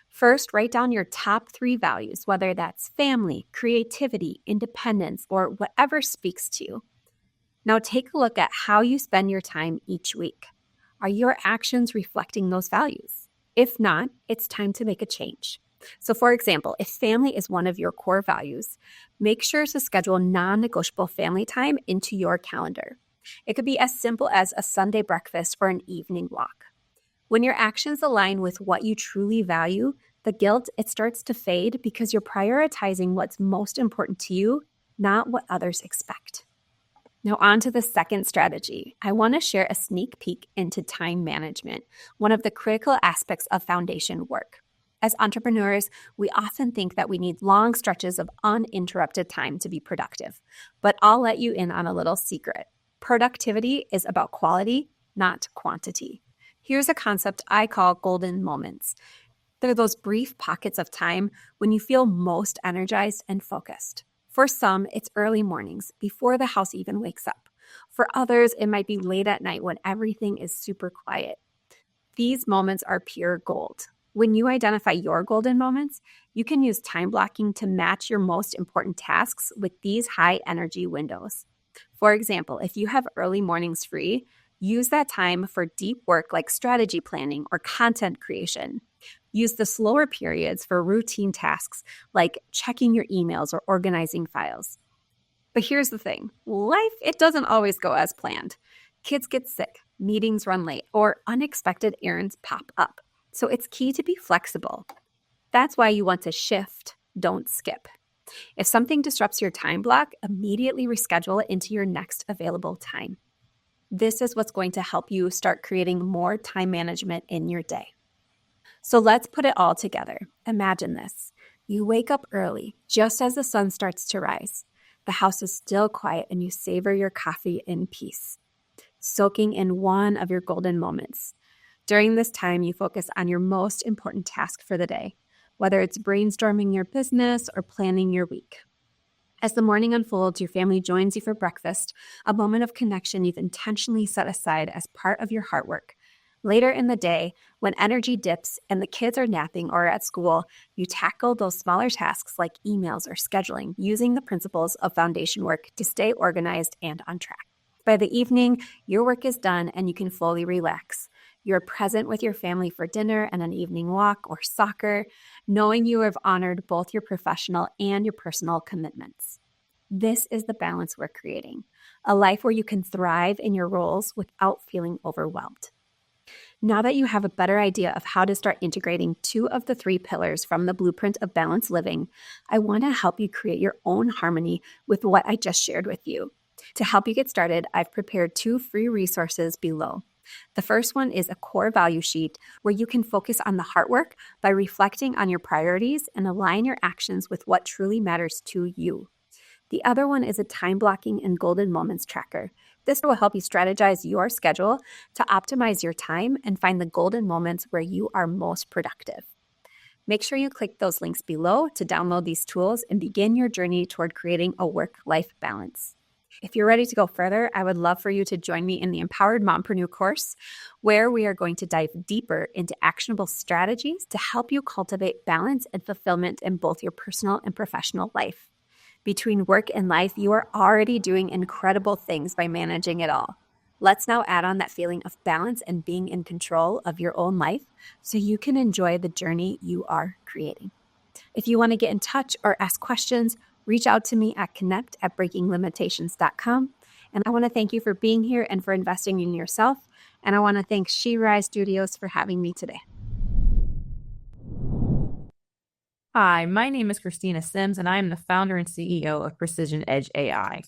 First, write down your top 3 values, whether that's family, creativity, independence, or whatever speaks to you. Now take a look at how you spend your time each week. Are your actions reflecting those values? If not, it's time to make a change. So for example, if family is one of your core values, make sure to schedule non-negotiable family time into your calendar. It could be as simple as a Sunday breakfast or an evening walk. When your actions align with what you truly value, the guilt, it starts to fade because you're prioritizing what's most important to you, not what others expect. Now on to the second strategy. I want to share a sneak peek into time management, one of the critical aspects of foundation work. As entrepreneurs, we often think that we need long stretches of uninterrupted time to be productive. But I'll let you in on a little secret. Productivity is about quality, not quantity. Here's a concept I call golden moments. They're those brief pockets of time when you feel most energized and focused. For some, it's early mornings before the house even wakes up, For others, it might be late at night when everything is super quiet. These moments are pure gold. When you identify your golden moments, you can use time blocking to match your most important tasks with these high energy windows. For example, if you have early mornings free, use that time for deep work like strategy planning or content creation. Use the slower periods for routine tasks like checking your emails or organizing files. But here's the thing, life, it doesn't always go as planned. Kids get sick, meetings run late, or unexpected errands pop up. So it's key to be flexible. That's why you want to shift, don't skip. If something disrupts your time block, immediately reschedule it into your next available time. This is what's going to help you start creating more time management in your day. So let's put it all together. Imagine this. You wake up early, just as the sun starts to rise. The house is still quiet and you savor your coffee in peace, soaking in one of your golden moments. During this time, you focus on your most important task for the day, whether it's brainstorming your business or planning your week. As the morning unfolds, your family joins you for breakfast, a moment of connection you've intentionally set aside as part of your heart work. Later in the day, when energy dips and the kids are napping or at school, you tackle those smaller tasks like emails or scheduling, using the principles of foundation work to stay organized and on track. By the evening, your work is done and you can fully relax. You're present with your family for dinner and an evening walk or soccer, knowing you have honored both your professional and your personal commitments. This is the balance we're creating, a life where you can thrive in your roles without feeling overwhelmed. Now that you have a better idea of how to start integrating 2 of the 3 pillars from the blueprint of balanced living, I want to help you create your own harmony with what I just shared with you. To help you get started, I've prepared 2 free resources below. The first one is a core value sheet where you can focus on the heart work by reflecting on your priorities and align your actions with what truly matters to you. The other one is a time blocking and golden moments tracker. This will help you strategize your schedule to optimize your time and find the golden moments where you are most productive. Make sure you click those links below to download these tools and begin your journey toward creating a work-life balance. If you're ready to go further, I would love for you to join me in the Empowered Mompreneur course, where we are going to dive deeper into actionable strategies to help you cultivate balance and fulfillment in both your personal and professional life. Between work and life, you are already doing incredible things by managing it all. Let's now add on that feeling of balance and being in control of your own life so you can enjoy the journey you are creating. If you want to get in touch or ask questions, reach out to me at connect@breakinglimitations.com. And I want to thank you for being here and for investing in yourself. And I want to thank She Rise Studios for having me today. Hi, my name is Christina Sims, and I am the founder and CEO of Precision Edge AI.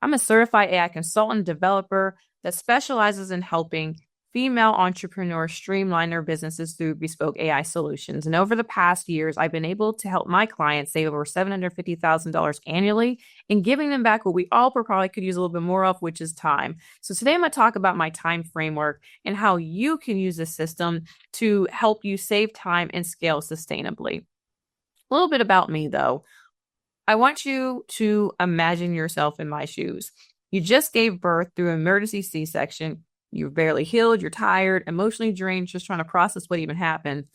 I'm a certified AI consultant and developer that specializes in helping female entrepreneurs streamline their businesses through bespoke AI solutions. And over the past years, I've been able to help my clients save over $750,000 annually and giving them back what we all probably could use a little bit more of, which is time. So today I'm going to talk about my time framework and how you can use this system to help you save time and scale sustainably. A little bit about me, though. I want you to imagine yourself in my shoes. You just gave birth through an emergency C-section. You're barely healed, you're tired, emotionally drained, just trying to process what even happened,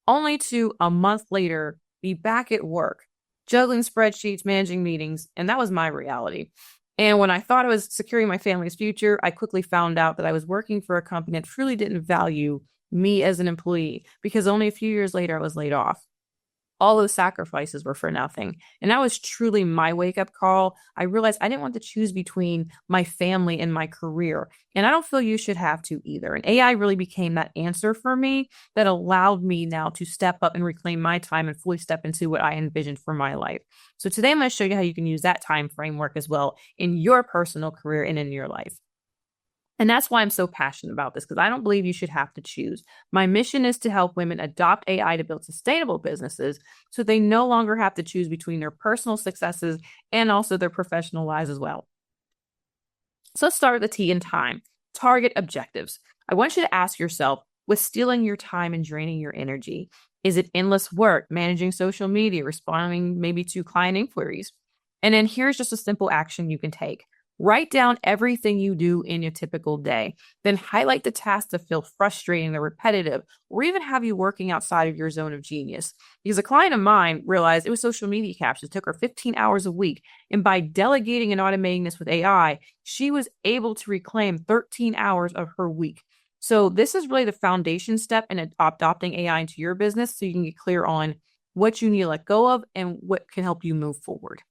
only to a month later be back at work, juggling spreadsheets, managing meetings, and that was my reality. And when I thought I was securing my family's future, I quickly found out that I was working for a company that truly didn't value me as an employee because only a few years later I was laid off. All those sacrifices were for nothing. And that was truly my wake-up call. I realized I didn't want to choose between my family and my career. And I don't feel you should have to either. And AI really became that answer for me that allowed me now to step up and reclaim my time and fully step into what I envisioned for my life. So today I'm going to show you how you can use that time framework as well in your personal career and in your life. And that's why I'm so passionate about this, because I don't believe you should have to choose. My mission is to help women adopt AI to build sustainable businesses so they no longer have to choose between their personal successes and also their professional lives as well. So let's start with the T in time. Target objectives. I want you to ask yourself, what's stealing your time and draining your energy? Is it endless work, managing social media, responding maybe to client inquiries? And then here's just a simple action you can take. Write down everything you do in your typical day. Then highlight the tasks that feel frustrating or repetitive, or even have you working outside of your zone of genius. Because a client of mine realized it was social media captions. It took her 15 hours a week. And by delegating and automating this with AI, she was able to reclaim 13 hours of her week. So this is really the foundation step in adopting AI into your business so you can get clear on what you need to let go of and what can help you move forward.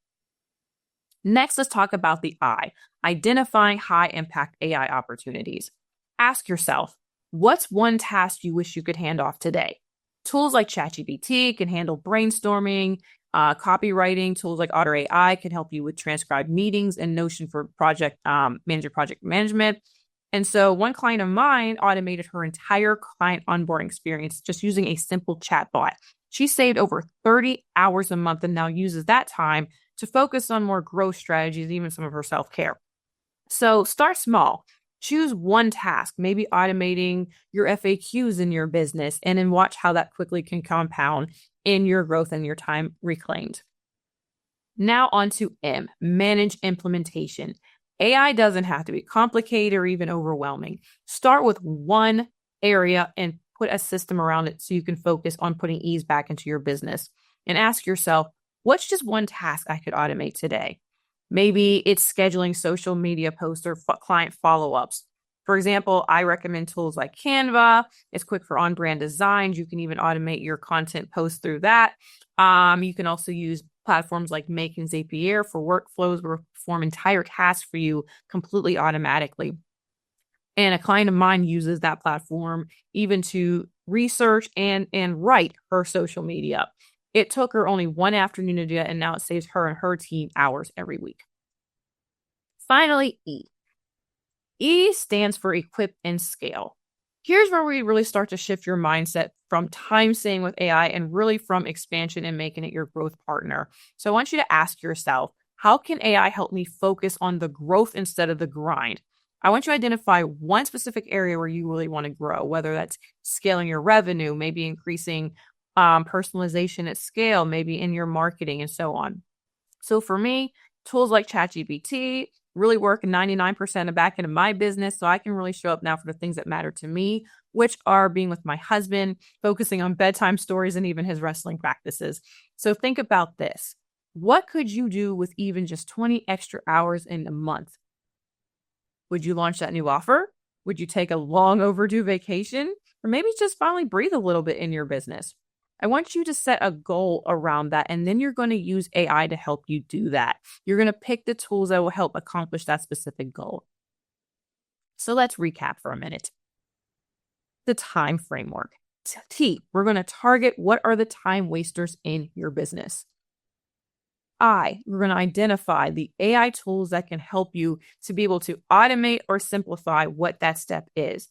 Next, let's talk about the I, identifying high impact AI opportunities. Ask yourself, what's one task you wish you could hand off today? Tools like ChatGPT can handle brainstorming, copywriting. Tools like Otter AI can help you with transcribed meetings and Notion for project management. And so one client of mine automated her entire client onboarding experience just using a simple chatbot. She saved over 30 hours a month and now uses that time to focus on more growth strategies, even some of her self-care. So start small. Choose one task, maybe automating your FAQs in your business, and then watch how that quickly can compound in your growth and your time reclaimed. Now on to M, manage implementation. AI doesn't have to be complicated or even overwhelming. Start with one area and put a system around it so you can focus on putting ease back into your business. And ask yourself, what's just one task I could automate today? Maybe it's scheduling social media posts or client follow-ups. For example, I recommend tools like Canva. It's quick for on-brand designs. You can even automate your content posts through that. You can also use platforms like Make and Zapier for workflows where perform entire tasks for you completely automatically. And a client of mine uses that platform even to research and write her social media. It took her only one afternoon to do it, and now it saves her and her team hours every week. Finally, E. E stands for equip and scale. Here's where we really start to shift your mindset from time saving with AI and really from expansion and making it your growth partner. So I want you to ask yourself, how can AI help me focus on the growth instead of the grind? I want you to identify one specific area where you really want to grow, whether that's scaling your revenue, maybe increasing personalization at scale, maybe in your marketing and so on. So for me, tools like ChatGPT really work 99% of the back end of my business. So I can really show up now for the things that matter to me, which are being with my husband, focusing on bedtime stories, and even his wrestling practices. So think about this. What could you do with even just 20 extra hours in a month? Would you launch that new offer? Would you take a long overdue vacation? Or maybe just finally breathe a little bit in your business? I want you to set a goal around that, and then you're going to use AI to help you do that. You're going to pick the tools that will help accomplish that specific goal. So let's recap for a minute. The time framework. T, we're going to target what are the time wasters in your business. I, we're going to identify the AI tools that can help you to be able to automate or simplify what that step is.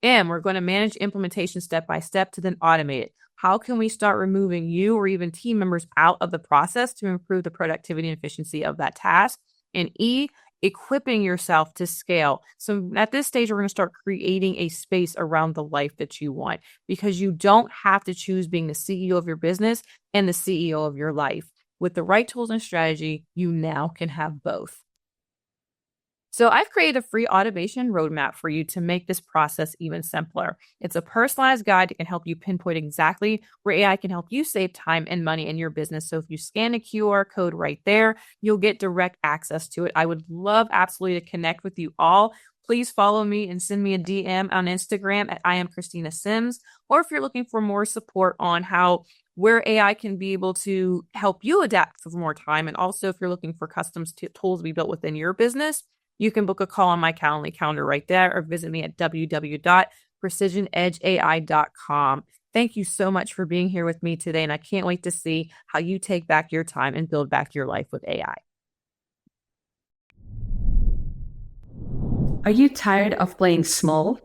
M, we're going to manage implementation step by step to then automate it. How can we start removing you or even team members out of the process to improve the productivity and efficiency of that task? And E, equipping yourself to scale. So at this stage, we're going to start creating a space around the life that you want, because you don't have to choose being the CEO of your business and the CEO of your life. With the right tools and strategy, you now can have both. So I've created a free automation roadmap for you to make this process even simpler. It's a personalized guide that can help you pinpoint exactly where AI can help you save time and money in your business. So if you scan a QR code right there, you'll get direct access to it. I would love absolutely to connect with you all. Please follow me and send me a DM on Instagram at I am Christina Sims. Or if you're looking for more support on where AI can be able to help you adapt for more time, and also if you're looking for custom tools to be built within your business, you can book a call on my calendar right there, or visit me at www.precisionedgeai.com. Thank you so much for being here with me today, and I can't wait to see how you take back your time and build back your life with AI. Are you tired of playing small?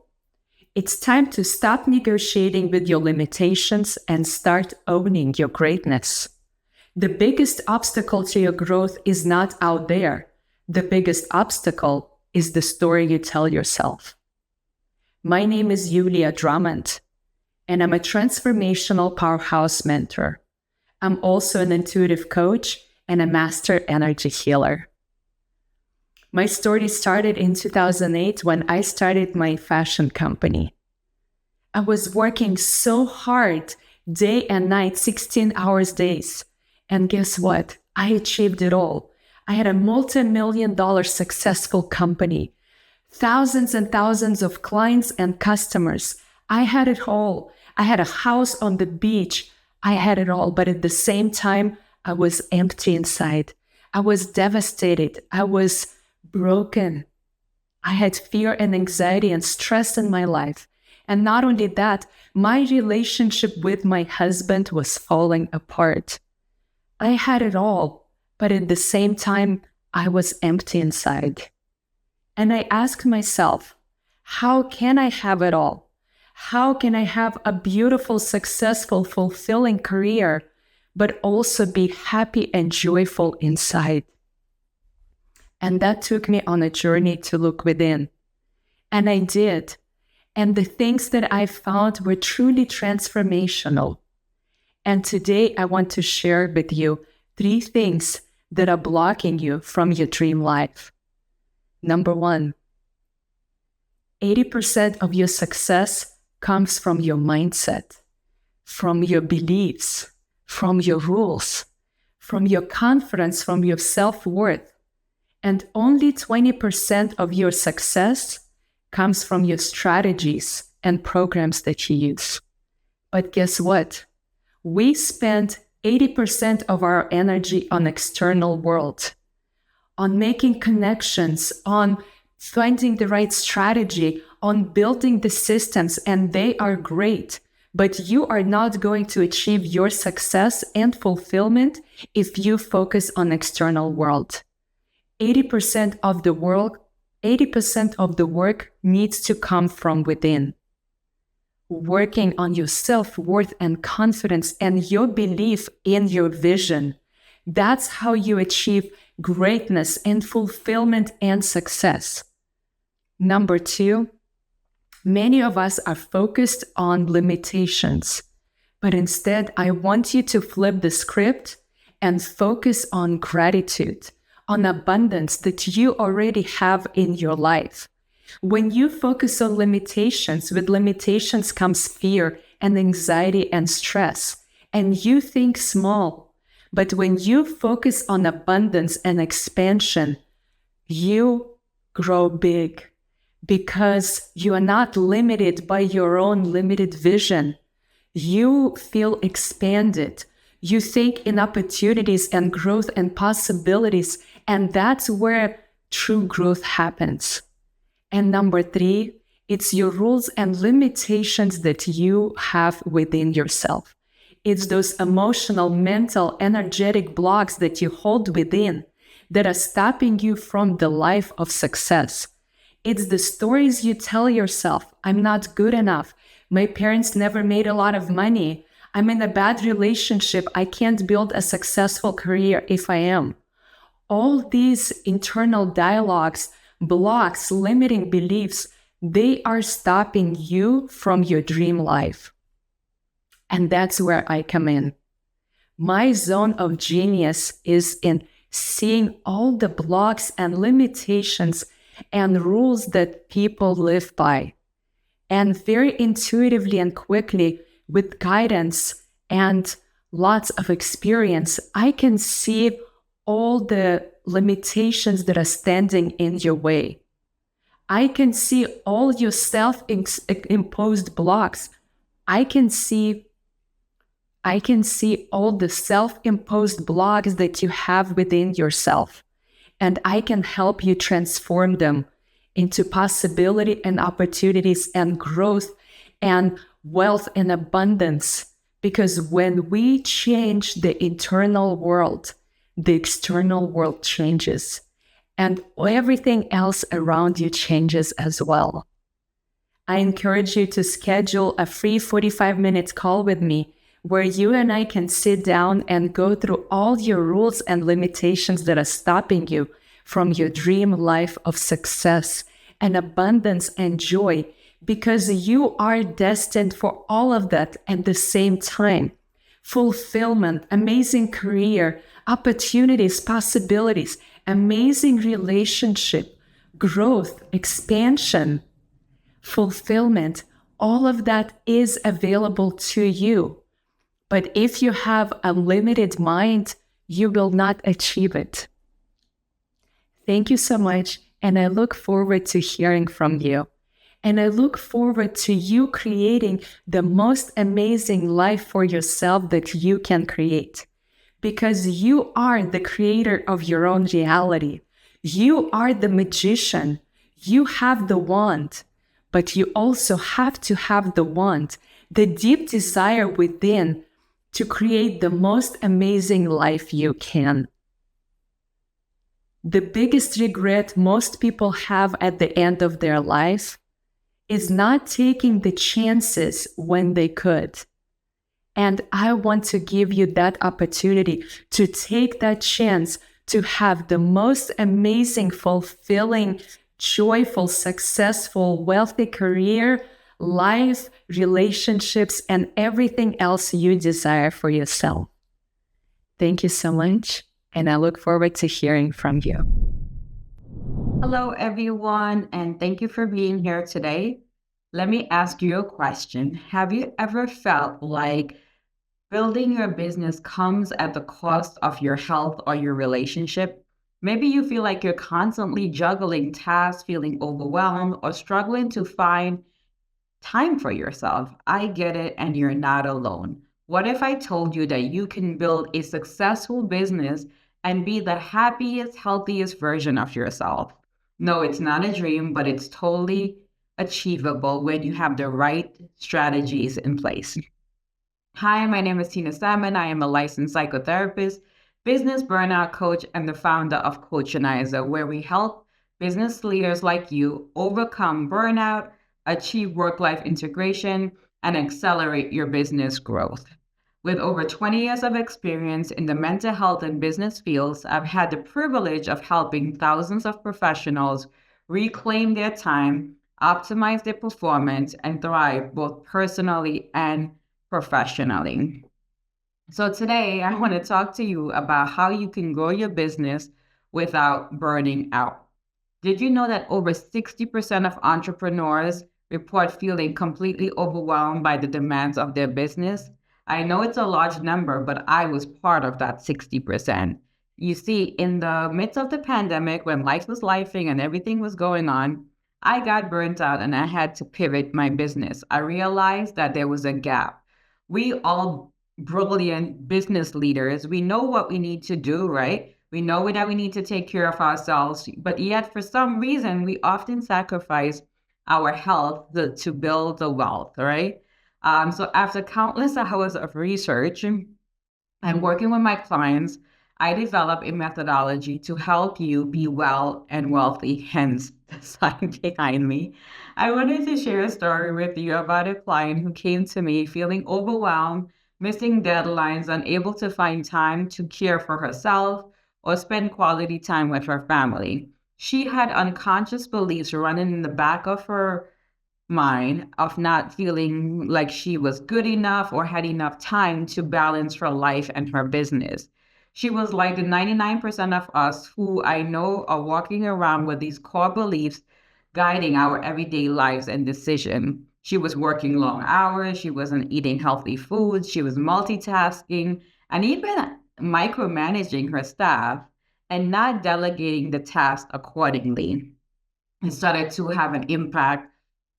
It's time to stop negotiating with your limitations and start owning your greatness. The biggest obstacle to your growth is not out there. The biggest obstacle is the story you tell yourself. My name is Yulia Drummond, and I'm a transformational powerhouse mentor. I'm also an intuitive coach and a master energy healer. My story started in 2008 when I started my fashion company. I was working so hard, day and night, 16 hours days. And guess what? I achieved it all. I had a multi-million-dollar successful company, thousands and thousands of clients and customers. I had it all. I had a house on the beach. I had it all. But at the same time, I was empty inside. I was devastated. I was broken. I had fear and anxiety and stress in my life. And not only that, my relationship with my husband was falling apart. I had it all, but at the same time, I was empty inside. And I asked myself, how can I have it all? How can I have a beautiful, successful, fulfilling career, but also be happy and joyful inside? And that took me on a journey to look within. And I did. And the things that I found were truly transformational. And today I want to share with you 3 things that are blocking you from your dream life. Number 1, 80% of your success comes from your mindset, from your beliefs, from your rules, from your confidence, from your self-worth. And only 20% of your success comes from your strategies and programs that you use. But guess what? We spend 80% of our energy on external world, on making connections, on finding the right strategy, on building the systems, and they are great. But you are not going to achieve your success and fulfillment if you focus on external world. 80% of the work needs to come from within. Working on your self-worth and confidence and your belief in your vision. That's how you achieve greatness and fulfillment and success. Number 2, many of us are focused on limitations, but instead I want you to flip the script and focus on gratitude, on abundance that you already have in your life. When you focus on limitations, with limitations comes fear and anxiety and stress, and you think small. But when you focus on abundance and expansion, you grow big because you are not limited by your own limited vision. You feel expanded. You think in opportunities and growth and possibilities, and that's where true growth happens. And number 3, it's your rules and limitations that you have within yourself. It's those emotional, mental, energetic blocks that you hold within that are stopping you from the life of success. It's the stories you tell yourself. I'm not good enough. My parents never made a lot of money. I'm in a bad relationship. I can't build a successful career if I am. All these internal dialogues, blocks, limiting beliefs, they are stopping you from your dream life. And that's where I come in. My zone of genius is in seeing all the blocks and limitations and rules that people live by. And very intuitively and quickly, with guidance and lots of experience, I can see all the limitations that are standing in your way. I can see all your self-imposed blocks. I can see all the self-imposed blocks that you have within yourself, and I can help you transform them into possibility and opportunities and growth and wealth and abundance. Because when we change the internal world, the external world changes, and everything else around you changes as well. I encourage you to schedule a free 45-minute call with me where you and I can sit down and go through all your rules and limitations that are stopping you from your dream life of success and abundance and joy, because you are destined for all of that at the same time. Fulfillment, amazing career, opportunities, possibilities, amazing relationship, growth, expansion, fulfillment. All of that is available to you. But if you have a limited mind, you will not achieve it. Thank you so much, and I look forward to hearing from you. And I look forward to you creating the most amazing life for yourself that you can create. Because you are the creator of your own reality. You are the magician. You have the wand, but you also have to have the wand, the deep desire within to create the most amazing life you can. The biggest regret most people have at the end of their life is not taking the chances when they could. And I want to give you that opportunity to take that chance to have the most amazing, fulfilling, joyful, successful, wealthy career, life, relationships, and everything else you desire for yourself. Thank you so much, and I look forward to hearing from you. Hello, everyone, and thank you for being here today. Let me ask you a question. Have you ever felt like building your business comes at the cost of your health or your relationship? Maybe you feel like you're constantly juggling tasks, feeling overwhelmed, or struggling to find time for yourself. I get it, and you're not alone. What if I told you that you can build a successful business and be the happiest, healthiest version of yourself? No, it's not a dream, but it's totally achievable when you have the right strategies in place. Hi, my name is Tina Salmon. I am a licensed psychotherapist, business burnout coach, and the founder of Coachinizer, where we help business leaders like you overcome burnout, achieve work-life integration, and accelerate your business growth. With over 20 years of experience in the mental health and business fields, I've had the privilege of helping thousands of professionals reclaim their time, optimize their performance, and thrive both personally and professionally. So today I want to talk to you about how you can grow your business without burning out. Did you know that over 60% of entrepreneurs report feeling completely overwhelmed by the demands of their business? I know it's a large number, but I was part of that 60%. You see, in the midst of the pandemic, when life was lifing and everything was going on, I got burnt out and I had to pivot my business. I realized that there was a gap. We all brilliant business leaders, we know what we need to do, right? We know that we need to take care of ourselves, but yet for some reason, we often sacrifice our health to build the wealth, right? So after countless hours of research and working with my clients, I developed a methodology to help you be well and wealthy, hence the sign behind me. I wanted to share a story with you about a client who came to me feeling overwhelmed, missing deadlines, unable to find time to care for herself or spend quality time with her family. She had unconscious beliefs running in the back of her mind of not feeling like she was good enough or had enough time to balance her life and her business. She was like the 99% of us who I know are walking around with these core beliefs guiding our everyday lives and decisions. She was working long hours, she wasn't eating healthy foods, she was multitasking, and even micromanaging her staff and not delegating the task accordingly. It started to have an impact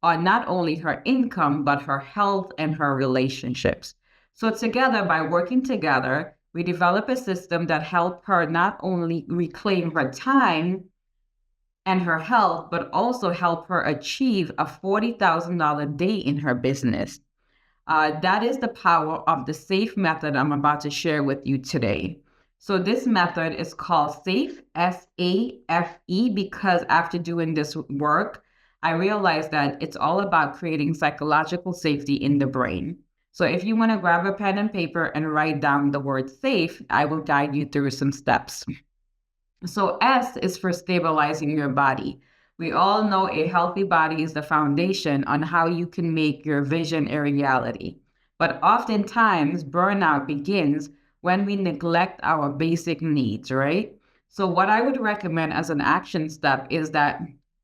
on not only her income, but her health and her relationships. So together, by working together, we developed a system that helped her not only reclaim her time and her health, but also help her achieve a $40,000 day in her business. That is the power of the SAFE method I'm about to share with you today. So this method is called SAFE, S-A-F-E, because after doing this work, I realized that it's all about creating psychological safety in the brain. So if you want to grab a pen and paper and write down the word SAFE, I will guide you through some steps. So S is for stabilizing your body. We all know a healthy body is the foundation on how you can make your vision a reality. But oftentimes, burnout begins when we neglect our basic needs, right? So, what I would recommend as an action step is that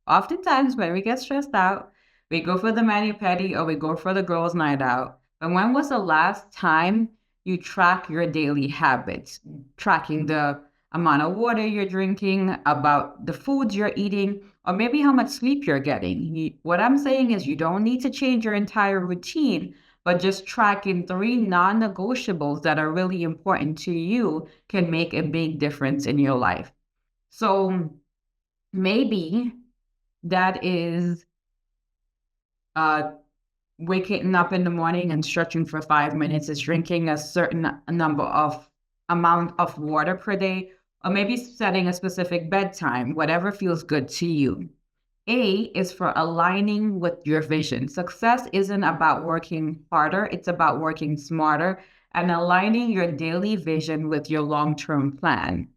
oftentimes when we get stressed out, we go for the mani pedi or we go for the girls' night out. But when was the last time you track your daily habits, tracking the amount of water you're drinking, about the foods you're eating, or maybe how much sleep you're getting? What I'm saying is you don't need to change your entire routine, but just tracking 3 non-negotiables that are really important to you can make a big difference in your life. So maybe that is waking up in the morning and stretching for 5 minutes, is drinking a certain amount of water per day, or maybe setting a specific bedtime, whatever feels good to you. A is for aligning with your vision. Success isn't about working harder, it's about working smarter and aligning your daily vision with your long-term plan.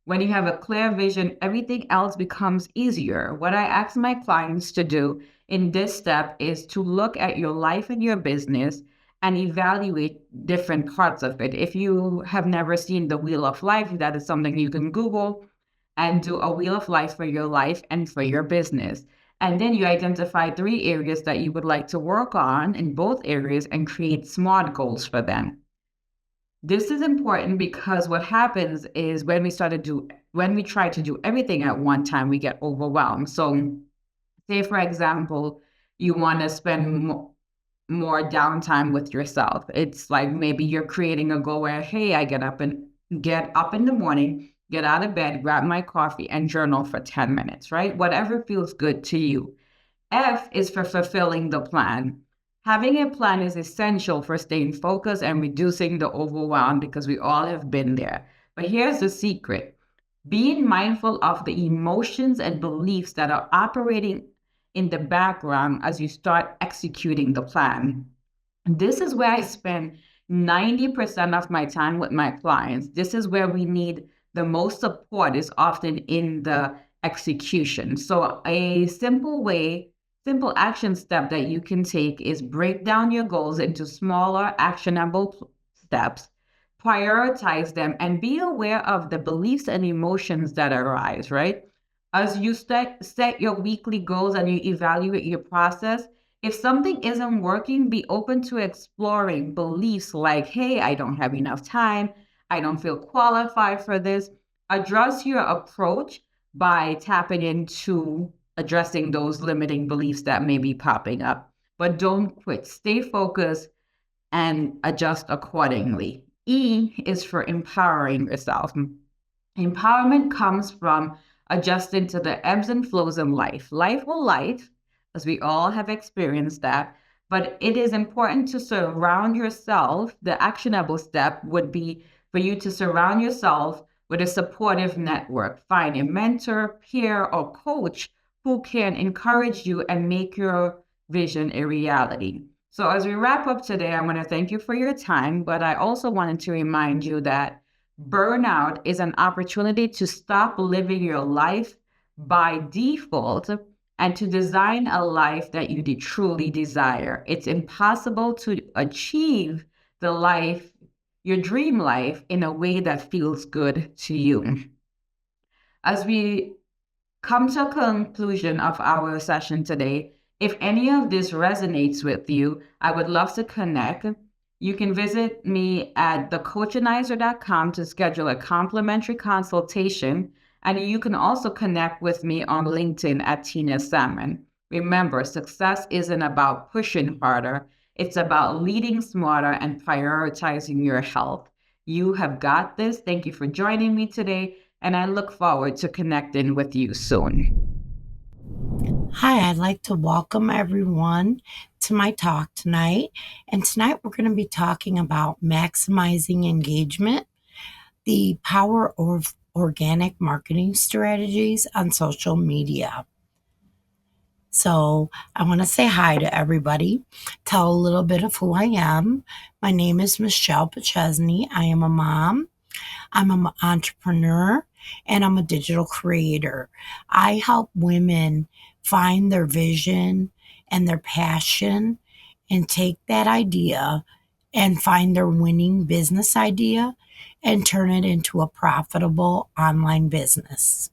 When you have a clear vision, everything else becomes easier. What I ask my clients to do in this step is to look at your life and your business and evaluate different parts of it. If you have never seen the Wheel of Life, that is something you can Google and do a Wheel of Life for your life and for your business. And then you identify 3 areas that you would like to work on in both areas and create SMART goals for them. This is important because what happens is when we try to do everything at one time, we get overwhelmed. So say, for example, you want to spend more downtime with yourself. It's like maybe you're creating a goal where, hey, I get up in the morning, get out of bed, grab my coffee, and journal for 10 minutes, right? Whatever feels good to you. F is for fulfilling the plan. Having a plan is essential for staying focused and reducing the overwhelm because we all have been there. But here's the secret: being mindful of the emotions and beliefs that are operating in the background as you start executing the plan. This is where I spend 90% of my time with my clients. This is where we need the most support, is often in the execution. So a simple action step that you can take is break down your goals into smaller, actionable steps, prioritize them, and be aware of the beliefs and emotions that arise, right? As you set your weekly goals and you evaluate your process, if something isn't working, be open to exploring beliefs like, hey, I don't have enough time, I don't feel qualified for this. Address your approach by tapping into addressing those limiting beliefs that may be popping up. But don't quit. Stay focused and adjust accordingly. E is for empowering yourself. Empowerment comes from adjusting to the ebbs and flows in life. Life will life, as we all have experienced that, but it is important to surround yourself. The actionable step would be for you to surround yourself with a supportive network. Find a mentor, peer, or coach who can encourage you and make your vision a reality. So as we wrap up today, I want to thank you for your time, but I also wanted to remind you that burnout is an opportunity to stop living your life by default and to design a life that you truly desire. It's impossible to achieve the life, your dream life, in a way that feels good to you. As we come to a conclusion of our session today, if any of this resonates with you, I would love to connect. You can visit me at thecoachanizer.com to schedule a complimentary consultation, and you can also connect with me on LinkedIn at Tina Salmon. Remember, success isn't about pushing harder, it's about leading smarter and prioritizing your health. You have got this. Thank you for joining me today, and I look forward to connecting with you soon. Hi, I'd like to welcome everyone to my talk tonight. And tonight we're going to be talking about maximizing engagement, the power of organic marketing strategies on social media. So I want to say hi to everybody, tell a little bit of who I am. My name is Michelle Pachesney. I am a mom. I'm an entrepreneur, and I'm a digital creator. I help women find their vision and their passion and take that idea and find their winning business idea and turn it into a profitable online business.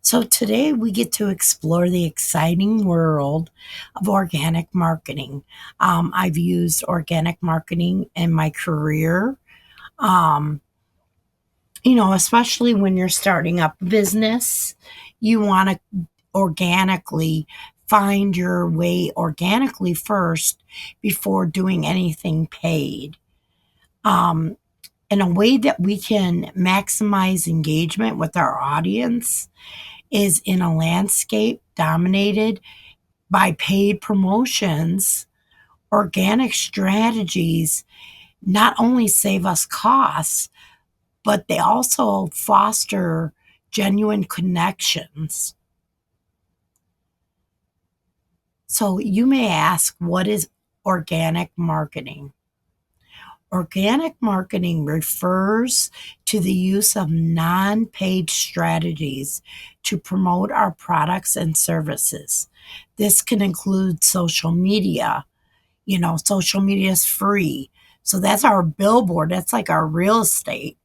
So today we get to explore the exciting world of organic marketing. I've used organic marketing in my career. Especially when you're starting up a business, you want to organically find your way organically first before doing anything paid. And a way that we can maximize engagement with our audience is in a landscape dominated by paid promotions. Organic strategies not only save us costs, but they also foster genuine connections. So you may ask, what is organic marketing? Organic marketing refers to the use of non-paid strategies to promote our products and services. This can include social media. Social media is free. So that's our billboard. That's like our real estate.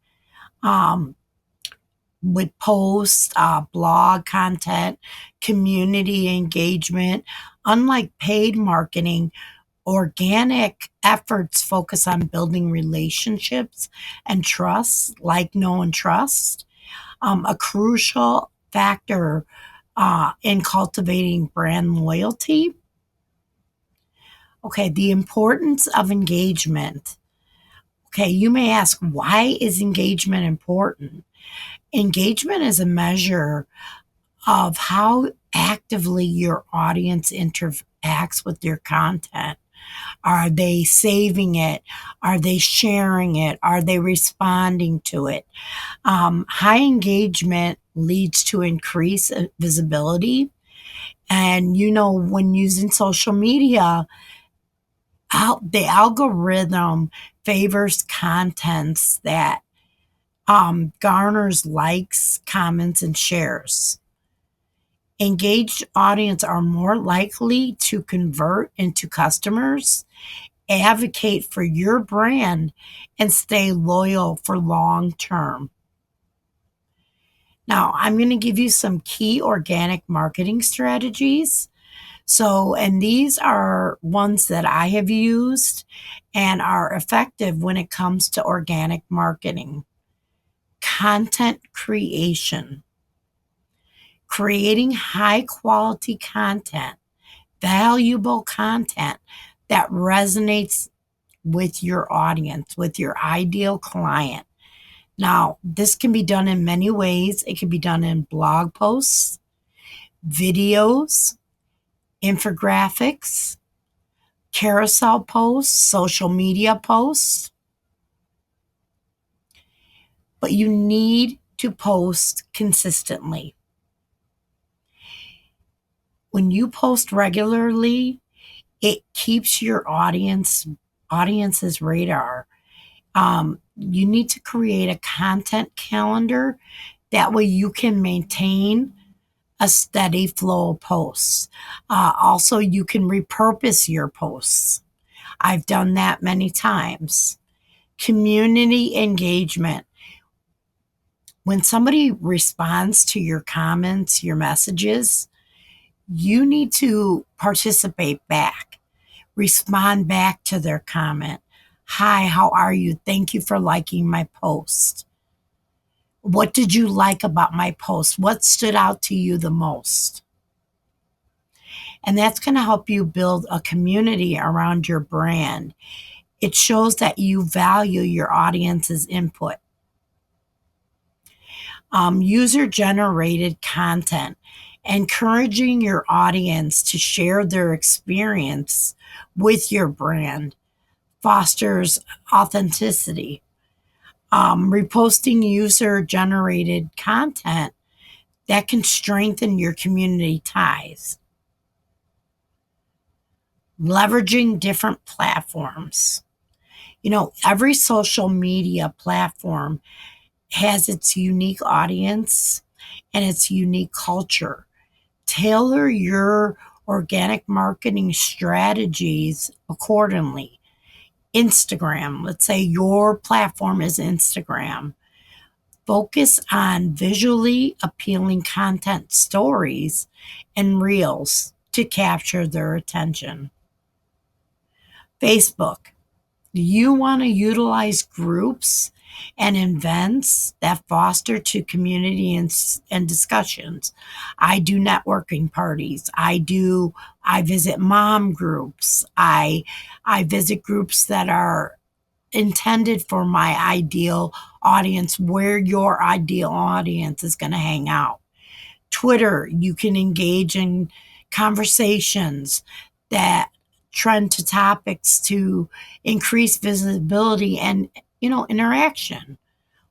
With posts, blog content, community engagement. Unlike paid marketing, organic efforts focus on building relationships and trust, like, know, and trust. A crucial factor in cultivating brand loyalty. Okay, the importance of engagement. Okay, you may ask, why is engagement important? Engagement is a measure of how actively your audience interacts with your content. Are they saving it? Are they sharing it? Are they responding to it? High engagement leads to increased visibility. And, when using social media, the algorithm favors contents that garners likes, comments, and shares. Engaged audience are more likely to convert into customers, advocate for your brand, and stay loyal for long term. Now, I'm going to give you some key organic marketing strategies. And these are ones that I have used and are effective when it comes to organic marketing. Content creation. Creating high quality content, valuable content that resonates with your audience, with your ideal client. Now, this can be done in many ways. It can be done in blog posts, videos, infographics, carousel posts, social media posts. But you need to post consistently. When you post regularly, it keeps your audience's radar. You need to create a content calendar. That way you can maintain a steady flow of posts. Also, you can repurpose your posts. I've done that many times. Community engagement. When somebody responds to your comments, your messages, you need to participate back. Respond back to their comment. Hi, how are you? Thank you for liking my post. What did you like about my post? What stood out to you the most? And that's going to help you build a community around your brand. It shows that you value your audience's input. User-generated content. Encouraging your audience to share their experience with your brand fosters authenticity. Reposting user-generated content that can strengthen your community ties. Leveraging different platforms. Every social media platform has its unique audience and its unique culture. Tailor your organic marketing strategies accordingly. Instagram. Let's say your platform is Instagram. Focus on visually appealing content stories and reels to capture their attention. Facebook. You want to utilize groups and events that foster to community and discussions. I do networking parties. I visit mom groups. I visit groups that are intended for my ideal audience, where your ideal audience is going to hang out. Twitter, you can engage in conversations that trend to topics to increase visibility and, interaction.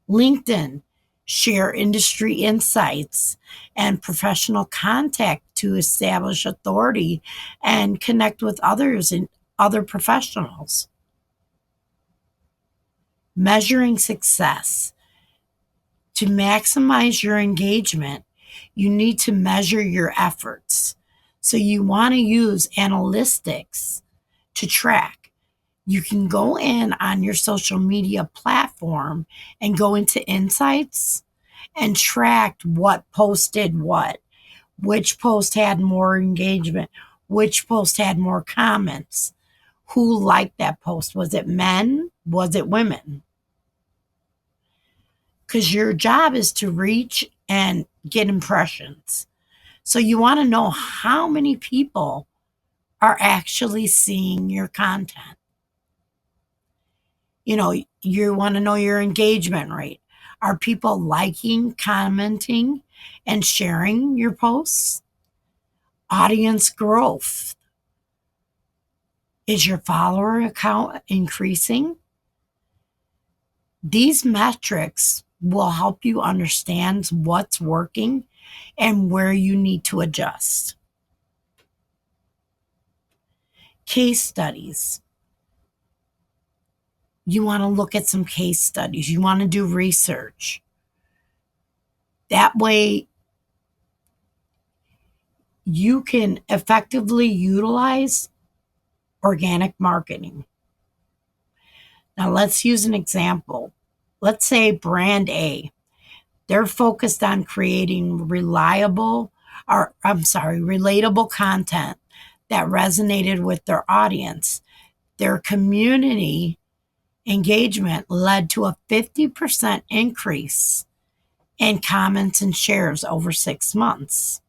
LinkedIn, share industry insights and professional contact to establish authority and connect with others and other professionals. Measuring success. To maximize your engagement, you need to measure your efforts. So you want to use analytics to track. You can go in on your social media platform and go into insights and track what posted what, which post had more engagement, which post had more comments, who liked that post. Was it men? Was it women? Because your job is to reach and get impressions. So you want to know how many people are actually seeing your content. You want to know your engagement rate. Are people liking, commenting, and sharing your posts? Audience growth. Is your follower count increasing? These metrics will help you understand what's working and where you need to adjust. Case studies. You want to look at some case studies. You want to do research. That way, you can effectively utilize organic marketing. Now, let's use an example. Let's say brand A. They're focused on creating relatable content that resonated with their audience. Their community engagement led to a 50% increase in comments and shares over 6 months.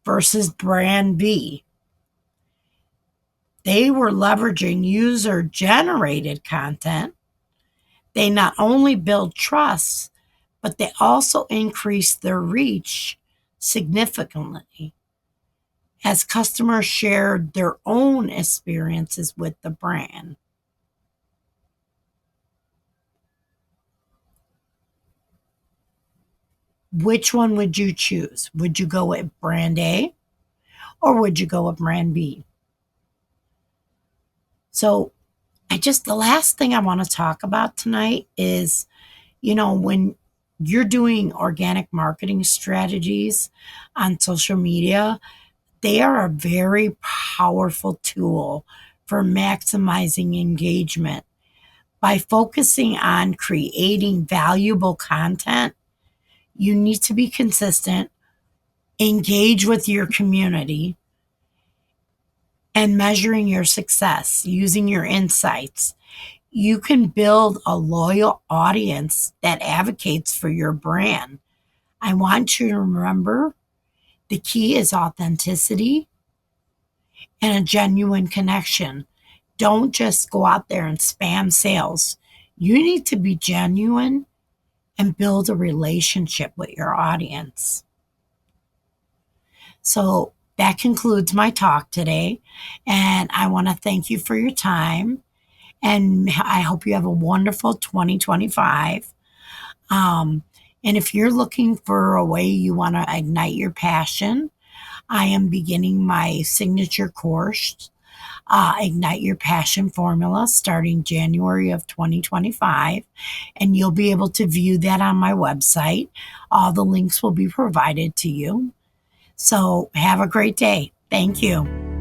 Versus brand B. They were leveraging user-generated content. They not only build trust, but they also increased their reach significantly as customers shared their own experiences with the brand. Which one would you choose? Would you go with brand A or would you go with brand B? So the last thing I want to talk about tonight is, when you're doing organic marketing strategies on social media, they are a very powerful tool for maximizing engagement. By focusing on creating valuable content, you need to be consistent, engage with your community, and measuring your success using your insights. You can build a loyal audience that advocates for your brand. I want you to remember the key is authenticity and a genuine connection. Don't just go out there and spam sales. You need to be genuine and build a relationship with your audience. So that concludes my talk today. And I want to thank you for your time. And I hope you have a wonderful 2025. And if you're looking for a way you want to ignite your passion, I am beginning my signature course, Ignite Your Passion Formula, starting January of 2025. And you'll be able to view that on my website. All the links will be provided to you. So have a great day. Thank you.